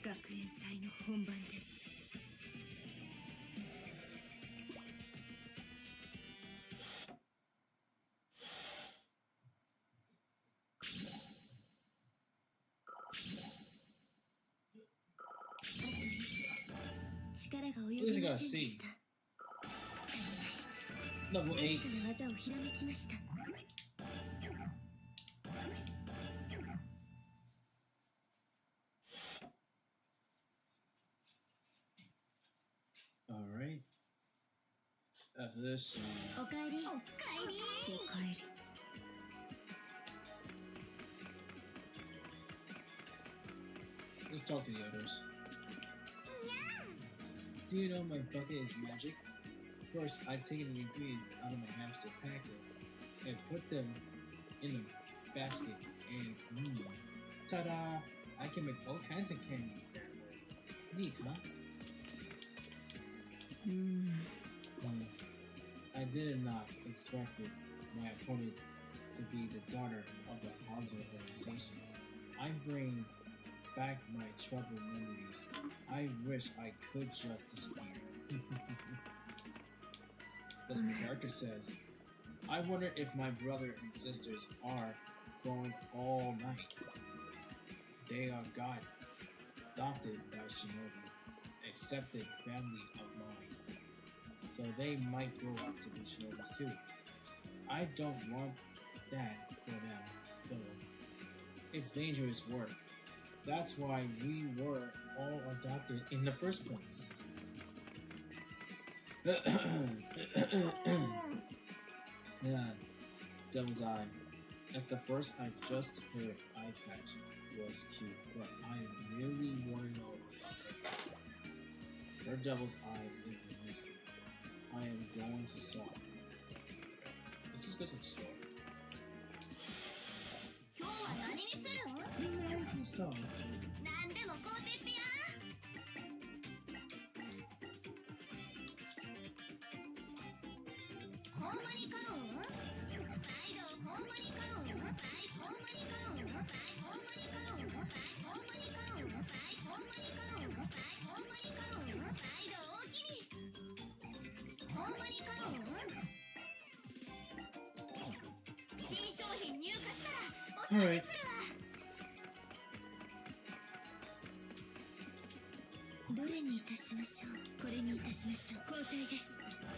学園祭の本番で。が及At least び I ま got せ a んで C. した。 Level 何 8. かの技をひらめきました。 Alright. After this, おかえり。おかえり。おかえり。 let's talk to the others. Do you know my bucket is magic? First, I take the ingredients out of my hamster packet and put them in a basket and ta-da! I can make all kinds of candy that way. Neat, huh? I did not expect my opponent to be the daughter of the Hanzo organization. I bring back my troubled memories. I wish I could just disappear. As my character says, I wonder if my brother and sisters are going all night. They are God, adopted by Shinobi, accepted family of mine. So they might grow up to be Shinobis too. I don't want that for them, though. It's dangerous work. That's why we were all adopted in the first place. Yeah, Devil's Eye. At the first, I just heard eye patch was cute, but I really want to know about her. Her Devil's Eye is a mystery. I am going to solve it. Let's just go to the store. 今日は何にするん？ Stop. 何でも買うてってや。ほんまに買うん？再度ほんまに買うん？ほんまに買うん？ほんまに買うん？ほんまに買うん？ほんまに買うん？ほんまに買うん？再度おおきに。ほんまに買うん？新商品入荷したらお知らせするわ。どれにいたしましょう。これにいたしましょう。交代です。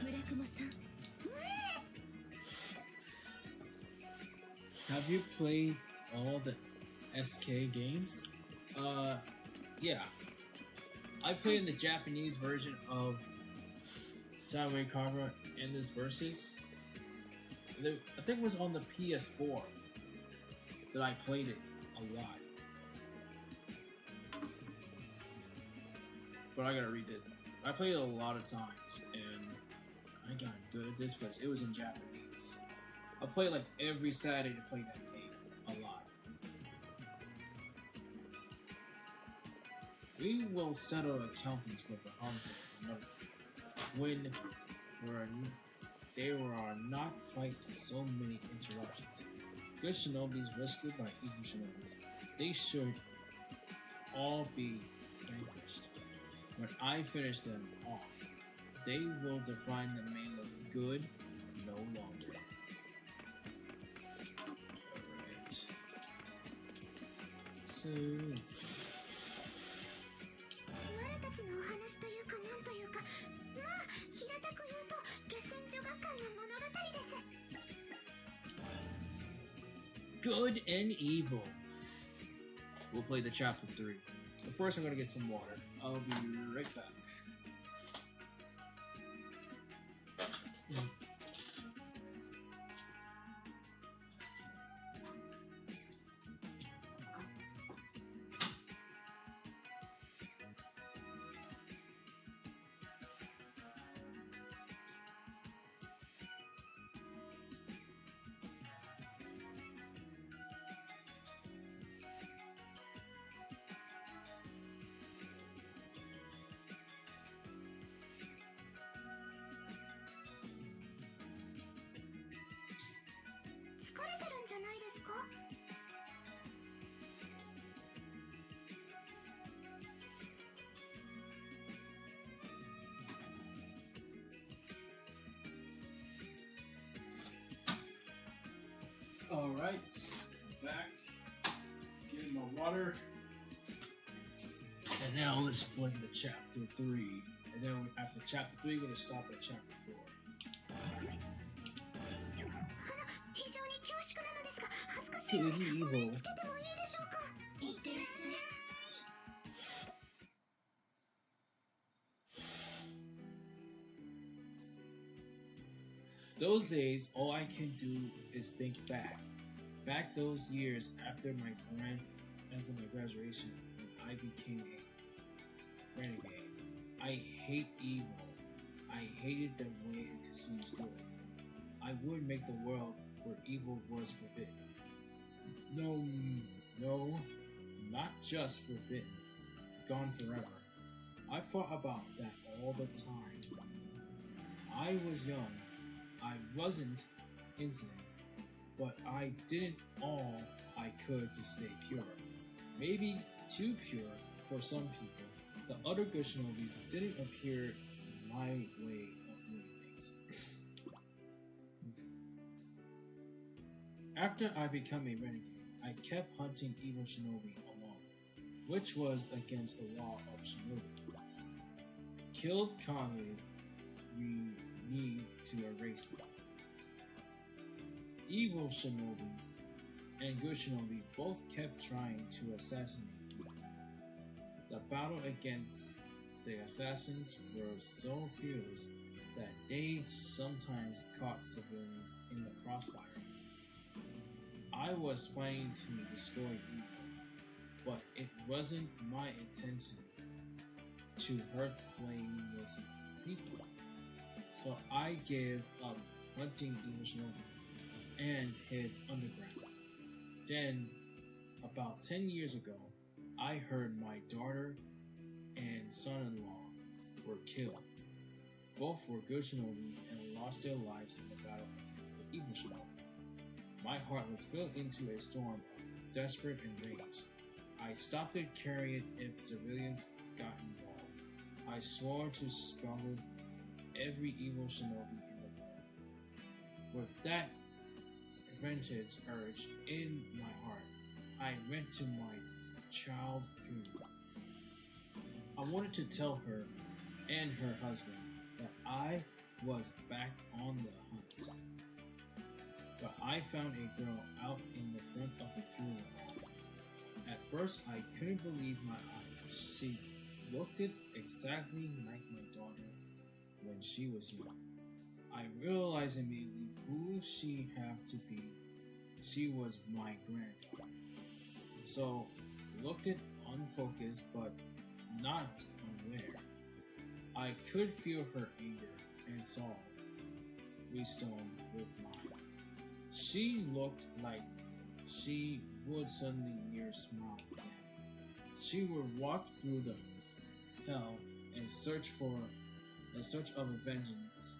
村雲さん。 Have you played all the SK games? Yeah. I played in the Japanese version of Shinobi Kagura and this Versus. I think it was on the PS4 that I played it a lot. But I gotta read this. I played it a lot of times, and I got good at this because it was in Japanese. I played like every Saturday to play that game a lot. We will settle accountants with the Hanzo another time. When there are not quite so many interruptions. Good shinobis rescued by evil shinobis. They should all be vanquished. When I finish them off, they will define the name of good no longer. Alright. So, let's see. 我たちのお話というかなんというか、まあ平たく言うと下船女学館の物語です。 Good and evil. We'll play the chapter 3. But first, I'm gonna get some water. I'll be right back. Alright, back, getting my water. And now let's play the chapter 3 And then after chapter 3, we're going to stop at chapter 4. 非常に恐縮なのですが恥ずかし Too いので evil. お目つけてもいいでしょうか。いってらっしゃい。 Those days, all I can do is think back. Back those years after my graduation, when I became a renegade. I hate evil. I hated the way it consumes good. I would make the world where evil was forbidden. No, not just forbidden. Gone forever. I thought about that all the time. I was young. I wasn't innocent, but I did all I could to stay pure. Maybe too pure for some people. The other good shinobis didn't appear my way of doing things. After I became a renegade, I kept hunting evil shinobi alone, which was against the law of shinobi. Killed kages, we need to erase them. Evil shinobi and good shinobi both kept trying to assassinate me. The battle against the assassins were so fierce that they sometimes caught civilians in the crossfire. I was fighting to destroy evil, but it wasn't my intention to hurt blameless people. So I gave up hunting evil shinobi and hid underground. Then, about 10 years ago, I heard my daughter and son-in-law were killed. Both were good shinobis and lost their lives in the battle against the evil shinobi. My heart was filled into a storm of desperate rage. I stopped it carrying it if civilians got involved. I swore to smuggle every evil shinobi in the world. With that vengeance urge in my heart, I went to my child funeral. I wanted to tell her and her husband that I was back on the hunt. But I found a girl out in the front of the funeral hall. At first, I couldn't believe my eyes. She looked exactly like my daughter when she was young. I realized immediately who she had to be. She was my granddaughter. So, looked it unfocused but not unaware. I could feel her anger and sorrow restone with mine. She looked like she would suddenly near smile again. She would walk through the hell in search of a vengeance,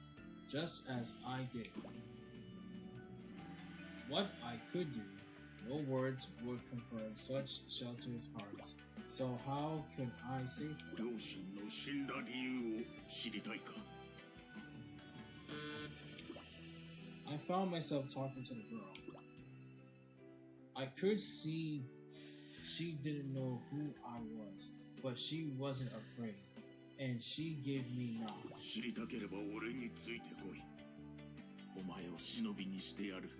just as I did. What I could do, no words would confirm such sheltered hearts. So how could I save her? 両親の死んだ理由を知りたいか I found myself talking to the girl. I could see she didn't know who I was, but she wasn't afraid, and she gave me knowledge. 知りたければ俺についてこいお前を忍びにしてやる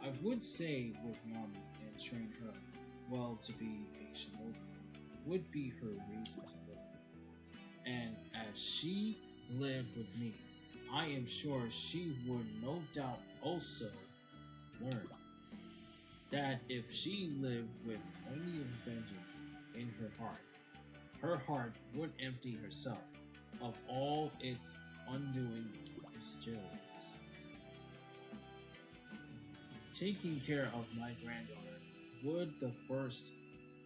I would say with mommy and train her well to be a shinobi would be her reason to live. And as she lived with me, I am sure she would no doubt also learn that if she lived with only vengeance in her heart would empty herself of all its undoing mischievous. Taking care of my granddaughter would the first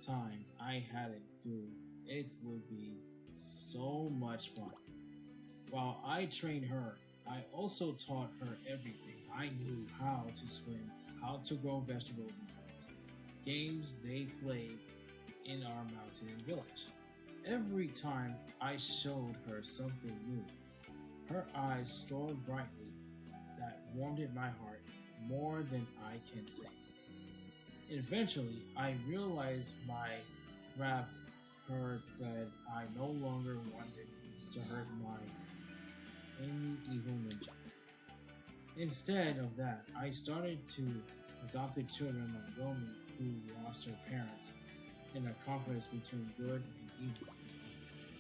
time I had it through. It would be so much fun. While I trained her, I also taught her everything. I knew how to swim, how to grow vegetables and fruits, games they played in our mountain village. Every time I showed her something new, her eyes soared brightly that warmed my heart more than I can say. Eventually, I realized my wrath her that I no longer wanted to hurt my evil ninja. Instead of that, I started to adopt the children of Yomi who lost her parents in a conflict between good and evil.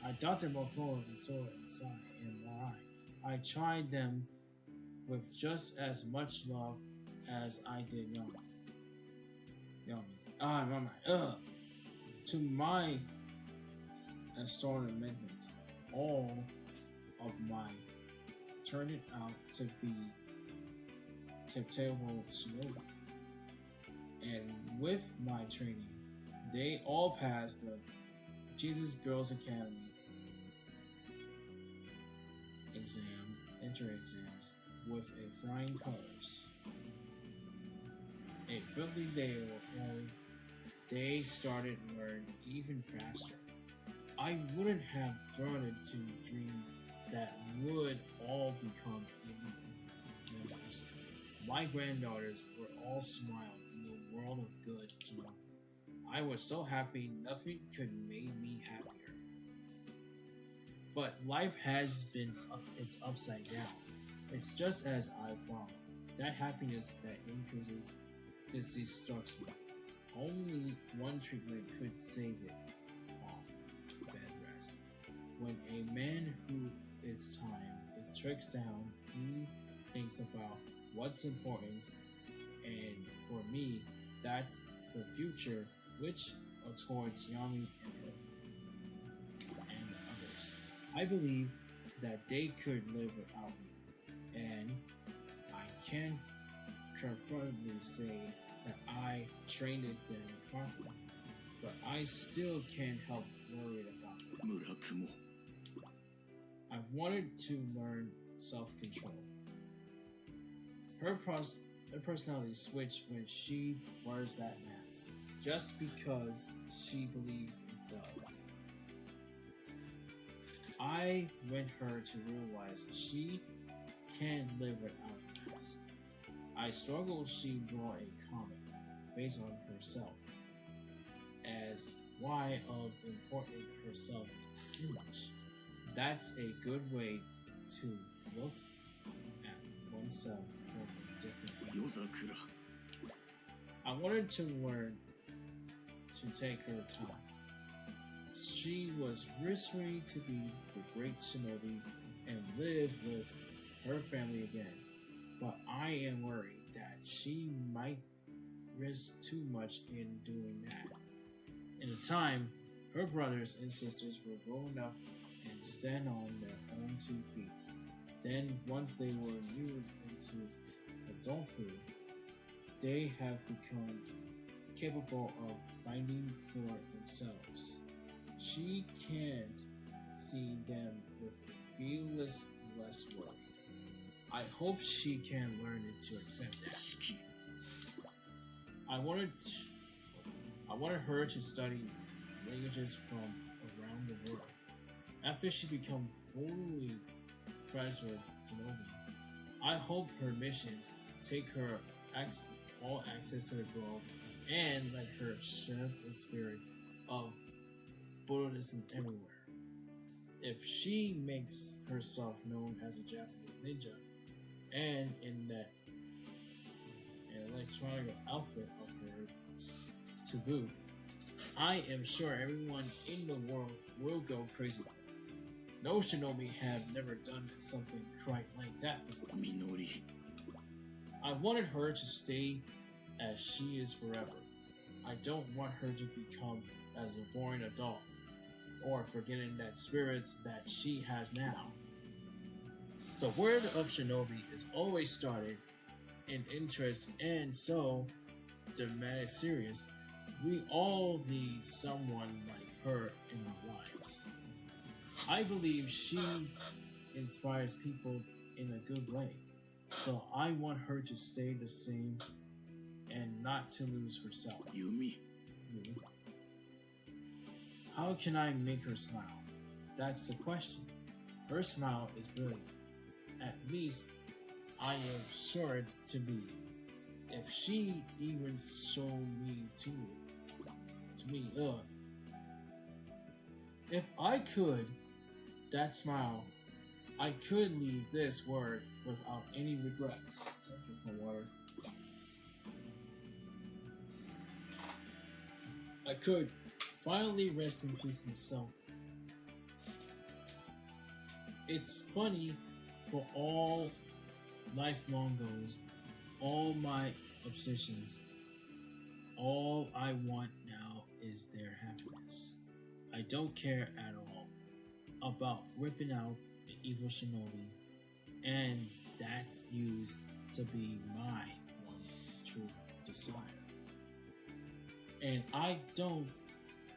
I adopted Mokoro and Sora and Sai and Marai. I tried them with just as much love as I did Yomi. To my astonishment, all of my turned out to be capable Shinobi. And with my training, they all passed the Jesus Girls Academy entry exams with a flying colors. A filthy day or they started to learn even faster. I wouldn't have wanted to dream that would all become members. My granddaughters were all smiled in the world of good. I was so happy nothing could make me happier. But life has been it's upside down. It's just as I thought. That happiness that increases destructs me. Only one treatment could save it off bed rest. When a man who is time is tricks down, he thinks about what's important, and for me, that's the future, which towards Yami and others. I believe that they could live without me, and I can confidently say that I trained them properly, but I still can't help worried about them. I wanted to learn self-control. Her personality switched when she wears that mask, just because she believes it does. I want her to realize she can't live without a mask. I struggle she draw a comic based on herself as why of important herself image. That's a good way to look at oneself from a different way. I wanted to learn to take her time. She was ready to be the great Shinobi and live with her family again, but I am worried that she might risk too much in doing that. In a time, her brothers and sisters were grown up and stand on their own 2 feet. Then, once they were moved into adulthood, they have become capable of fighting for themselves. She can't see them with fearless less worry. I hope she can learn to accept that. I wanted her to study languages from around the world. After she becomes fully friends with Shinobi, I hope her missions take her all access to the globe and let her share the spirit of Buddhism everywhere. If she makes herself known as a Japanese ninja and in that electronic outfit of hers to boot, I am sure everyone in the world will go crazy. No Shinobi have never done something quite like that before. Minori. I wanted her to stay as she is forever. I don't want her to become as a boring adult or forgetting that spirits that she has now. The word of Shinobi is always started in interest and so dramatic serious. We all need someone like her in our lives. I believe she inspires people in a good way. So I want her to stay the same and not to lose herself. Yumi. How can I make her smile? That's the question. Her smile is brilliant. At least I am sure to be. If she even showed me If I could, that smile, I could leave this word without any regrets. Drink my water. I could finally rest in peace in self. It's funny, for all lifelong goals, all my obsessions, all I want now is their happiness. I don't care at all about ripping out the evil shinobi, and that's used to be my one true desire. And I don't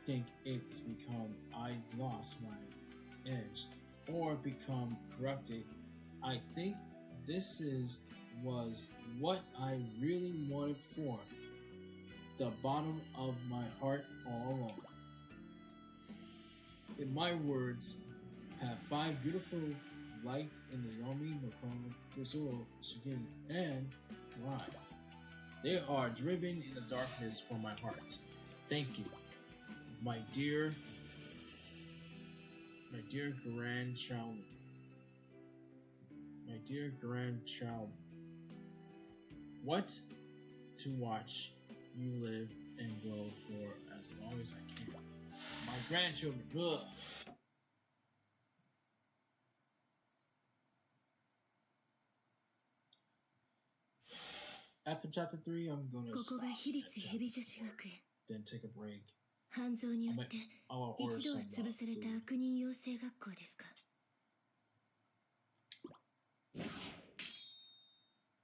think it's become I lost my edge or become corrupted. I think this was what I really wanted for the bottom of my heart all along. In my words, have 5 beautiful light in the Yomi Makono Kusuro Shigin and Rai. They are driven in the darkness for my heart. Thank you, my dear grandchild. My dear grandchild. What to watch you live and grow for as long as I can. My grandchildren. Ugh. After chapter 3, I'm gonna ここが stop 私立 at ヘビ chapter 女子学園 then take a break. 半蔵によって I'll order 一度は some 潰された悪人養成学校ですか。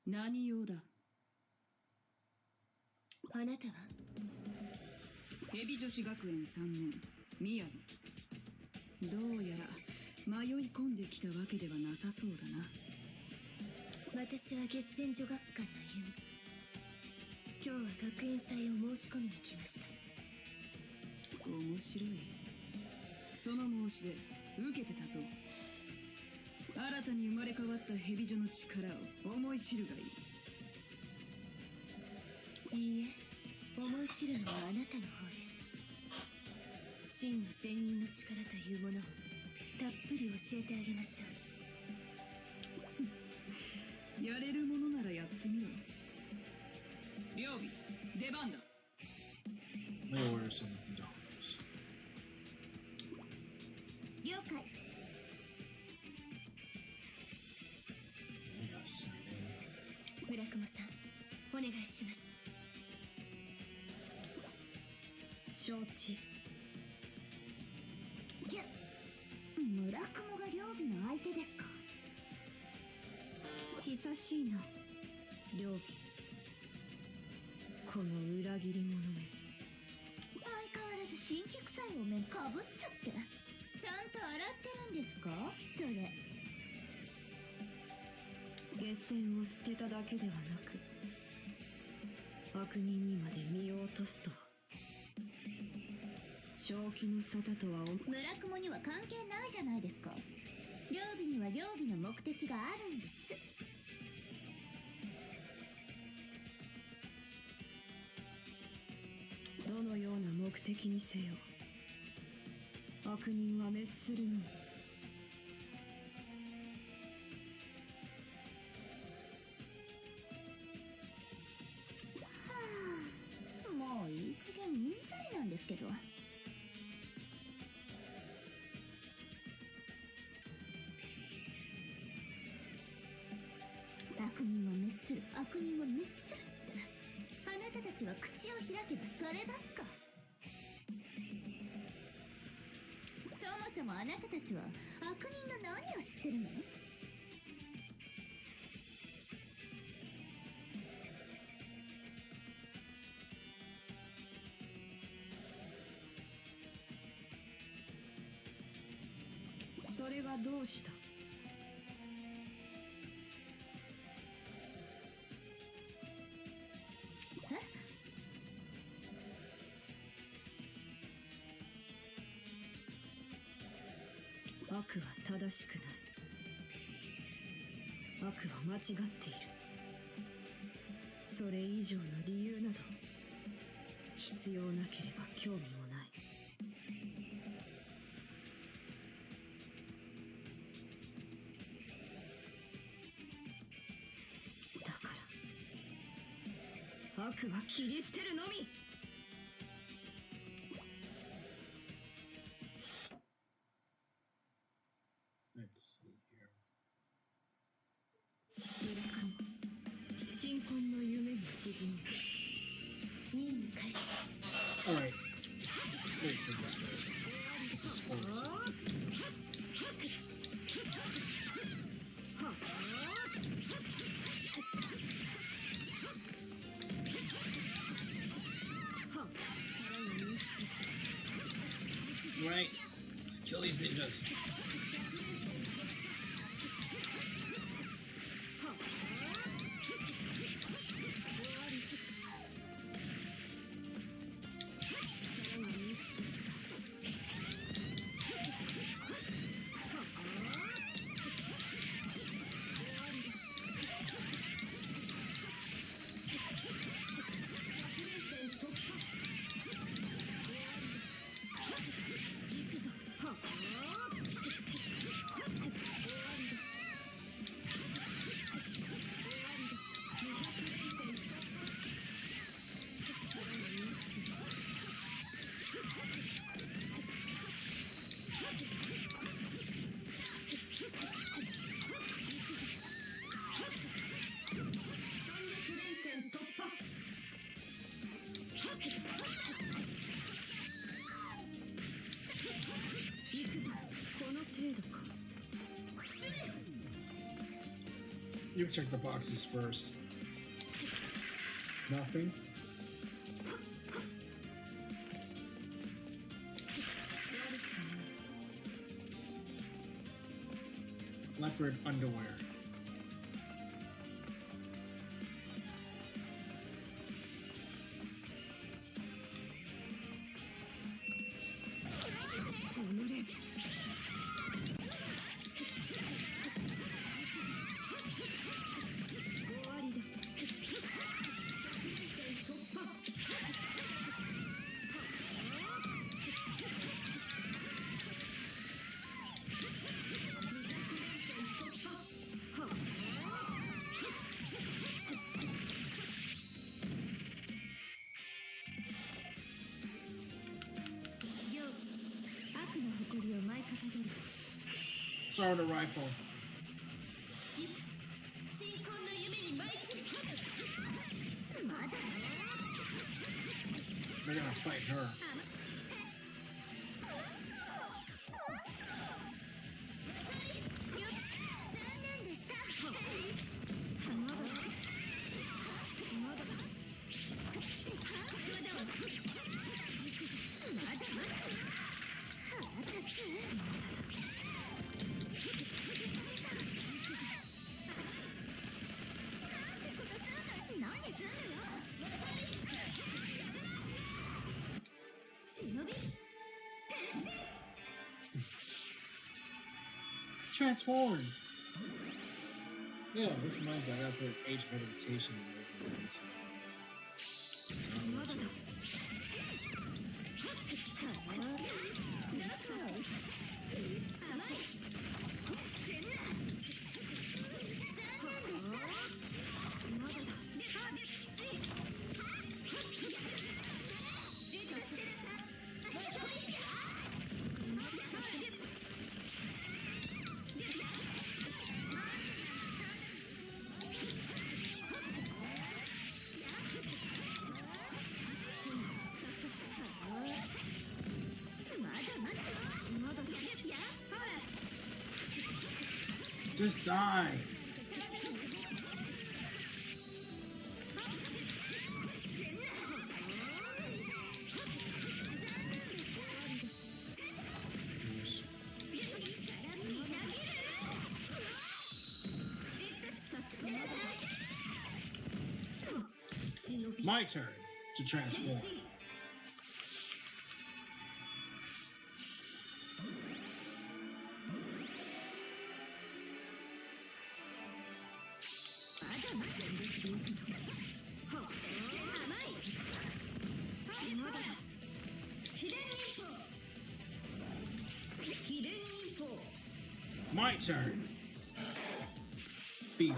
何用だ。あなたはヘビ女子学園3年宮城。どうやら迷い込んできたわけではなさそうだな。私は月戦女学館のユミ。今日は学園祭を申し込みに来ました。面白い。その申し出受けてたと。新たに生まれ変わったヘビ女の力を思い知るがいい。いいえ、思い知るのはあなたの方です。真の仙人の力というものをたっぷり教えてあげましょう。やれるものならやってみろ。両備出番だ。May order some McDonald's. 了解。村雲さん、お願いします。承知。村雲が両備の相手ですか。久しいな、両備。この裏切り者め。相変わらず新規臭いお面かぶっちゃって。ちゃんと洗ってるんですかそれ。下船を捨てただけではなく、悪人にまで身を落とすとは。正気の沙汰とは村雲には関係ないじゃないですか。両備には両備の目的があるんです。どのような目的にせよ、悪人は滅するのみ。もういい加減うんざりなんですけど。悪人は滅する、悪人は滅するって。あなたたちは口を開けばそればっか。そもそもあなたたちは悪人の何を知ってるの？それがどうした？悪は正しくない。悪は間違っている。それ以上の理由など必要なければ興味もない。悪は切り捨てるのみ。 Let's see here. 新婚の夢に沈む。任務開始。 Alright. Wait for this one. This is horrible. Right. Let's kill these ninjas. You check the boxes first. Nothing. Leopard underwear. Start with a rifle. They're gonna fight her. Transform! Yeah, which reminds me, I gotta put age notification in there. Just die! My turn to transform. My turn. Beat her.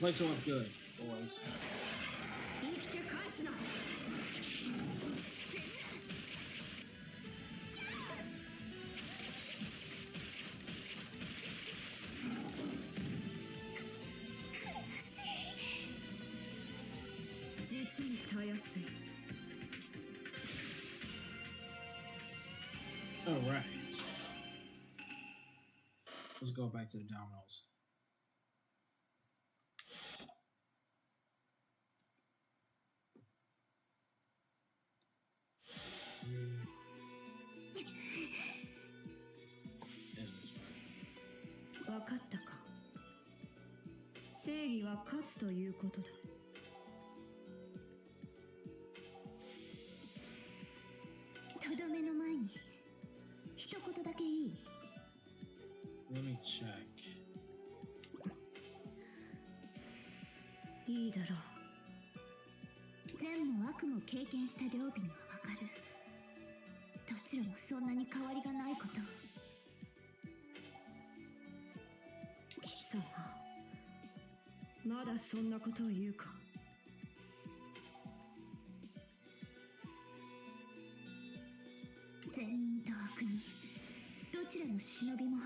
Like so good, boys. 生きて返すな。実にたやすい。Alright. Let's go back to the dominoes. Mm. 分かったか。正義は勝つということだ。とどめの前に一言だけいい？ Let me check. いいだろう。善も悪も経験した両備にはわかる。どちらもそんなに変わりがないこと。貴様、まだそんなことを言うか。善人と悪人、どちらの忍びも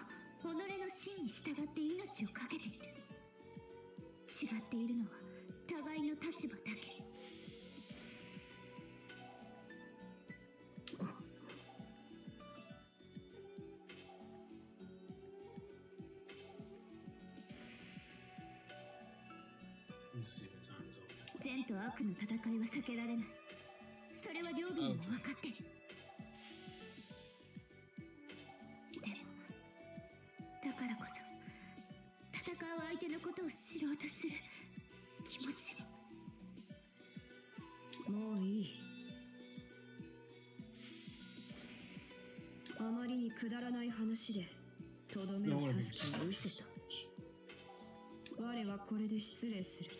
己の真に従って命を懸けている。違っているのは互いの立場だけ。Let's see what time's over. 善と悪の戦いは避けられない。それは両備にも分かってる。でもだからこそ戦う相手のことを知ろうとする気持ちを。もういい。あまりにくだらない話でとどめ No を one 刺 of す these 気を characters 失せ so た。 much. 我はこれで失礼する。こ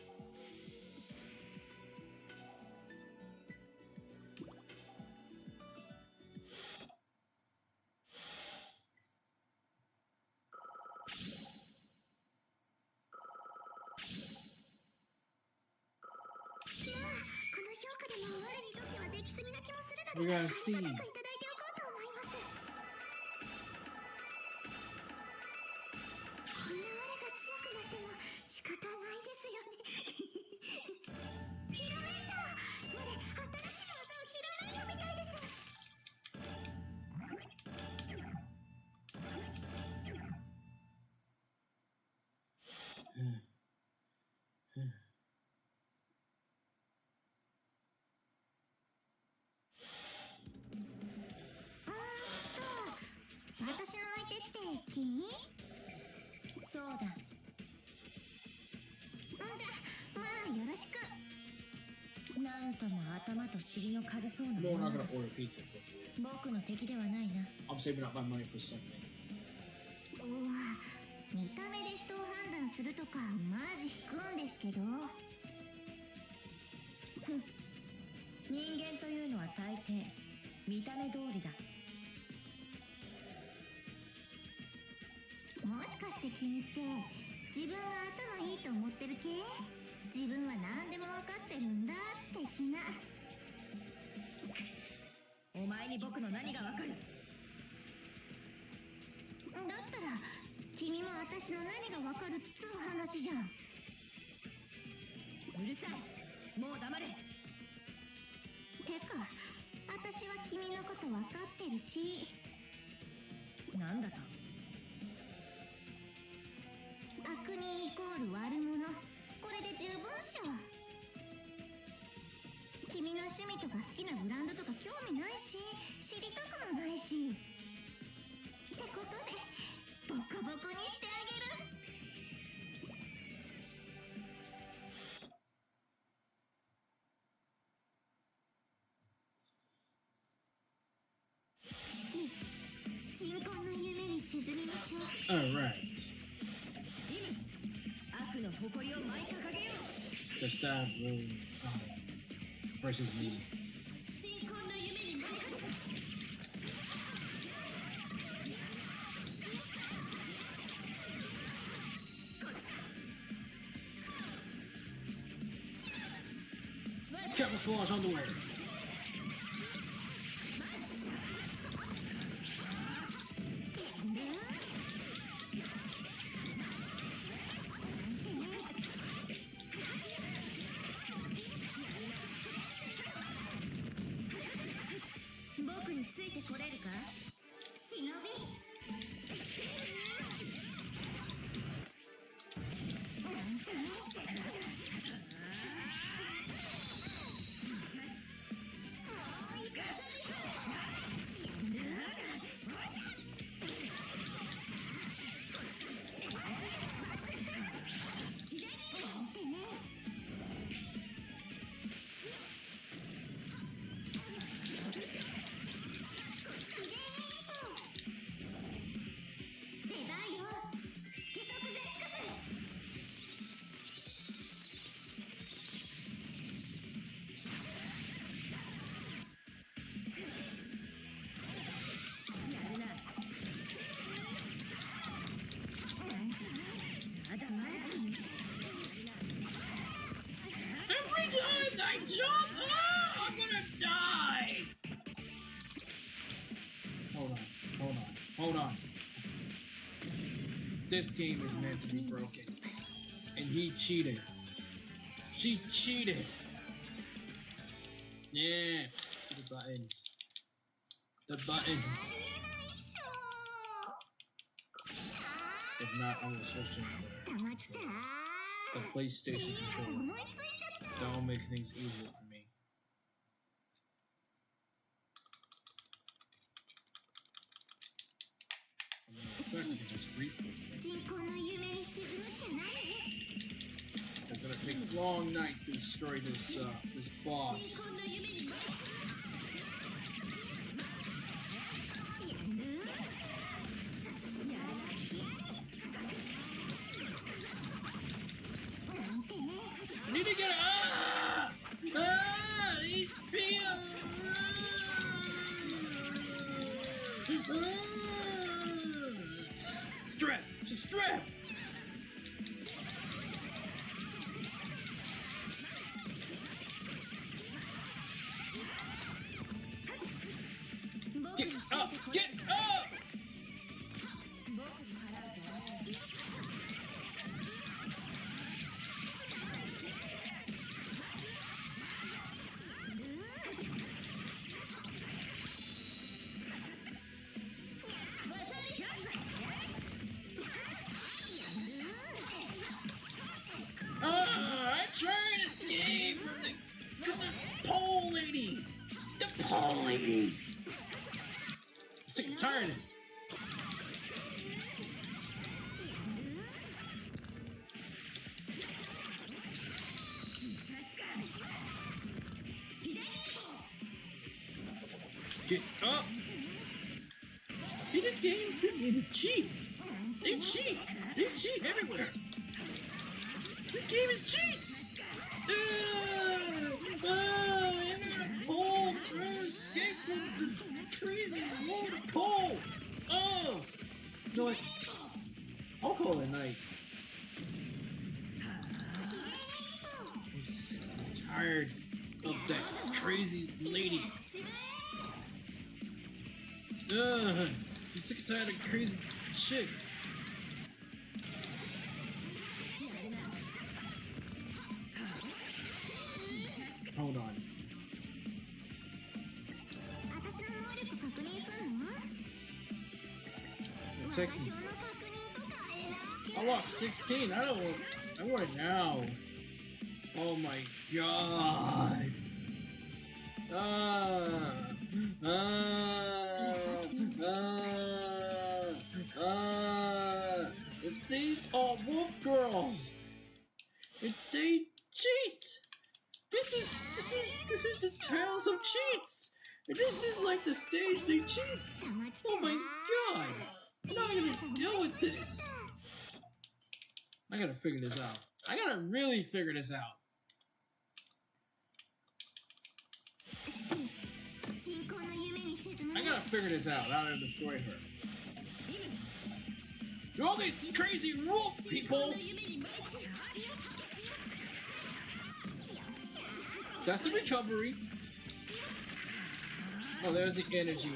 の評価でも我にとってはできすぎな気もするの We で gotta see. 高くいただいておこうと思います。こんな我が強くなっても仕方ないですよね。ひらめいた。我新しい技をひらめいたみたいです。私の相手って君？そうだ。じゃまあよろしく。なんとも頭と尻の軽そうな No, も we're の not だ。 gonna order pizza for today. 僕の敵ではないな。 I'm saving up my money for Sunday. うわ、見た目で人を判断するとかマジ引くんですけど。人間というのは大抵見た目通りだ。もしかして君って自分が頭いいと思ってる系？自分は何でも分かってるんだ的な。お前に僕の何がわかる？だったら君も私の何が分かるっつう話じゃん。うるさい、もう黙れ。てか私は君のこと分かってるし。なんだと？悪人イコール悪者、これで十分っしょ。君の趣味とか好きなブランドとか興味ないし知りたくもないしってことでボコボコにしてあげる。四季、鎮魂の夢に沈みましょう。 Alright. 悪の誇りを舞い掲げよう。 The staff will versus me. 鎮魂の夢に舞い掲げよう。camouflage underwear. Shinobi? 出番よ。色即ジェックス。やるな。まだまだ。Every time I jump, I'm gonna die! Hold on. This game is meant to be broken. And he cheated. She cheated. Yeah. See the buttons. The buttons. If not, I'm gonna switch to たまきた。 the PlayStation controller. 思いついちゃった。 That'll make things easier for me. I'm gonna second to just grease this thing. 人工の夢に沈むって何？ It's gonna take long nights to destroy this this boss. こんな夢にやる。なんてね。 I need to get these pills. Strap, just strap. Get up, get up. I tried to escape from the pole lady. The pole lady. Sick and tired of this. Get up. See this game? This game is cheats. They cheat. They cheat everywhere. This game is cheats. I'm in a pole trying to escape from this crazy load of pole. Oh. You know what? I'll call it a night. I'm sick and tired of that crazy lady. I'm sick and tired of crazy chick. Hold on. 私の能力確認するの？ The 私 technique. の確認とかI lost 16. I want it now. Oh my god. If these are wolf girls, if they cheat, this is the Tales of Cheats. This is like the stage they cheats. Oh my god. I'm not gonna deal with this. I gotta figure this out. I gotta really figure this out. 進行の夢に沈む。 I gotta figure this out. How to destroy her. All these crazy wolf people. That's the recovery. Oh, there's the energy.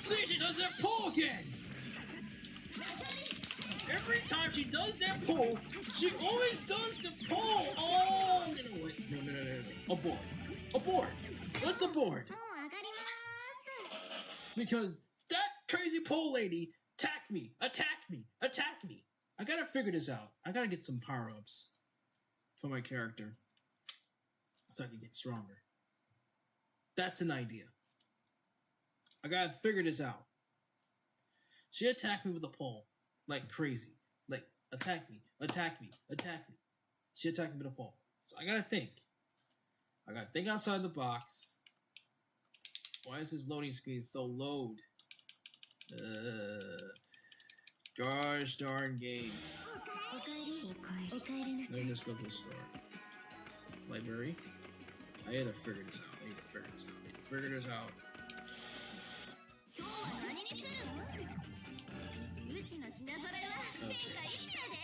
See, she does that pull again! Every time she does that pull, she always does the pull! Oh! No, wait. No. Abort. Abort! Let's abort! もう上がりまーす Because that crazy pole lady attacked me! Attacked me! Attacked me! I gotta figure this out. I gotta get some power-ups for my character so I can get stronger. That's an idea. I gotta figure this out. She attacked me with a pole like crazy. Like, attack me. She attacked me with a pole. So I gotta think. I gotta think outside the box. Why is this loading screen so low? Gosh darn game. おかえりおかえりなさ Let い me just go to the store. Library. I need to figure this out. Figure this out. 今日は何にするんうちの品揃えは天下一やで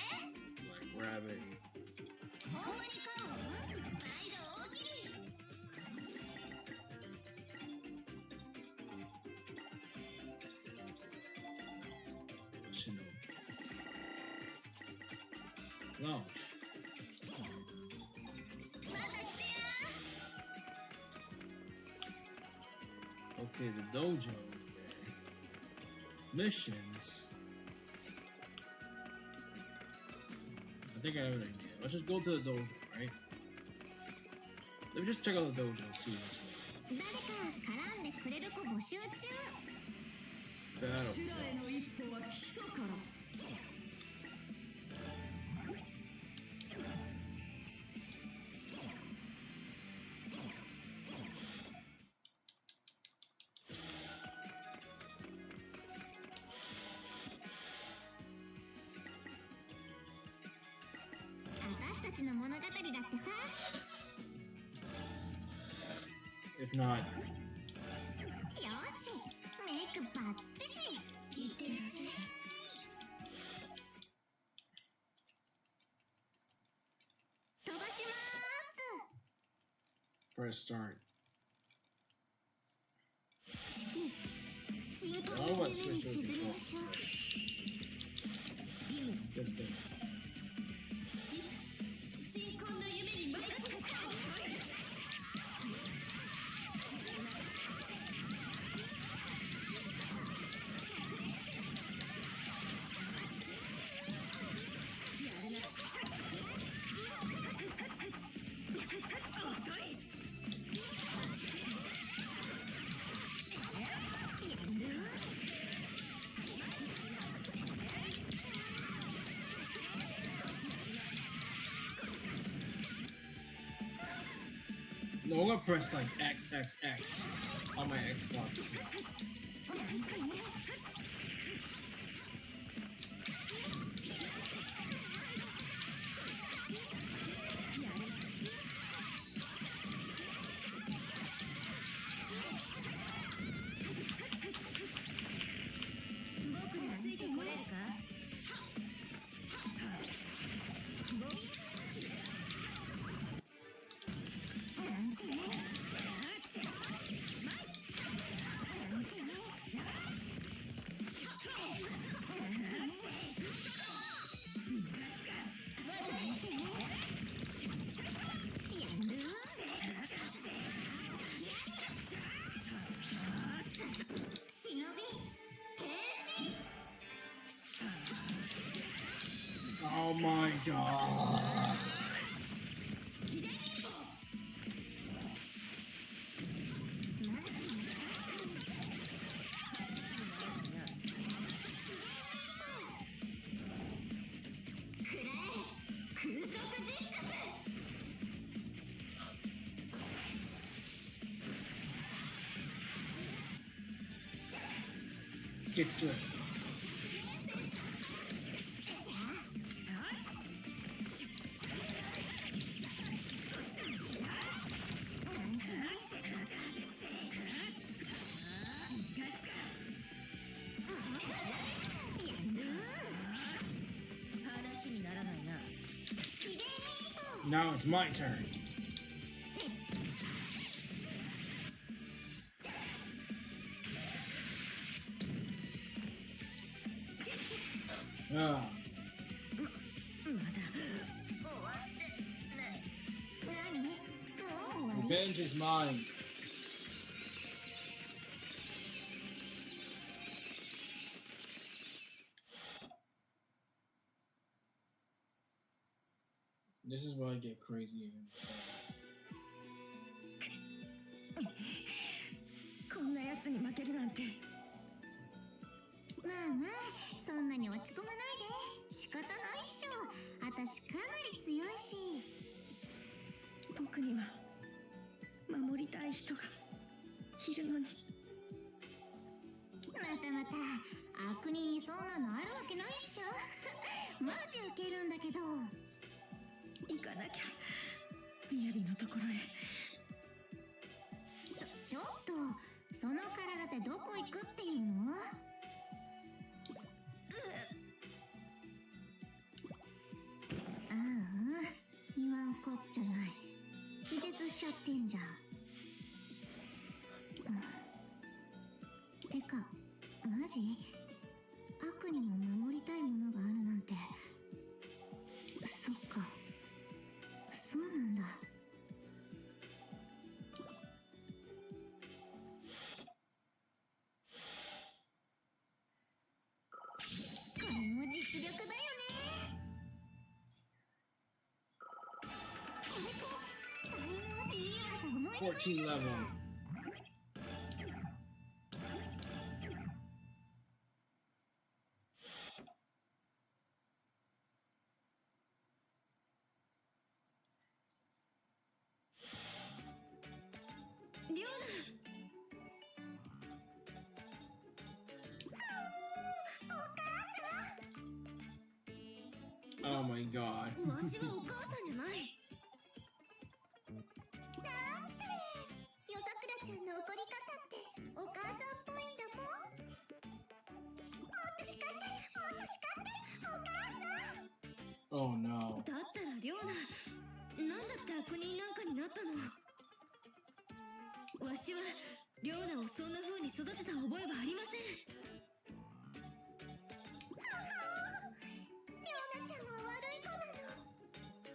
Like, grab it. ほんまに買うん毎度大きに Shinovi. Lounge. また来てや Okay, the dojo. Missions. I think I have an idea. Let's just go to the dojo, right? Let me just check out the dojo and see what's 誰か絡んでくれる子募集中 battle. 修羅への一歩は基礎から 私たちの物語だってさ If not, よしメイクバッチシいってらっしゃい 飛ばしまー press start. す式鎮 I 魂 don't の want to 夢に switch 沈 over み to ましょう This thing. 鎮魂の夢に舞い散った No, I'm gonna press like XXX on my Xbox. Oh my god. Get to it. Now it's my turn. Ah. Revenge is mine. This is where I get crazy and insane. こんなやつに負けるなんて。まあまあ、そんなに落ち込まないで。仕方ないっしょ。私かなり強いし。僕には守りたい人がいるのに。またまた、悪人にそんなのあるわけないっしょ。マジウケるんだけど。行かなきゃ、みやびのところへ。ちょっと、その体でどこ行くっていうの？ああ、言わんこっちゃない。気絶しちゃってんじゃん。てか、マジ？悪にも守りたいものがあるなんて。そっか。そうなんだ。これも実力だよね。これって才能っていい技思いついちゃった。 14 level. リョー Oh my god. ナ、わしはお母さんじゃない。だって夜桜ちゃんの怒り方ってお母さんっぽいんだもん。もっと叱ってもっと叱ってお母さん。 Oh no. だったらリョーナ、なんだって悪人なんかになったの？わしはリョーナをそんな風に育てた覚えはありません。リョーナちゃんは悪い子なの。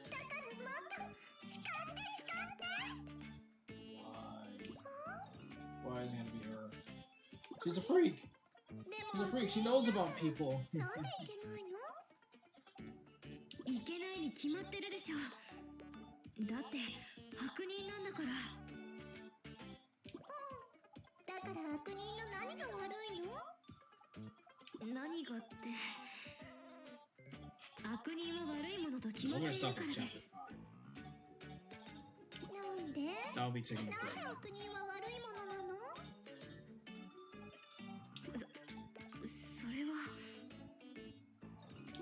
だからもっと叱って叱って。 Why is it gonna be her? She's a freak. で She's a も freak. She knows about people. なんでいけないの？いけないに決まってるでしょ。だって悪人なんだから。だから悪人の何が悪いの？何がって、悪人は悪いものと決ま I'm って gonna いる stop か at らで chapter す。 5. なんで？ That'll be taking a なんで break. 悪人は悪いものなの？それは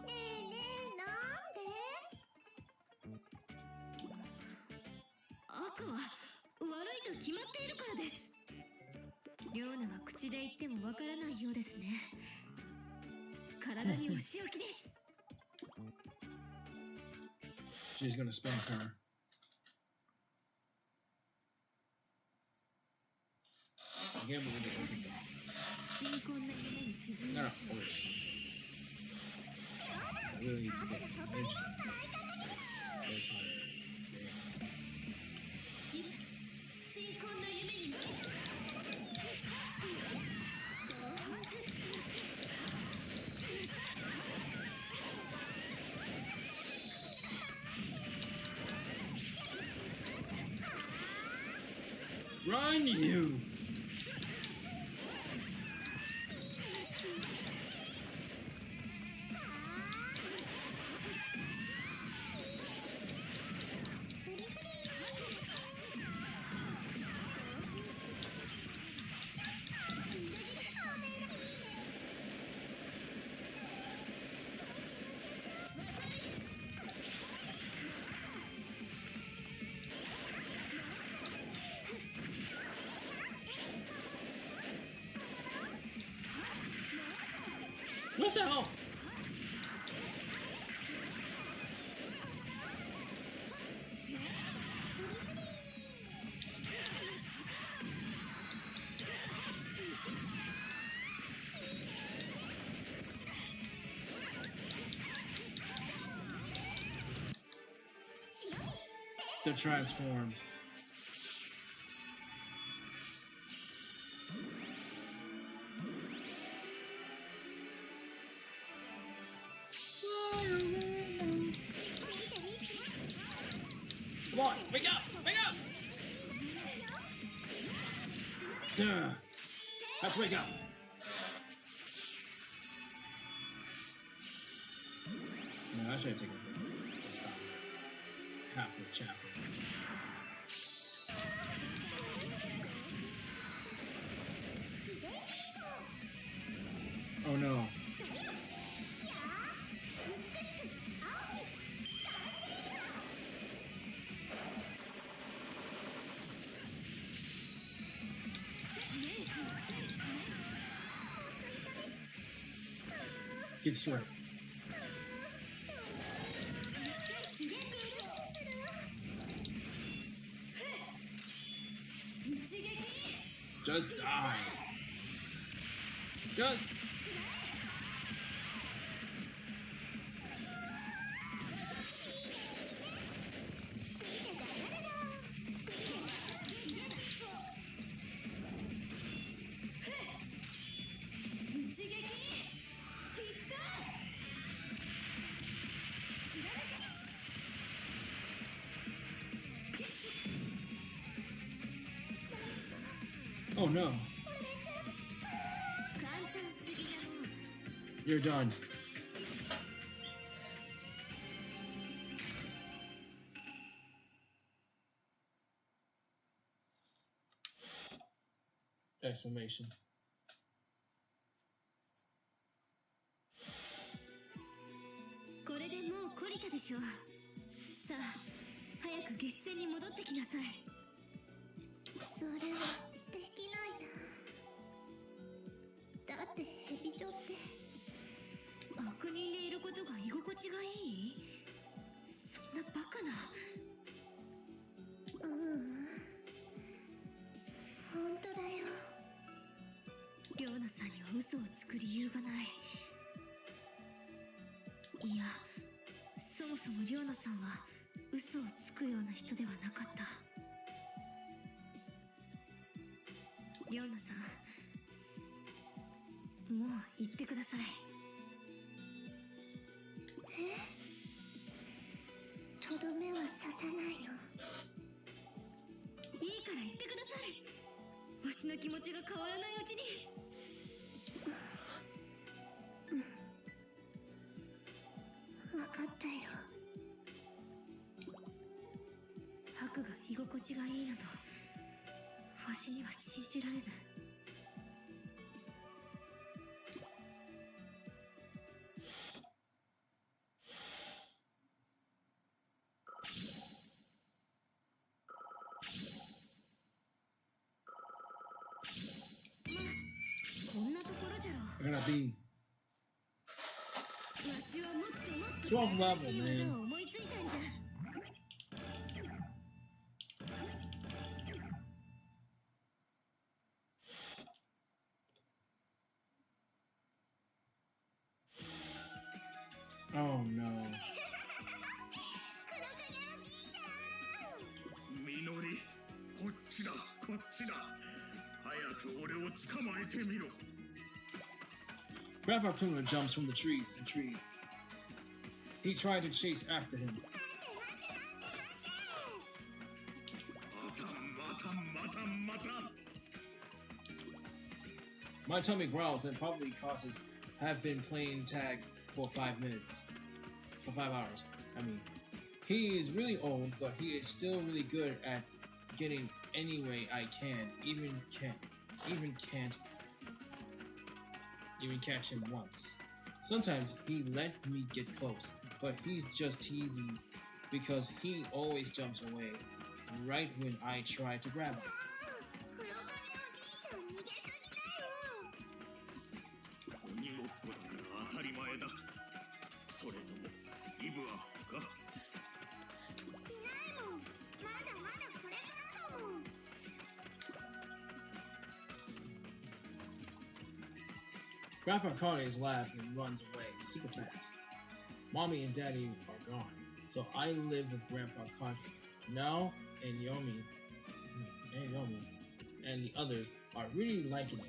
ねえねえ、なんで？悪は悪いと決まっているからです。リョーナは口で言ってもわからないようですね。体にお仕置きです。She's gonna spank her. I can't believe it. 鎮魂な夢に沈み No, ま no, しょう。 wait. I really need to get some attention. That's fine. 鎮魂な夢に負けた。Run, you! What the hell? They're transformed. Come on, wake up! Wake up! Duh. Have to wake up. No, I should have taken a break. Stop. Half the chapter. Oh no. Get straight. Just die. Just. Oh no. You're done. Exclamation. これでもう懲りたでしょ。さあ、早く月戦に戻ってきなさい。それはできないな。だってヘビ女って悪人でいることが居心地がいい？そんなバカな。本当だよ。リョーナさんには嘘をつく理由がない。いや、そもそもリョーナさんは嘘をつくような人ではなかった。リョーナさん、もう行ってください。とどめは刺さないの？いいから言ってください。わしの気持ちが変わらないうちに。分かったよ。ハクが居心地がいいなど、わしには信じられぬ。こんなところじゃろ。We're gonna be わしはもっともっと 12 level, 新しい man. 技を思いついたんじゃ。Oh no. みのり、こっちだ、こっちだ。早く俺を捕まえてみろ。Grandpa Kuma jumps from the trees and trees. He tried to chase after him. またまたまたまた。 My tummy growls and probably causes have been playing tag for 5 minutes. For 5 hours. I mean, he is really old, but he is still really good at getting any way I can. Even catch him once. Sometimes he let me get close, but he's just teasing because he always jumps away right when I try to grab him. 黒影おじいちゃん逃げすぎだよ。鬼ごっこだから当たり前だ。それともイブアか。しないもん。まだまだこれからだもん。 Grandpa Connie's laughs and runs away super fast. Mommy and Daddy are gone, so I live with Grandpa Connie Now and Yomi and the others are really liking it.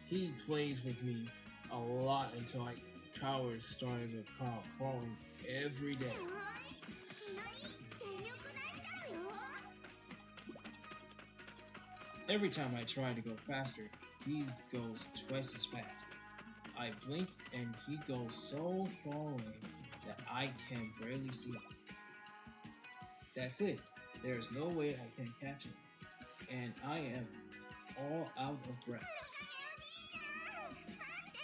He plays with me a lot until I cowards started to crawling every day. よしみのり全力出しちゃうよ Every time I try to go faster, he goes twice as fast. I blink and he goes so far away that I can barely see him. That's it. There's no way I can catch him. And I am all out of breath. 黒影おじいちゃん待って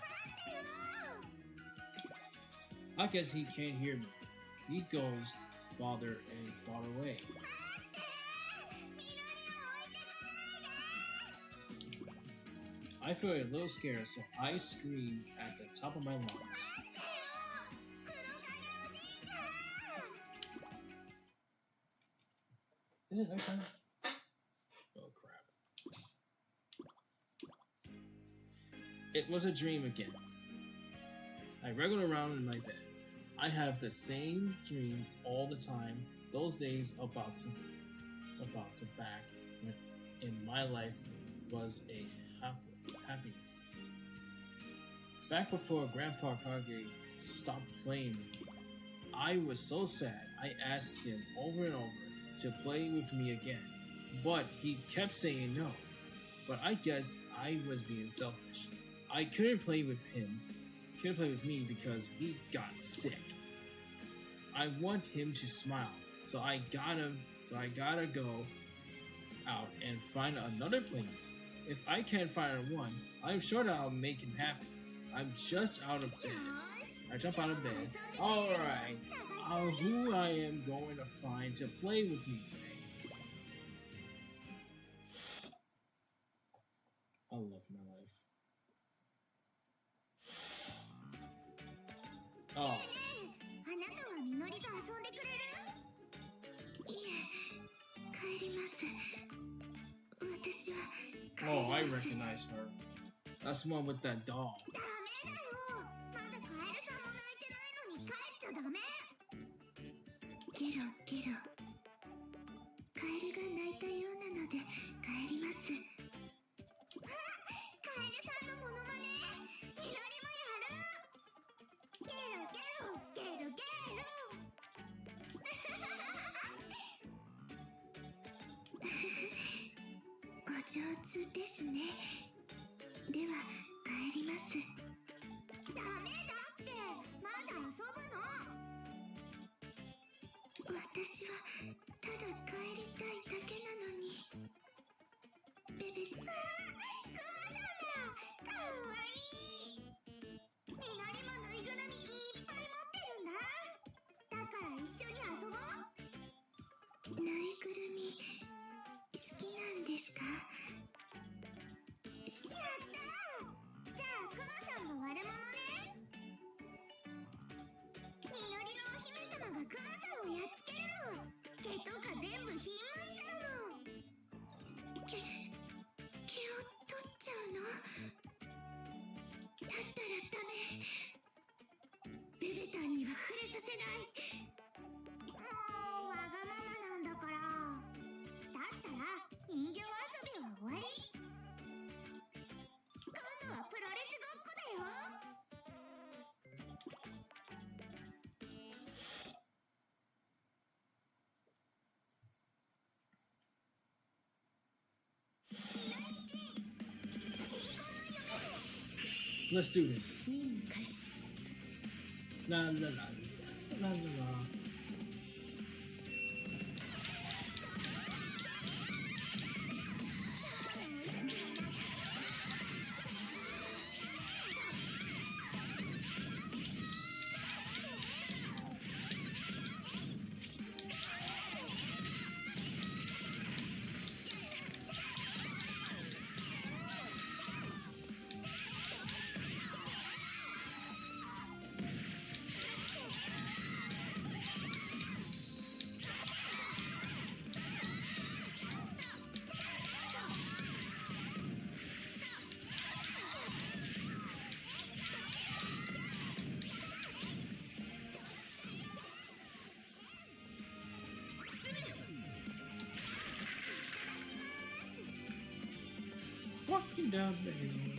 待ってよ I guess he can't hear me. He goes farther and farther away. 待ってみのりを置いてかないで I feel a little scared, so I scream at the top of my lungs. 待ってよ黒影おじいちゃん Is it nighttime? Oh crap. It was a dream again. I wriggled around in my bed. I have the same dream all the time. Those days about to back when in my life was a happiness. Back before Grandpa Kage stopped playing with me, I was so sad. I asked him over and over to play with me again, but he kept saying no. But I guess I was being selfish. I couldn't play with me because he got sick. I want him to smile, so I gotta go out and find another playmate. If I can't find one, I'm sure that I'll make him happy. I'm just out of bed. よし I jump out of bed. 今日遊んでくれる Alright, 探して who I am going to find to play with me today. I love my life. Oh, あなたはみのりと遊んでくれるいえ帰ります私は帰 oh, I ります recognize her. That's the one with that doll. ダメだよまだカエルさんも泣いてないのに帰っちゃダメゲロゲロカエルが泣いたようなので帰りますカエルさんのモノマネみのりもやるゲロゲロゲロゲロお上手ですねでは帰りますダメだってまだ遊ぶの私はただ帰りたいだけなのにベベクマさんだかわいいみのりもぬいぐるみいっぱい持ってるんだだから一緒に遊ぼうぬいぐるみ好きなんですかやったーじゃあクマさんが悪者ねみのりのお姫様がクマさんをやっつけるの毛とか全部ひんむいちゃうの毛を取っちゃうのだったらダメベベタンには触れさせないもうわがままなんだからだったら人形遊びは終わり今度はプロレスごっこだよ Let's do this. 任務開始 La la la la la la. down the hill.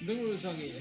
누구를 상해?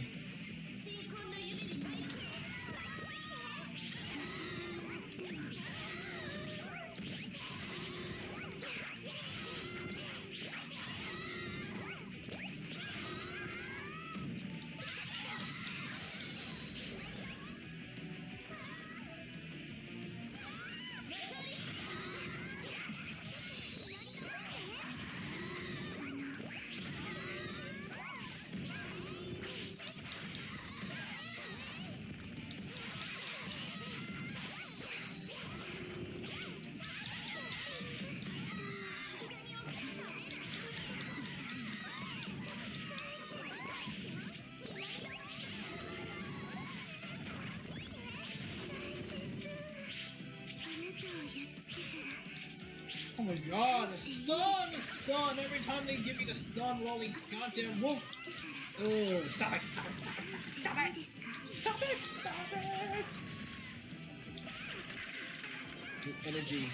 Oh my god, the stun! The stun! Every time they give me the stun with all these goddamn wolves! Oh, stop it! Stop it! Stop it! Stop it! Stop it! Stop it! The energy.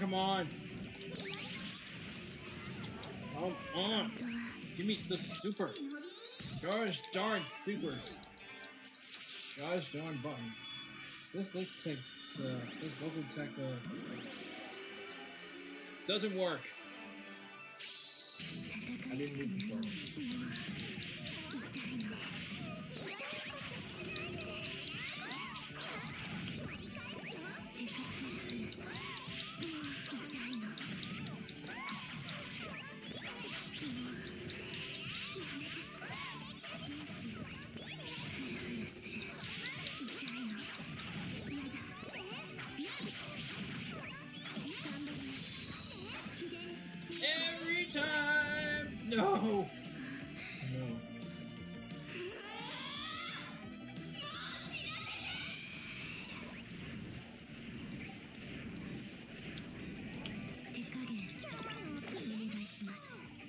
Come on. Come on. Give me the super. Gosh darn supers. Gosh darn buttons. This takes, this local tech, doesn't work. I didn't need control. Every time! No! No.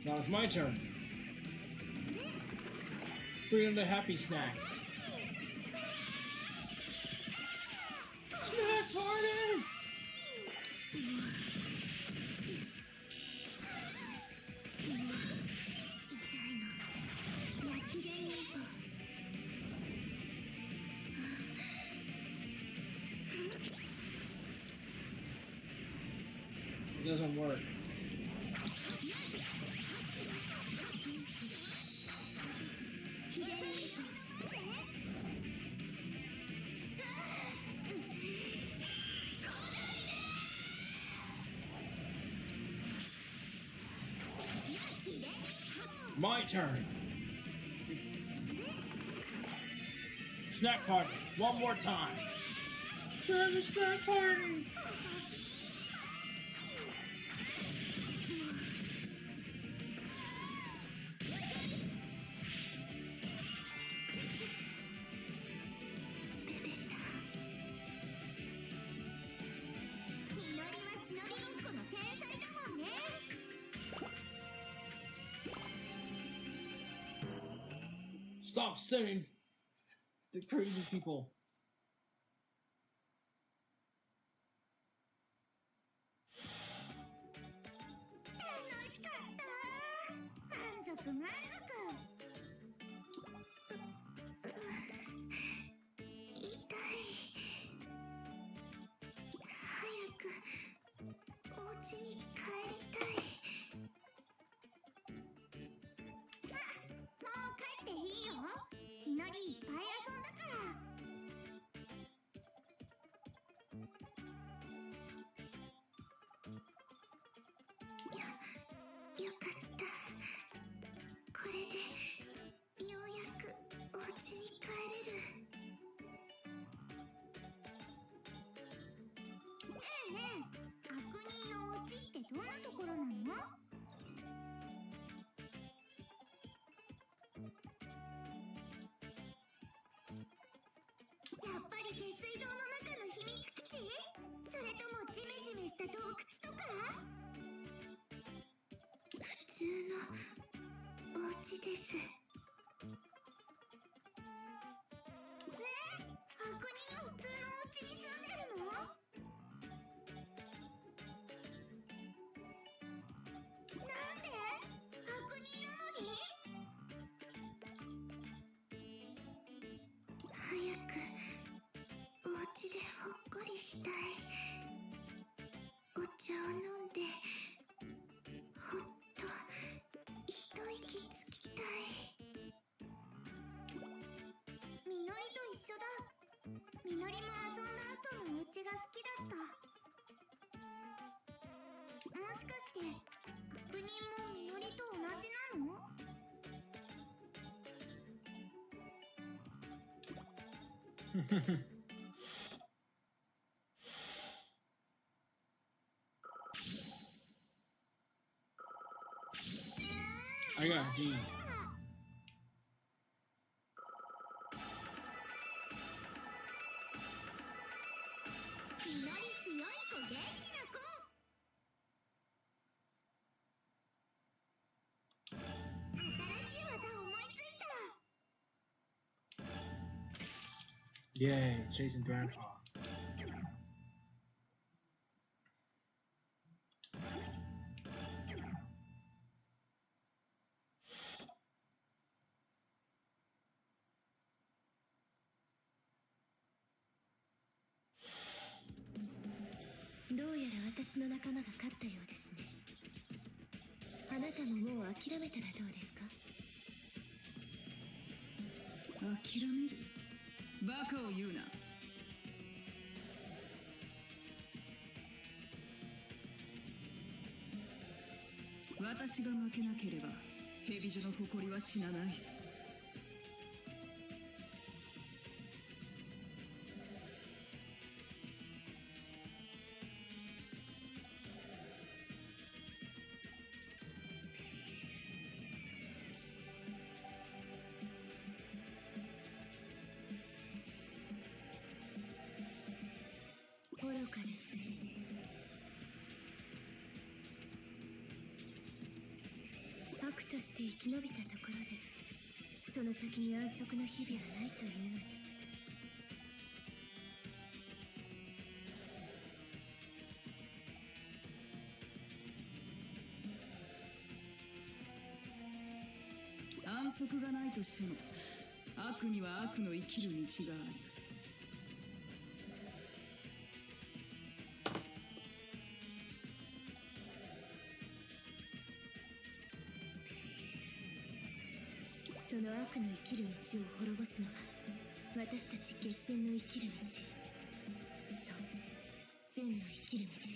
Now it's my turn. Bring in the happy snacks. Snack party! It doesn't work. My turn. Snack party. One more time. There's a snack party. Stop saying the crazy people. I got a D. Yay, chasing grandpa.どうやら私の仲間が勝ったようですね。あなたももう諦めたらどうですか？諦める？バカを言うな。私が負けなければ蛇女の誇りは死なない。愚かですね。悪として生き延びたところでその先に安息の日々はないというのに。安息がないとしても悪には悪の生きる道がある。その悪の生きる道を滅ぼすのが私たち決戦の生きる道。そう、善の生きる道です。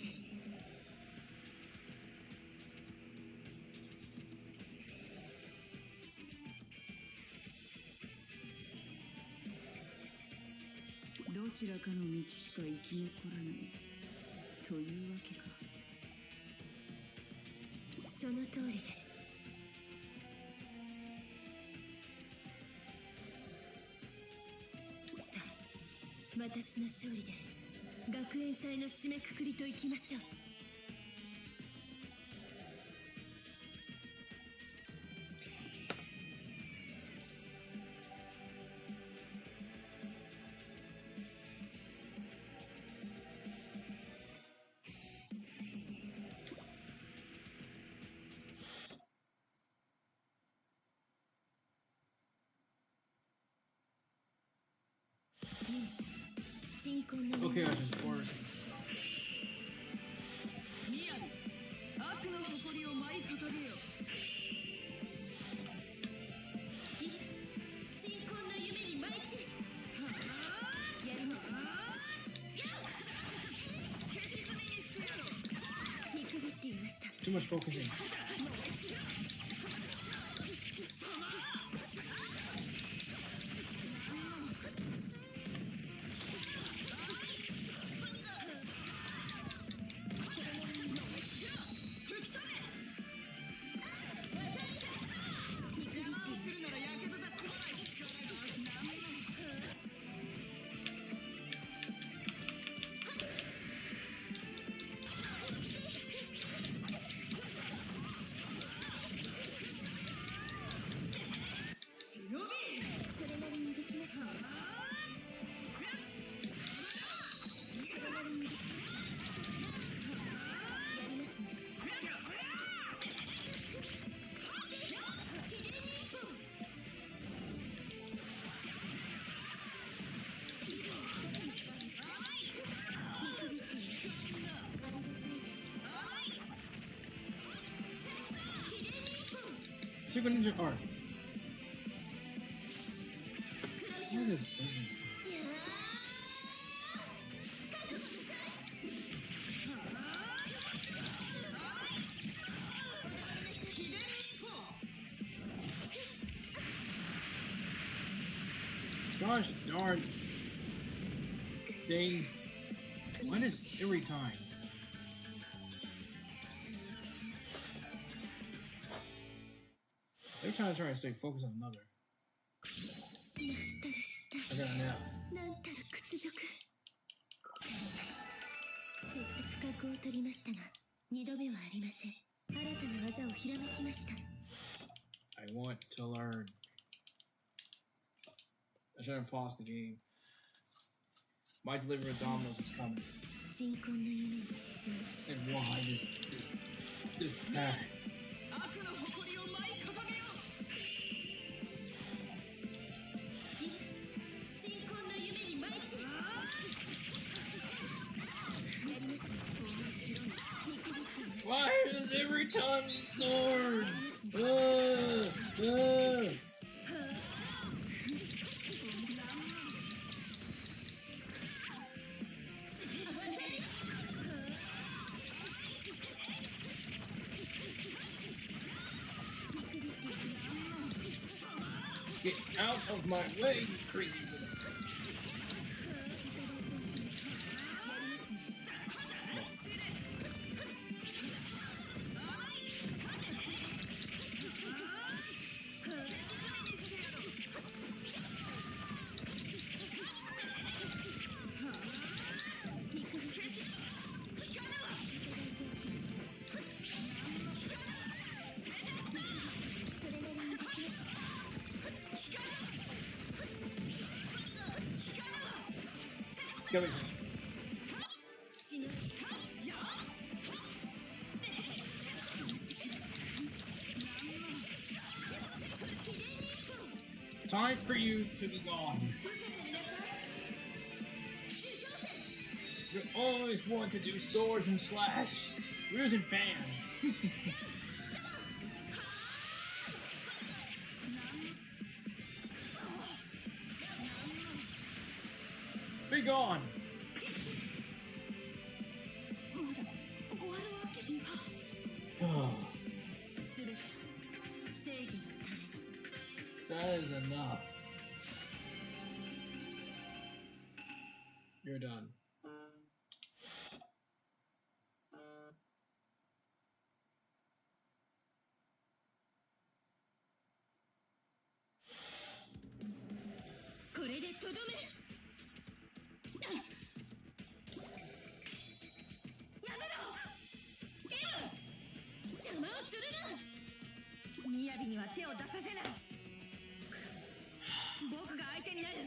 どちらかの道しか生き残らないというわけか。その通りです。さあ、私の勝利で学園祭の締めくくりといきましょう。鎮魂の Okay, guys, of course. 宮城、悪の誇りを舞い掲げよ。鎮魂の夢に舞い散る。やりますね。見くびっていました。 Too much focusing. super ninja art. What is that? Gosh darn. Dang. When is every time? Every time I try to stay focused on another. I got an F. なんたる屈辱。絶対不覚を取りましたが、二度目はありません。新たな技をひらめきました。I want to learn. I shouldn't pause the game. My delivery of dominoes is coming. 鎮魂の夢に沈む。 And why this path? 悪の誇りを舞い掲げよう。鎮魂の夢に舞い散る。やりますね。面白い。見くびっています。 Why is every time these swords? Get out of my way, you crazy little. Come here. Time for you to be gone. You always want to do swords and slash. We're losing fans. gone. まだ終わるわけには。 全て正義のため。 That is enough. You're done. これでとどめ。やめろ。邪魔をするな。みやびには手を出させない。僕が相手になる。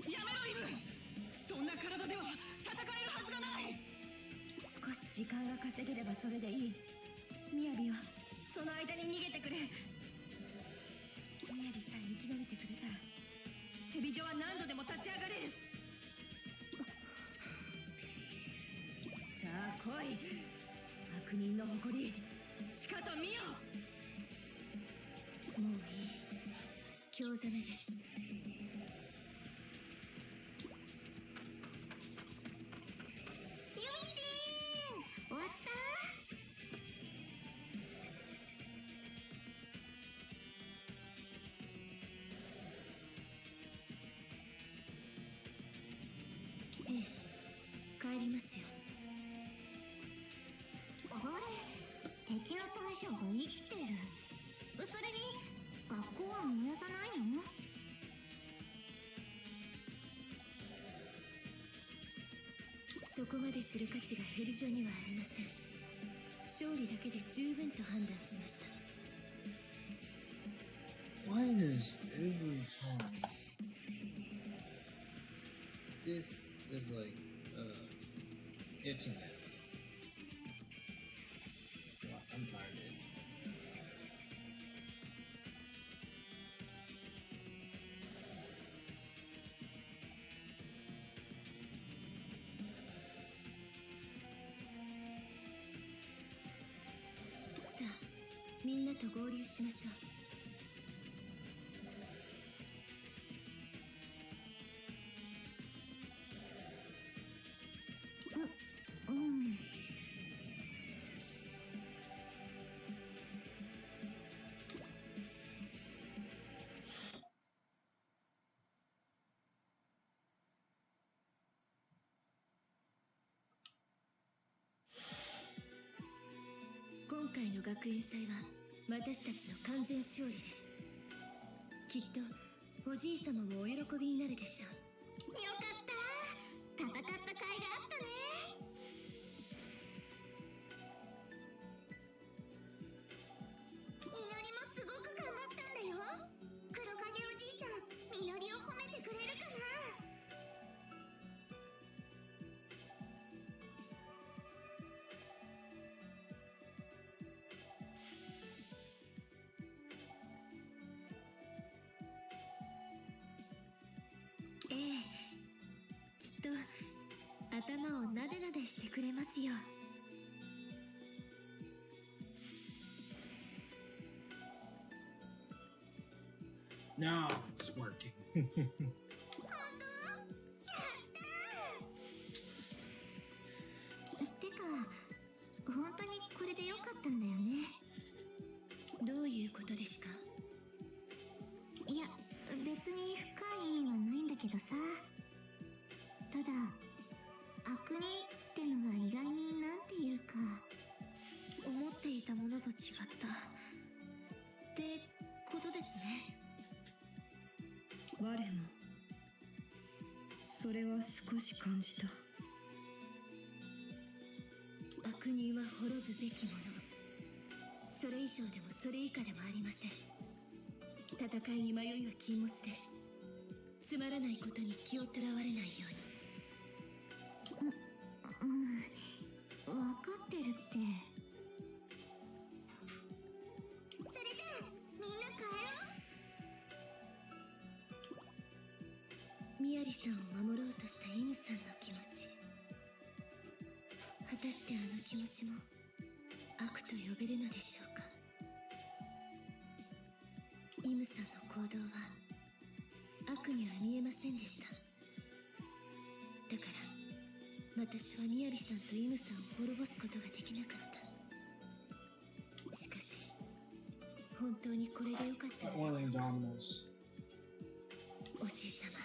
やめろイブ。そんな体では戦えるはずがない。少し時間が稼げればそれでいい。みやびはその間に逃げてくれ。みやびさえ生き延びてくれたらヘビ女は何度でも立ち上がれる。さあ来い。悪人の誇りしかと見よ。もういい。興ざめです。ゆみちーん、終わった？ええ、帰りますよ。あれ、敵の大将が生きてる。それに学校は燃やさないの？そこまでする価値がヘビ女にはありません。勝利だけで十分と判断しました。 Why does every time this is like internet? I'm tired of it.さあ、みんなと合流しましょう。うん。今回の学園祭は私たちの完全勝利です。きっとおじい様もお喜びになるでしょう。よかった。戦った甲斐があったね。みのりもすごく頑張ったんだよ。黒影おじいちゃん、みのりを褒めてくれるかな？ええ、きっと頭をなでなでしてくれますよ。Now it's working. 本当？やったー。てか、本当にこれでよかったんだよね。どういうことですか？いや、別に深い意味はないんだけどさ。ただ、悪人ってのが意外になんていうか、思っていたものと違ったってことですね。我もそれは少し感じた。悪人は滅ぶべきもの。それ以上でもそれ以下でもありません。戦いに迷いは禁物です。つまらないことに気をとらわれないように。分かってるって。それじゃあみんな帰ろう。みやびさんを守ろうとしたイムさんの気持ち、果たしてあの気持ちも悪と呼べるのでしょうか。イムさんの行動は悪には見えませんでした。私はみやびさんとイムさんを滅ぼすことができなかった。しかし本当にこれでよかったのでしょうか。おじいさま。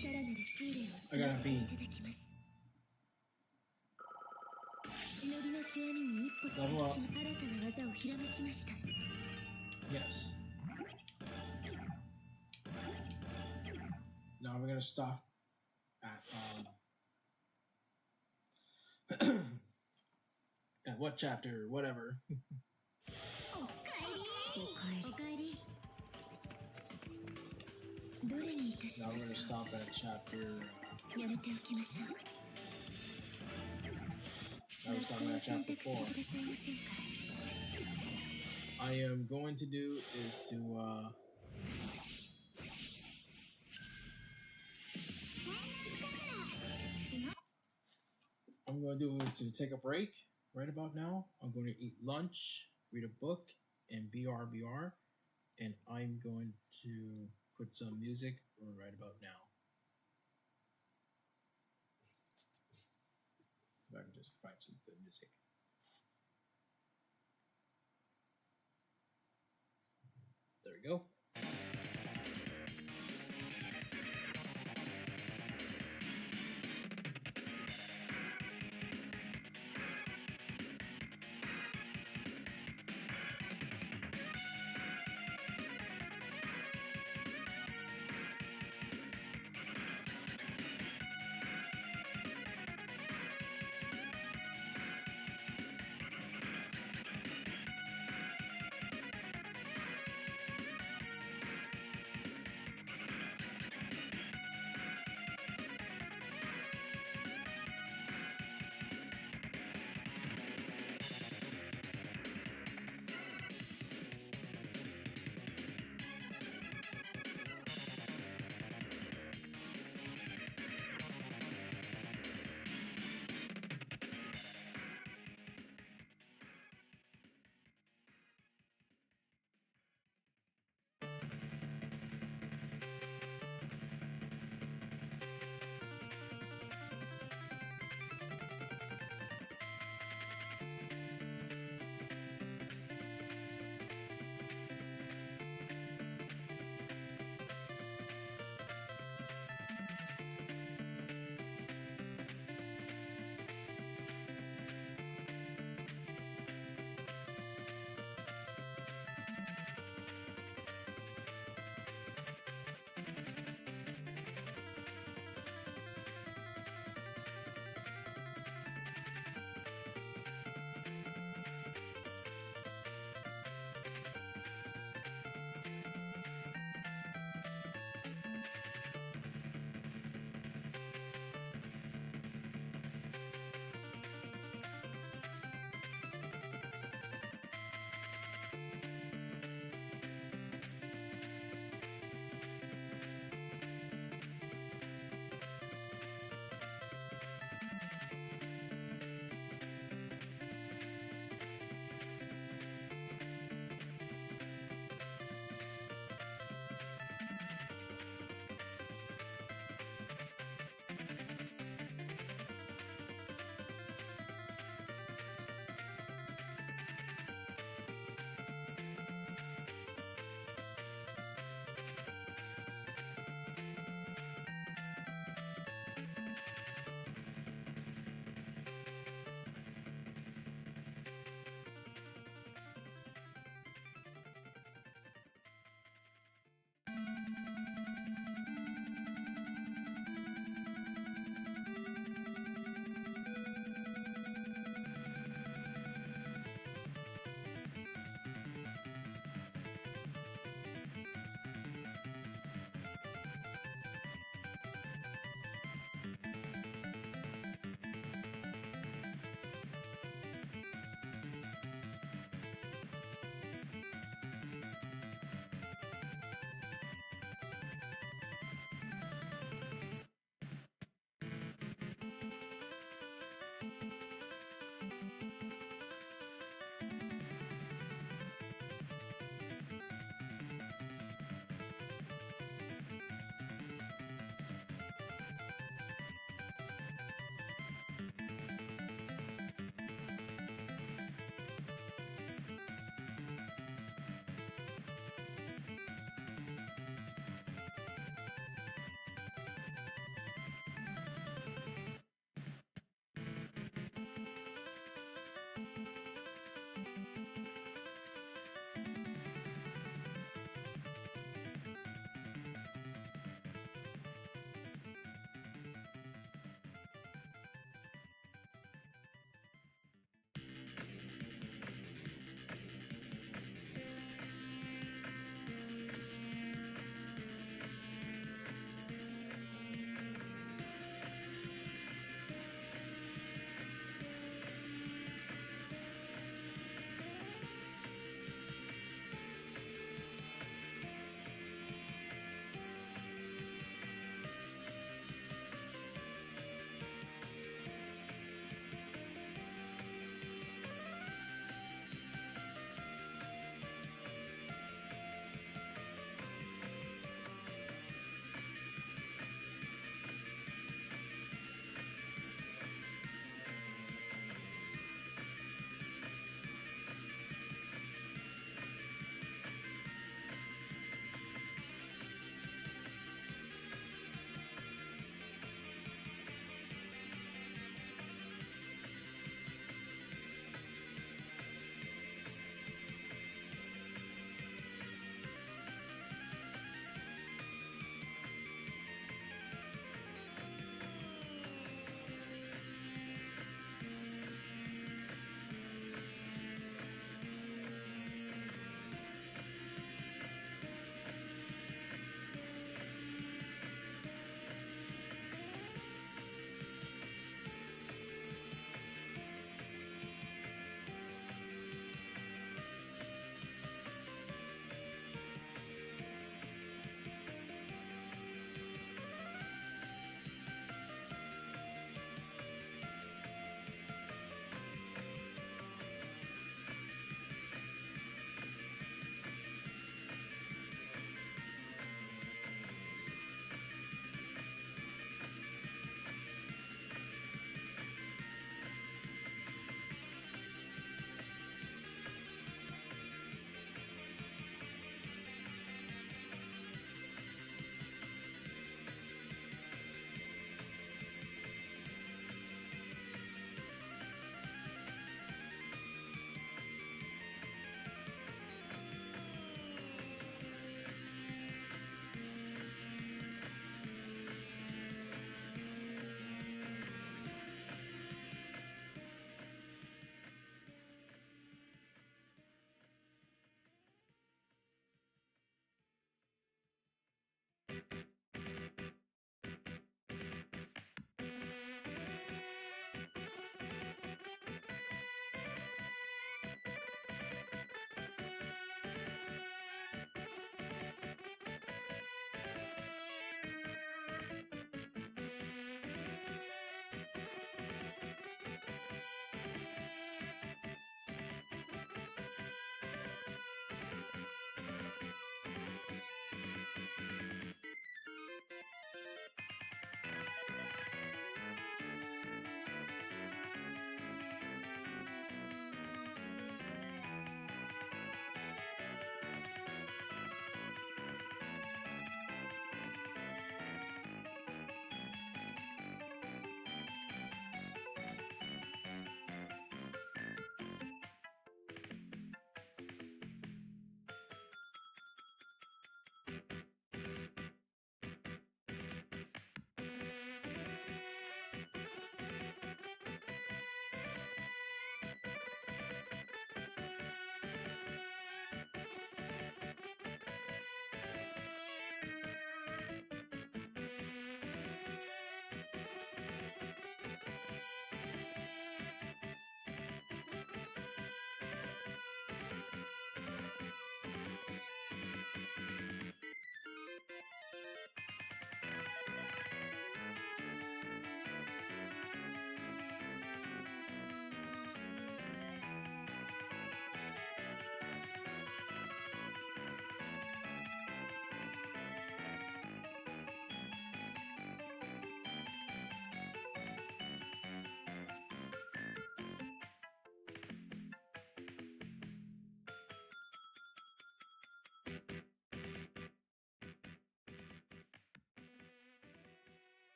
さらなる修練を積ませていただきます。忍びの極みに一歩近づき、新たな技をひらめきました。Yes. Now we're gonna stop at at what chapter? Whatever. おかえり。おかえり。どれにいたし Now ま we're し gonna ょ stop at chapter. う。やめておきましょう。 Now we're 学校 stopping を at 選 chapter 択して 4. くださいませんか。 I am going to do is to I'm going to do is to take a break right about now. I'm going to eat lunch, read a book, and BRBR, and I'm going to put some music right about now. If I can just find some good music. There we go.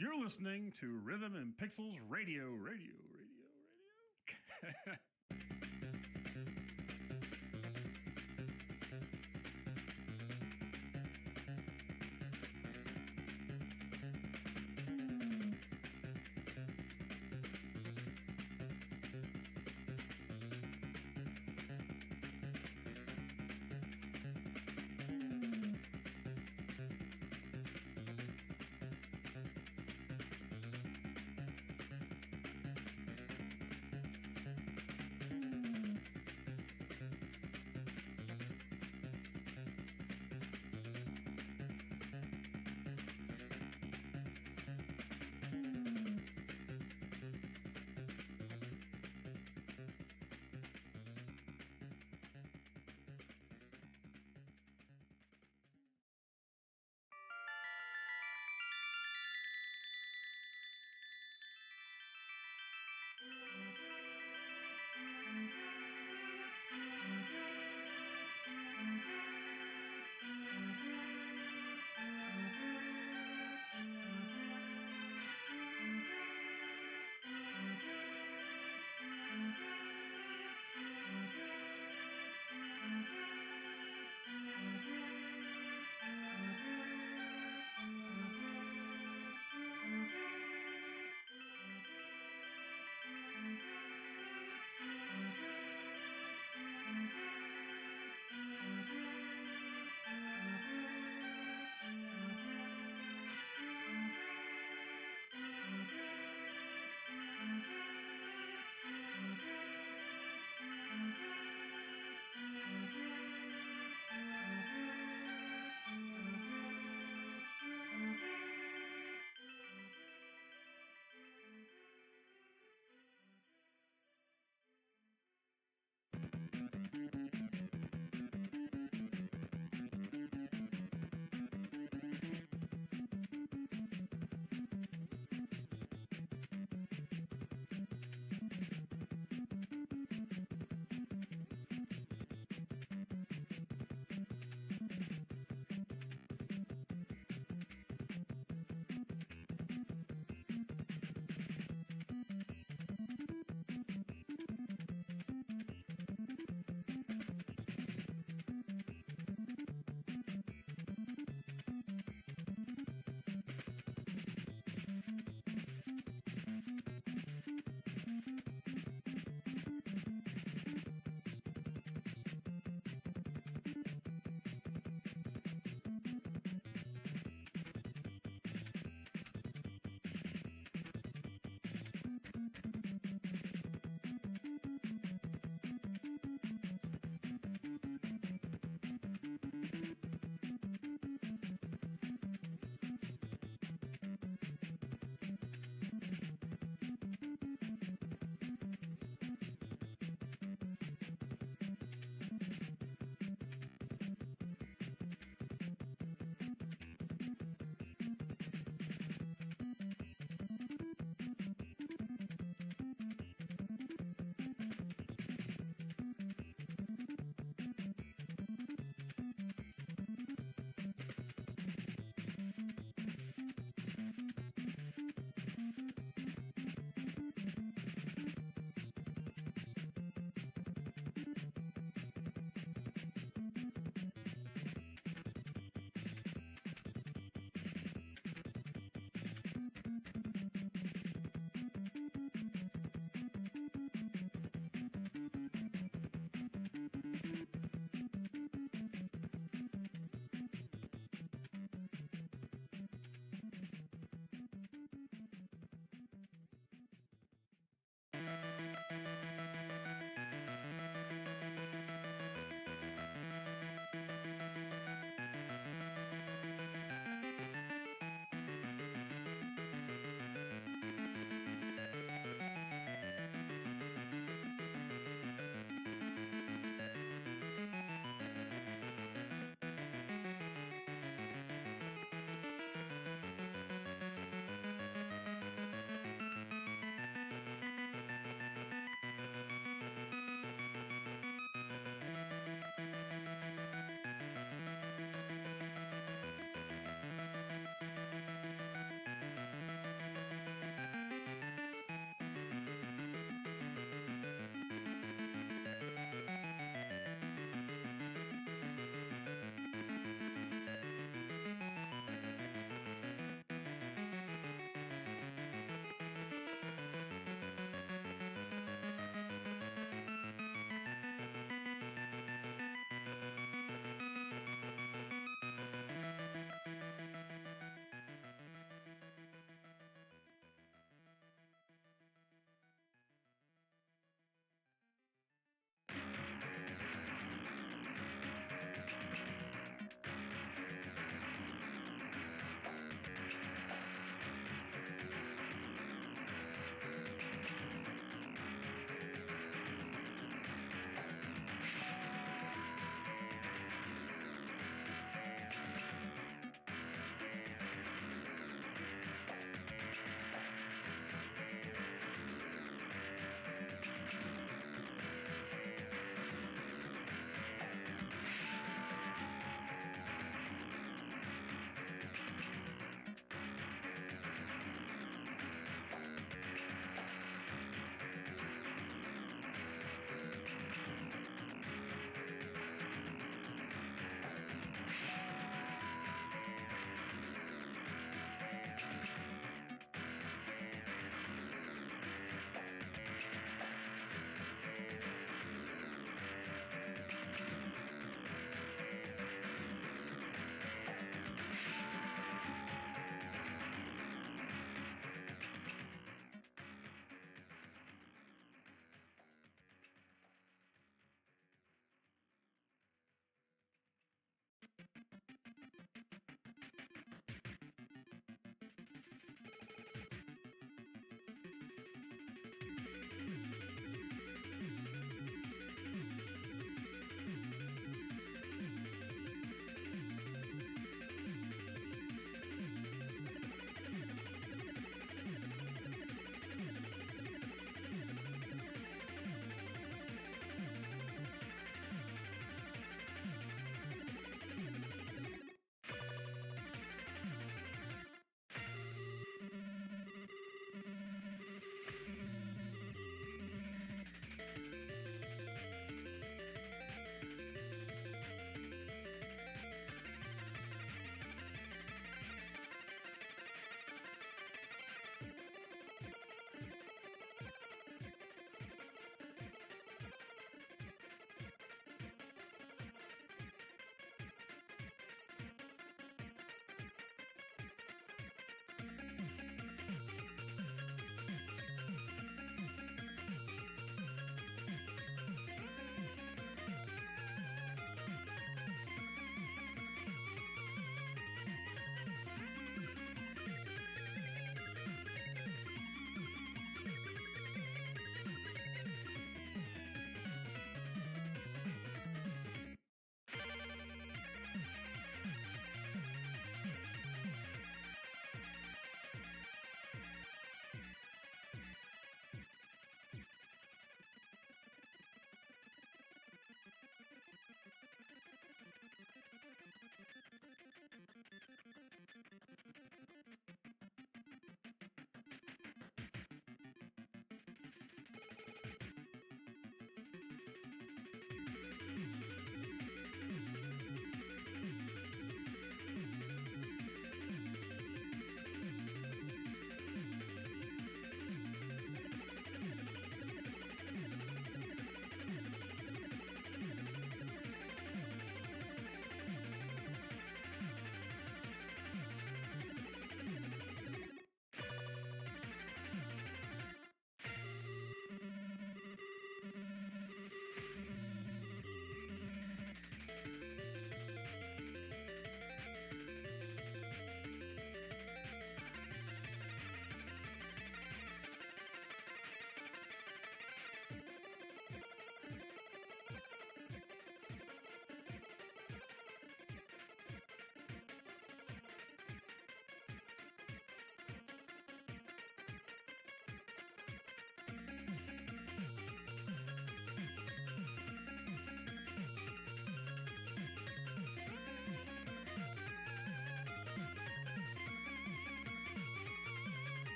You're listening to Rhythm and Pixels Radio.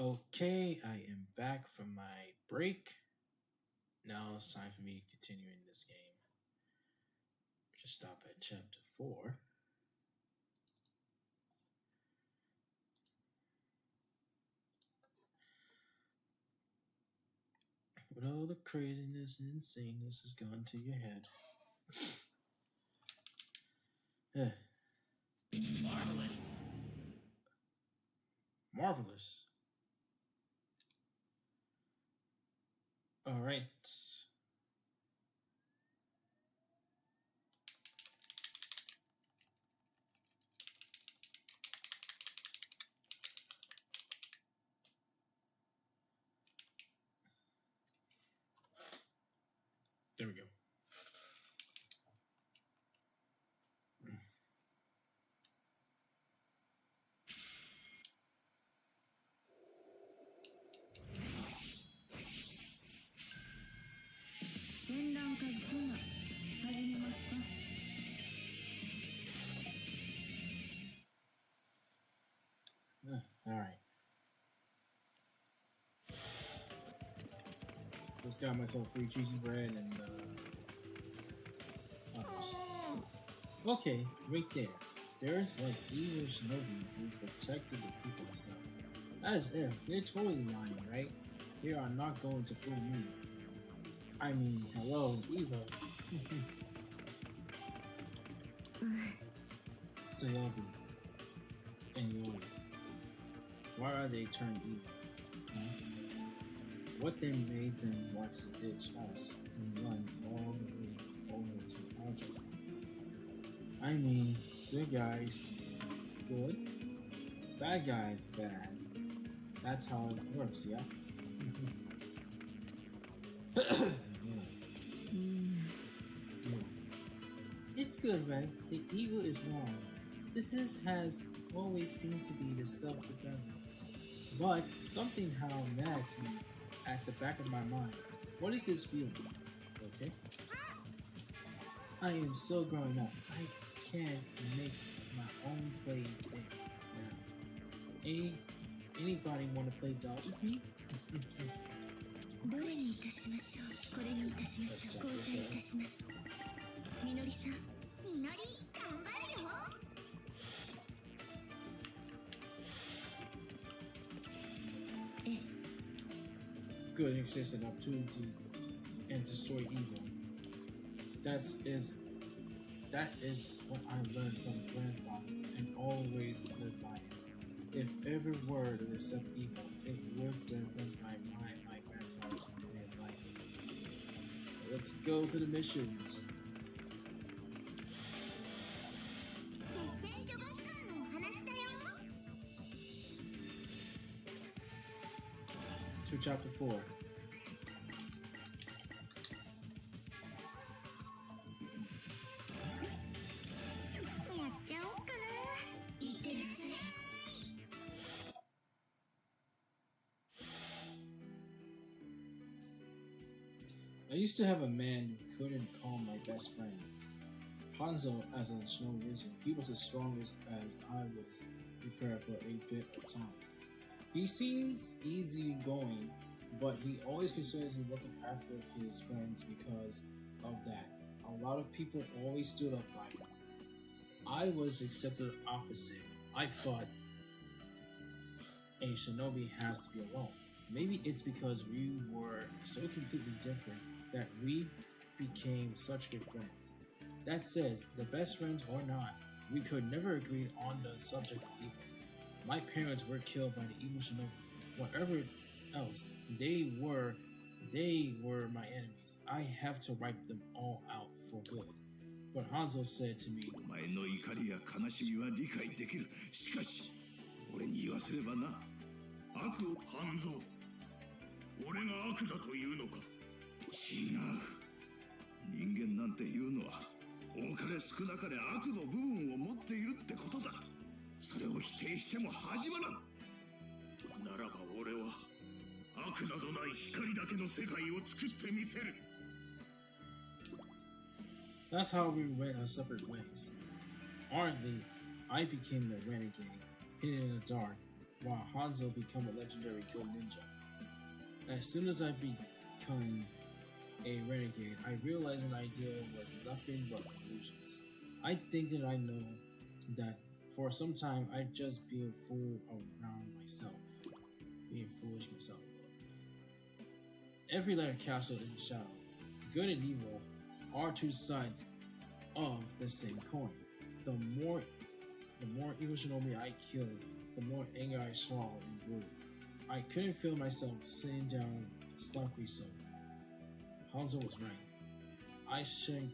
Okay, I am back from my break. Now it's time for me to continue in this game. Just stop at chapter 4. With all the craziness and insaneness has gone to your head. Marvelous. Marvelous. All right. There we go. Senran kagura, 始めますか? All right. Just got myself free cheesy bread and okay, right there. There's like evil Shinobi who protected the people and stuff. That is it. They're totally lying, right? They are not going to fool me. I mean, hello, evil. Sayobi and Yori. Why are they turned evil? Huh? What then made them watch the ditch us and run all the way over to Algebra? I mean, good guys, good. Bad guys, bad. That's how it works, yeah? It's good, right? The evil is wrong. Has always seemed to be the self-defense. But something how nags me at the back of my mind. What is this feeling? Okay? I am so grown up. I can't make my own play thing now. Anybody want to play dolls with me? どれにいたしましょう。これにいたしましょう。交代いたします。みのりさん。みのり、頑張るよ。Good exists an opportunity and destroy evil. That is what I learned from grandfather and always lived by it. If every word of except evil, it lived and went by my grandfather's way of life. Let's go to the missions. 決戦女学館のお話だよ。 To chapter 4. やっちゃおうかな。いってらっしゃい。 I used to have a man who couldn't call my best friend. Hanzo, as a Shinobi Versus, he was as strong as I was prepared for a bit of time. He seems easygoing, but he always considers him looking after his friends because of that. A lot of people always stood up by him. I was except the opposite. I thought a shinobi has to be alone. Maybe it's because we were so completely different that we became such good friends. That says, the best friends or not, we could never agree on the subject of evil. My parents were killed by the evil shinobi. Whatever else, they were my enemies. I have to wipe them all out for good. But Hanzo said to me, お前の怒りや悲しみは理解できる。しかし、俺に言わせればな。悪を半蔵。俺が悪だというのか。違う。人間なんていうのは、多かれ少なかれ悪の部分を持っているってことだ。それを否定しても始まらん。ならば俺は悪などない光だけの世界を作ってみせる。 That's how we went our separate ways. Aren't they? I became the renegade, hidden in the dark. while Hanzo become a legendary good ninja. As soon as I become a renegade, I realized an idea was nothing but illusions. I think that I know that for some time I'd just be a fool around myself, being foolish myself. Every letter castle is a shadow. Good and evil are two sides of the same coin. The more evil Shinobi I killed, the more anger I swallowed and grew. I couldn't feel myself sitting down slumpy so. Hanzo was right. I sank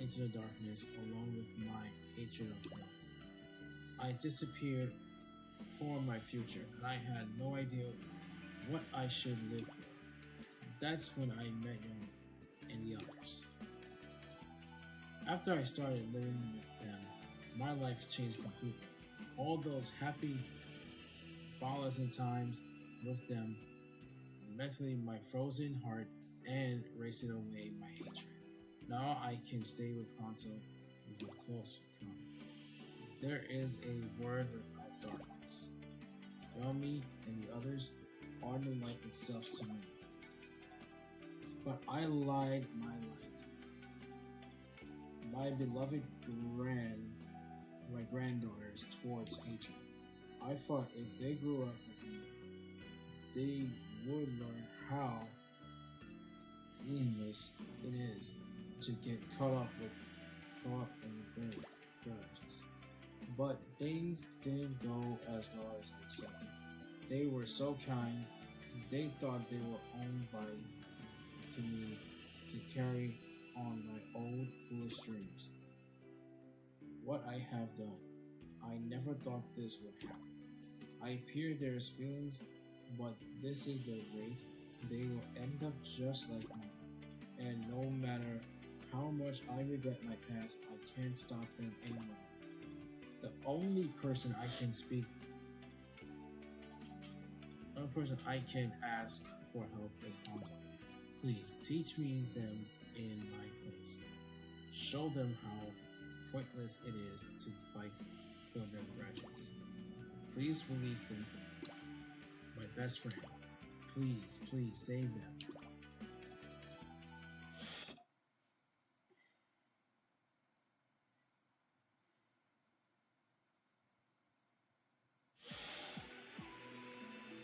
into the darkness along with my hatred of death. I disappeared for my future, and I had no idea what I should live for. That's when I met you and the others. After I started living with them, my life changed completely. All those happy, balancing times with them mentally my frozen heart and racing away my hatred. Now I can stay with Hanzo with a close encounter. There is a word without darkness. Yomi and the others are the light itself to me. But I lied my light. My beloved my granddaughters towards hatred. I thought if they grew up with me, they would learn how meaningless it is to get caught up in grudges. But things didn't go as well as expected. They were so kind. They thought they were owned to me to carry on my old foolish dreams. What I have done, I never thought this would happen. I fear there's feelings, but this is the rate. They will end up just like me. And no matter how much I regret my past, I can't stop them anymore. The only person I can ask for help is Hanzo. Please teach me them in my place. Show them how pointless it is to fight for their grudges. Please release them from me. My best friend. Please, please save them.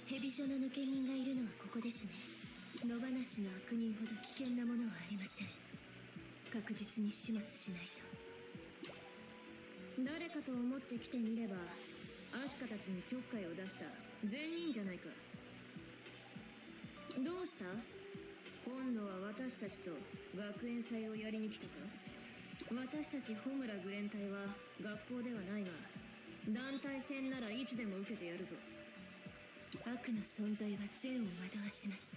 蛇所の抜け人がいるのはここですね。野放しの悪人ほど危険なものはありません。確実に始末しないと。誰かと思って来てみれば、アスカたちにちょっかいを出した善人じゃないか。どうした？今度は私たちと学園祭をやりに来たか？私たち穂村グレン隊は学校ではないが、団体戦ならいつでも受けてやるぞ。悪の存在は善を惑わします。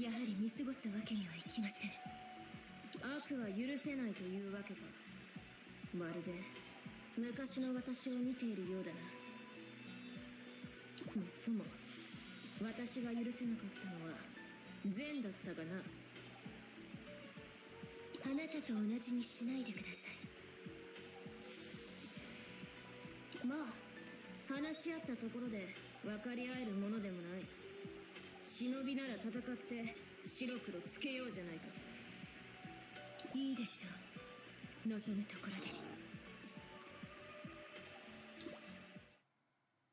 やはり見過ごすわけにはいきません。悪は許せないというわけか。まるで昔の私を見ているようだな。もっとも私が許せなかったのは善だったがな。あなたと同じにしないでください。まあ話し合ったところで分かり合えるものでもない。忍びなら戦って白黒つけようじゃないか。いいでしょう。望むところです。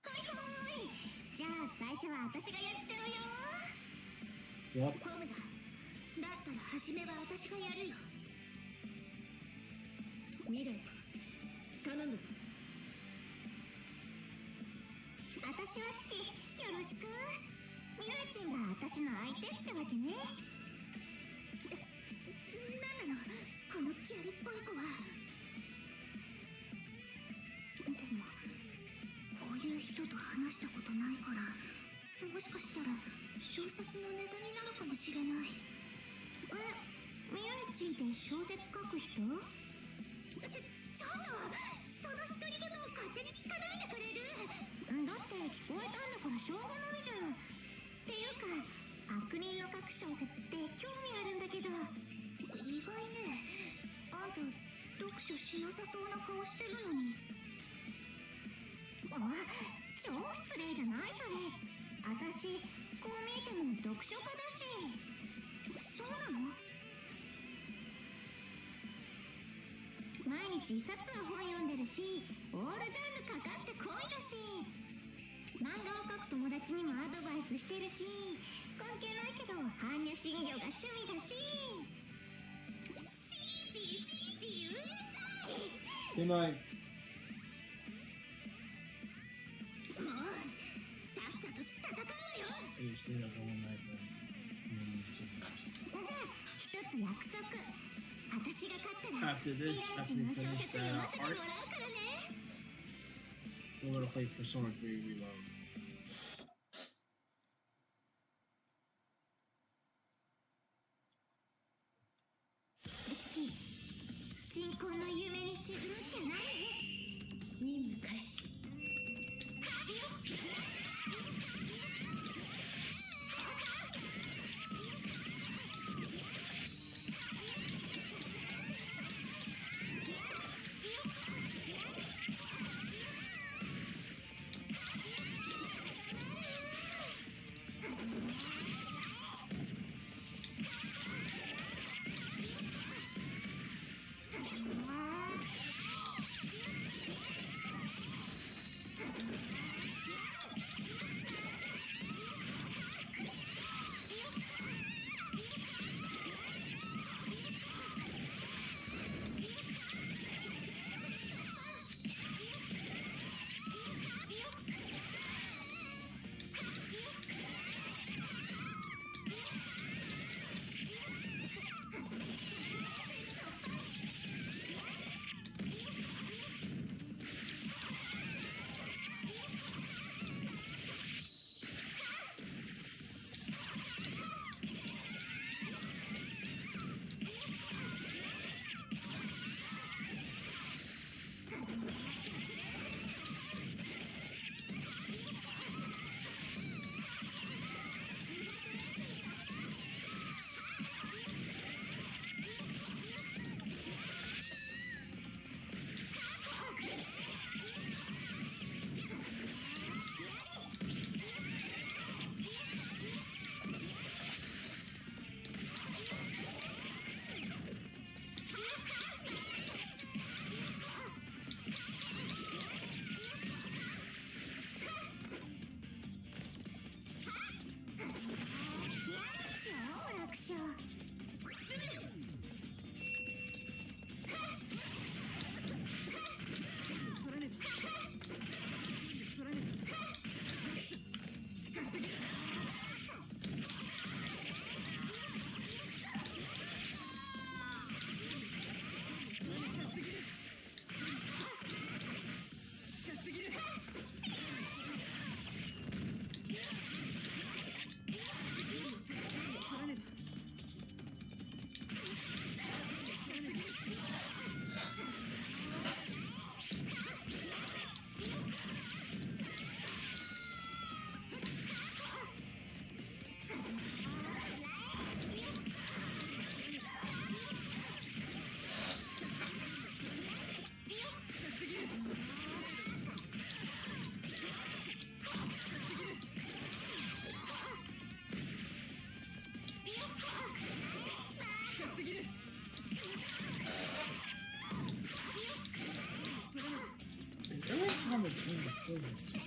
はいはい。じゃあ最初は私がやっちゃうよ。ホムだ。だったら初めは私がやるよ。ミレイ、頼んだぞ。私は指揮よろしく。ミラチンが私の相手ってわけね。なんなのこのギャルっぽい子は。でもこういう人と話したことないから、もしかしたら小説のネタになるかもしれない。ミラチンって小説書く人？ちょっと人の独り言を勝手に聞かないでくれる？だって聞こえたんだからしょうがないじゃん。っていうか悪人の書く小説って興味あるんだけど。意外ね。あんた読書しなさそうな顔してるのに。超失礼じゃないそれ。私こう見えても読書家だし。そうなの？毎日一冊は本読んでるし、オールジャンルかかってこいだし、漫画を描く友達にもアドバイスしてるし、関係ないけど般若心経が趣味だし。うるさい。 Good night. もうさっさと戦うわよ。 Hey, stay up all night, man. These two guys. じゃあ一つ約束。私が勝ったら After this, 未来 after 人 we の小 finish 説 the 読ませてもら art, うからね。 we're gonna play Persona 3 Reload. シキ、鎮魂の夢に沈むっきゃない？任務開始。time between the things to go.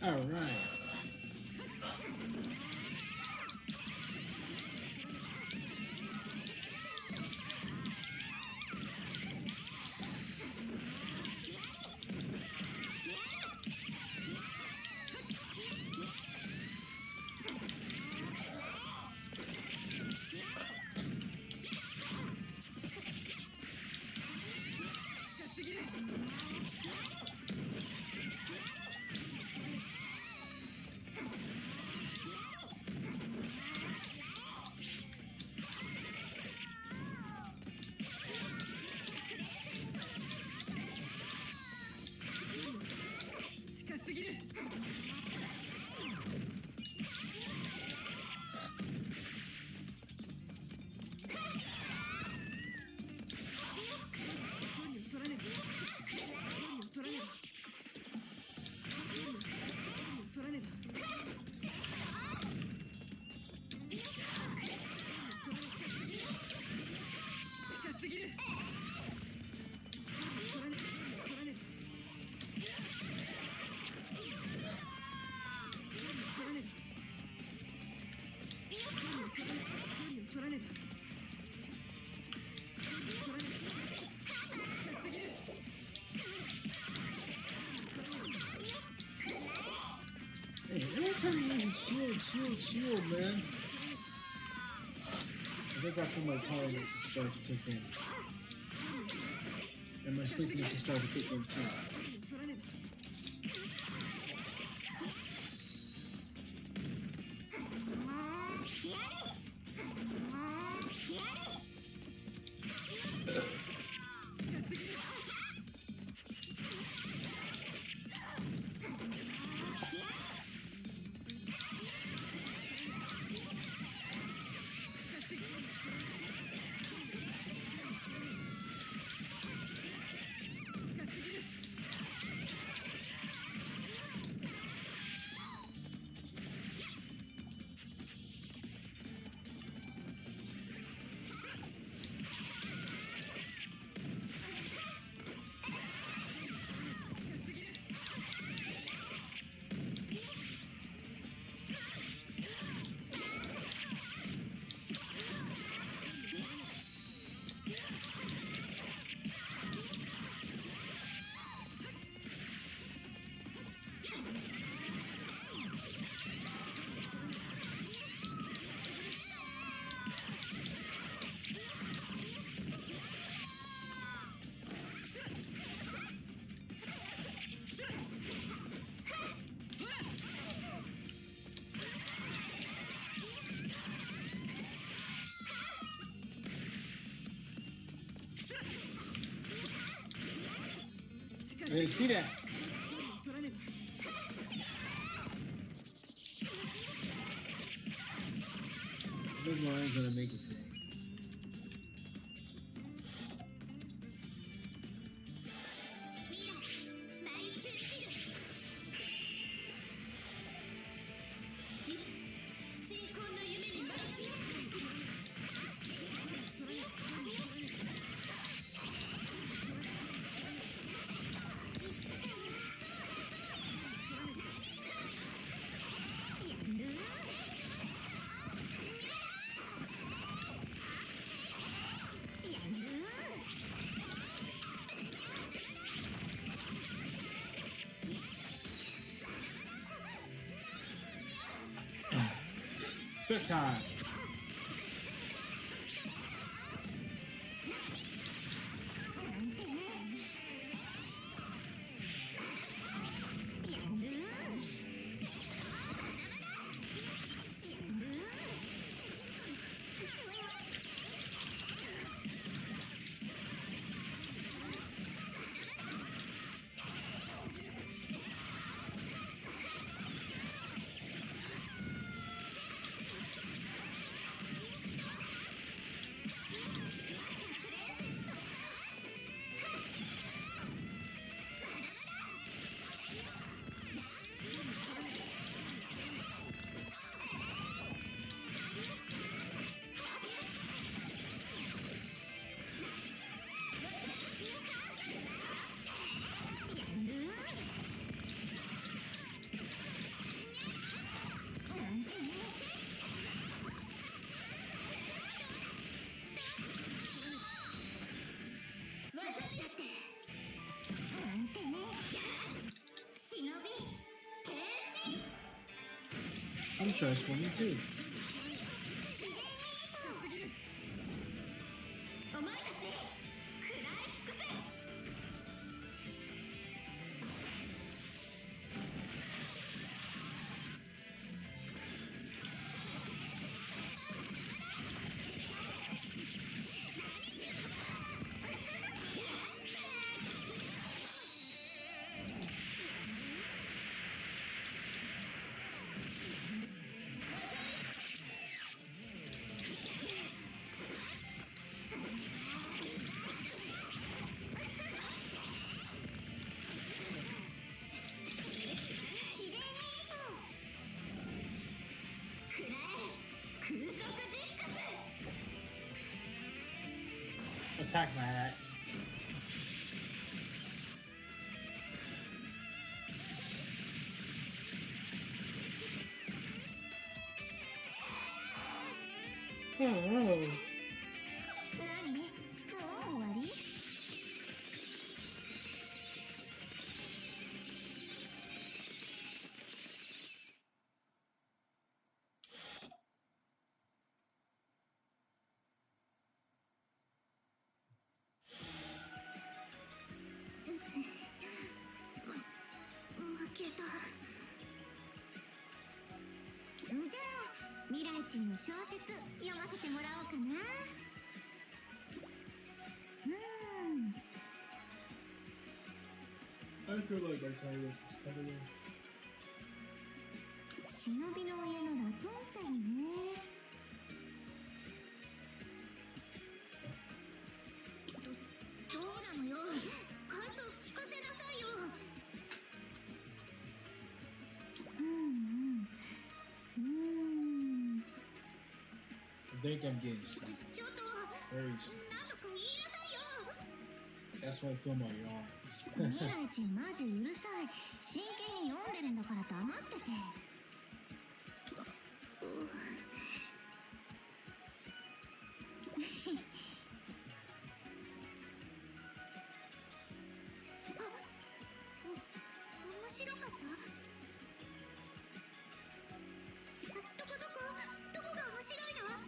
All right. Hey, every time you shield, man. I think after my tiredness starts to kick in. And my sleepiness is starting to kick in too. I didn't see that. This one ain't gonna make it today. Good time. transforming too. お前たち食らい尽くせ。Attack my act. Oh. 何？もう終わり？負けた。じゃあ未来人の小説読ませてもらおうかな。I feel like our time is coming in. 忍びの家のラプンツェルね。どうなのよ。感想聞かせなさいよ。I think I'm getting sleepy. ちょっと Very sleepy. 何とか言いなさいよ。 That's why I feel my yawns. 未来人マジうるさい。真剣に読んでるんだから黙ってて。面白かった？どこが面白いの？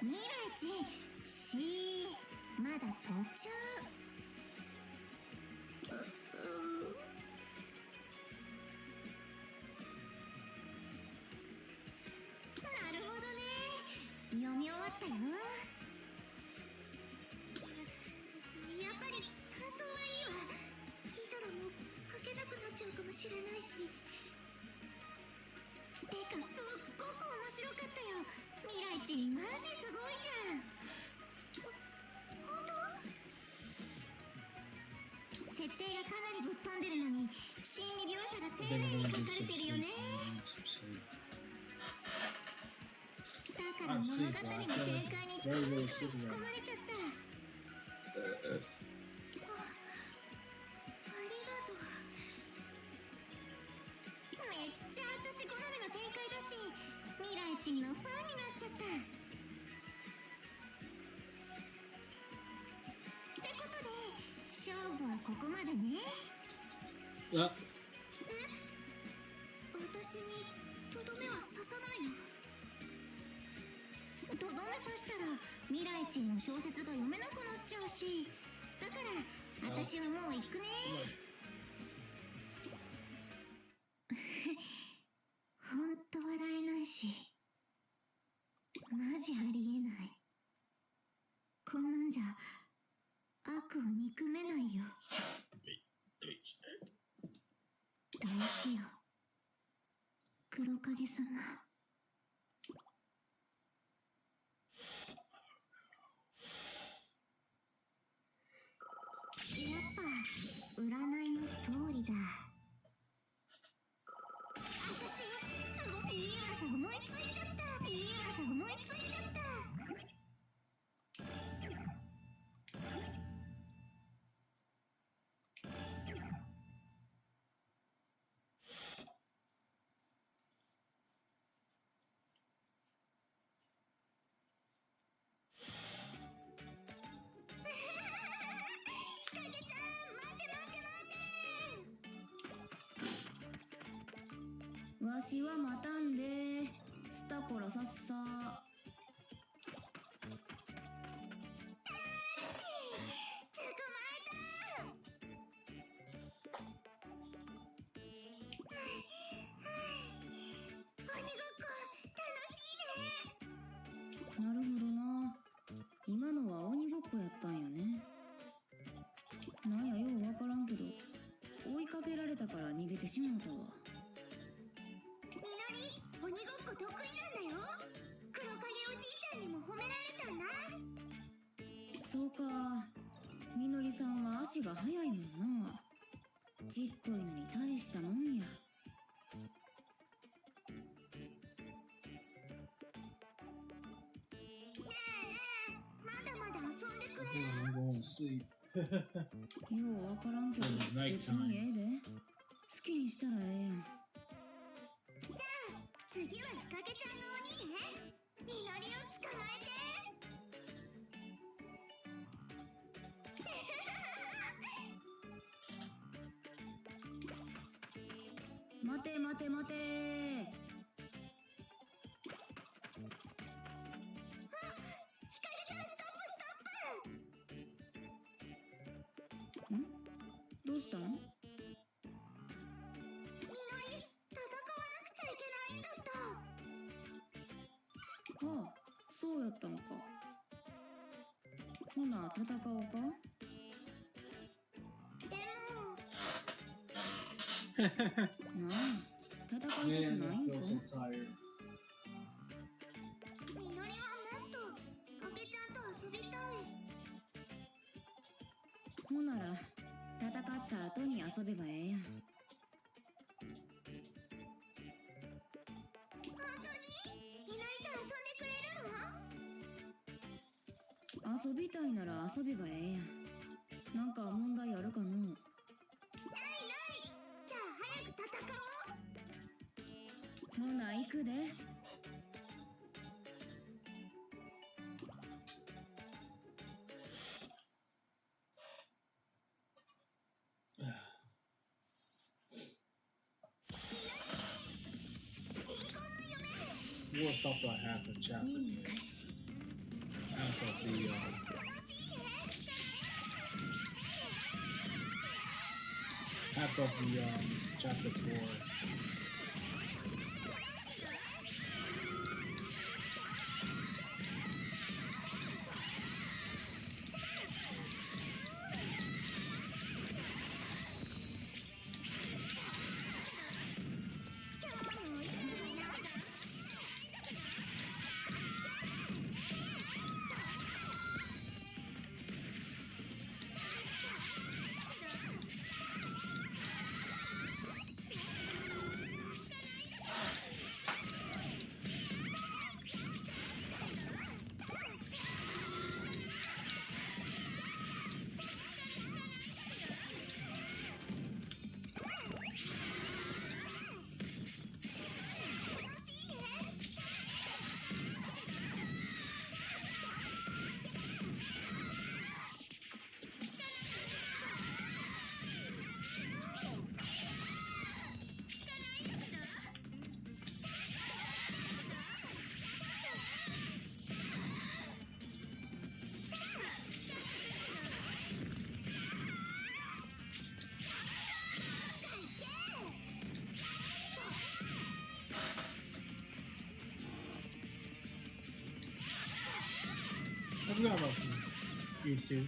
未来人まだ途中。なるほどね。読み終わったよ。やっぱり感想はいいわ。聞いたらもう書けなくなっちゃうかもしれないし。てかすっごく面白かったよ。未来人マジすごいじゃん。本当？設定がかなりぶっ飛んでるのに心理描写が丁寧に書かれてるよね。だから物語の展開にかなり吹き込まれちゃった。ありがとう。めっちゃ私好みの展開だし、未来人のファンになっちゃった。ってことで勝負はここまでね。私にとどめは刺さないの？とどめ刺したら未来人の小説が読めなくなっちゃうし、だから私はもう行くね。ほんと笑えないし、マジありえない。こんなんじゃ悪を憎めないよ。どうしよう。黒影様。やっぱ占いの通りだ。私すごいいい技思いついちゃった。いい技思いついちゃった。日陰さん、待て待て待て。わしは待たんで。スタコラさっさ。なるほどな。今のは鬼ごっこやったんよね。なんやようわからんけど、追いかけられたから逃げてしもうたわ。みのり、鬼ごっこ得意なんだよ。黒影おじいちゃんにも褒められたんだ。そうか。みのりさんは足が速いもんな。ちっこいのに大したもんや。まだまだ遊んでくれ I'm going to sleep. ようわからんけど、別にええで。好きにしたらええやん。じゃあ次は日陰ちゃんの鬼ね。みのりを捕まえて。待て待て待て。日陰ちゃんストップストップ。ん？どうしたん？みのり、戦わなくちゃいけないんだった。ああ、そうやったんか。ほな、戦おうか？でもなあ、戦いたくないん Man, I か？ feel so tired. みのりはもっと日陰ちゃんと遊びたい。ほなら、戦った後に遊べばええやん。本当にみのりと遊んでくれるの？遊びたいなら遊べばええやん。なんか問題あるかの？ないない。じゃあ早く戦おう。ほな、行くで。We'll stop at half of chapter 任 2. 務開始。 Half of the, 楽しいね。half of the, chapter 4. I forgot about you two.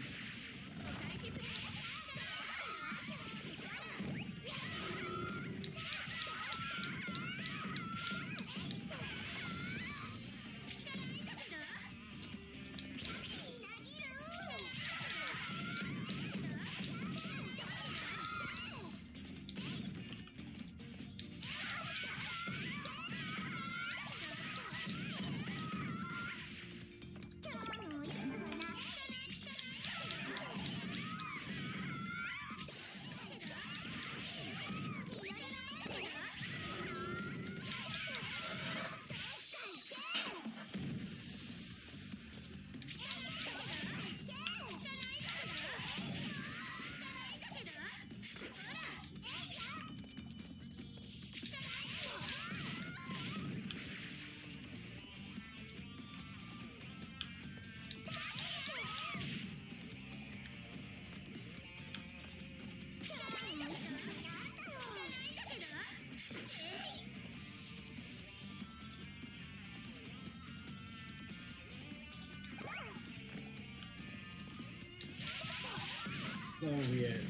not weird.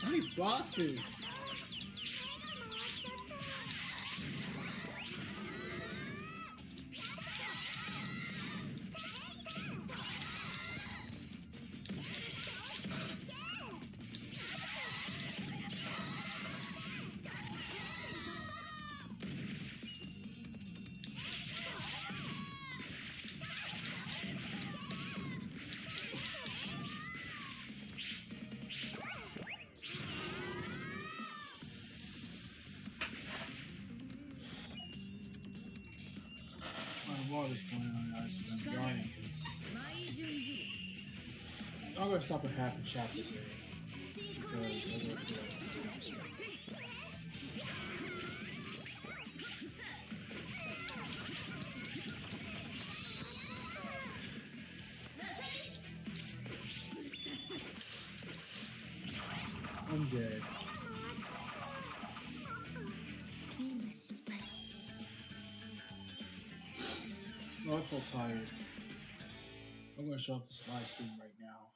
How many bosses? My water's pouring on the ice because I'm dying. I'm gonna stop at half a chapter today because I don't feel like I'm dead. Oh, I feel tired. I'm gonna shut off this live stream right now.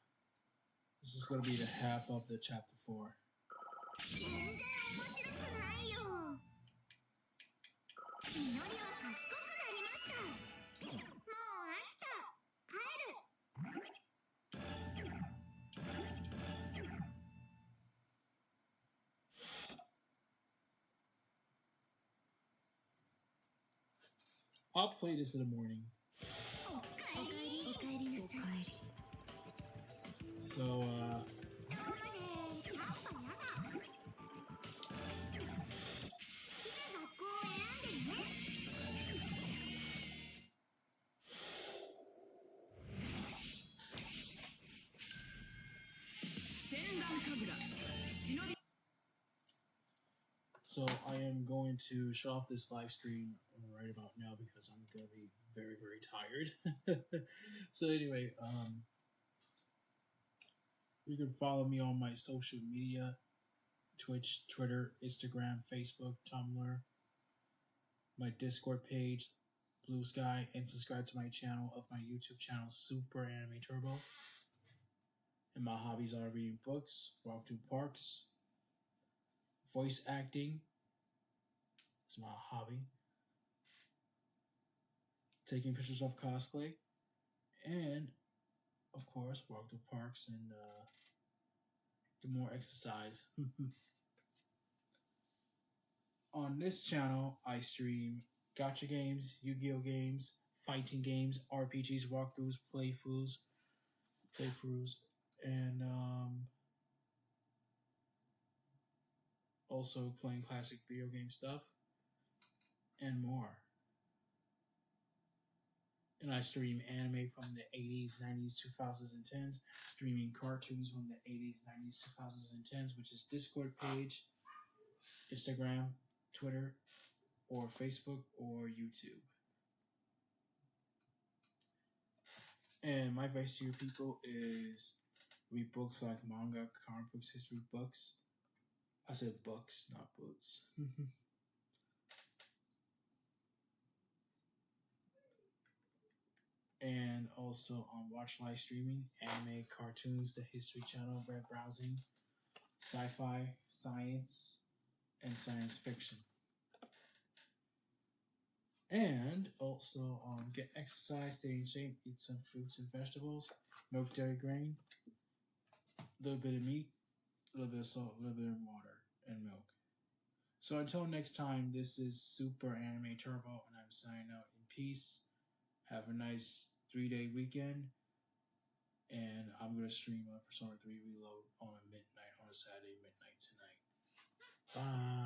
This is gonna be the half of the chapter 4. 全然面白くないよ。みのりは賢くなりました。もう飽きた。帰る。I'll play this in the morning. おかえりなさい。So, どうもです。パパやだ。好きな学校を選んでね。senran kagura shinobi. so I am going to shut off this live stream right about now because I'm gonna be very, very tired. So anyway, you can follow me on my social media: Twitch, Twitter, Instagram, Facebook, Tumblr, my Discord page, Blue Sky, and subscribe to my channel of my YouTube channel, Superanimeturbo. And my hobbies are reading books, walk through parks, voice acting is my hobby, taking pictures of cosplay, and of course walk through parks and do more exercise. On this channel, I stream gacha games, Yu-Gi-Oh games, fighting games, RPGs, walkthroughs, playthroughs, and also playing classic video game stuff and more. And I stream anime from the 80s, 90s, 2000s, and 10s, streaming cartoons from the 80s, 90s, 2000s, and 10s, which is Discord page, Instagram, Twitter, or Facebook, or YouTube. And my advice to you people is read books like manga, comic books, history books. I said books, not books. And also watch live streaming, anime, cartoons, the History Channel, web browsing, sci-fi, science, and science fiction. And also get exercise, stay in shape, eat some fruits and vegetables, milk, dairy, grain, a little bit of meat, a little bit of salt, a little bit of water, and milk. So until next time, this is Superanimeturbo, and I'm signing out in peace. Have a nice 3-day weekend, and I'm going to stream Persona 3 Reload on a Saturday midnight tonight. Bye.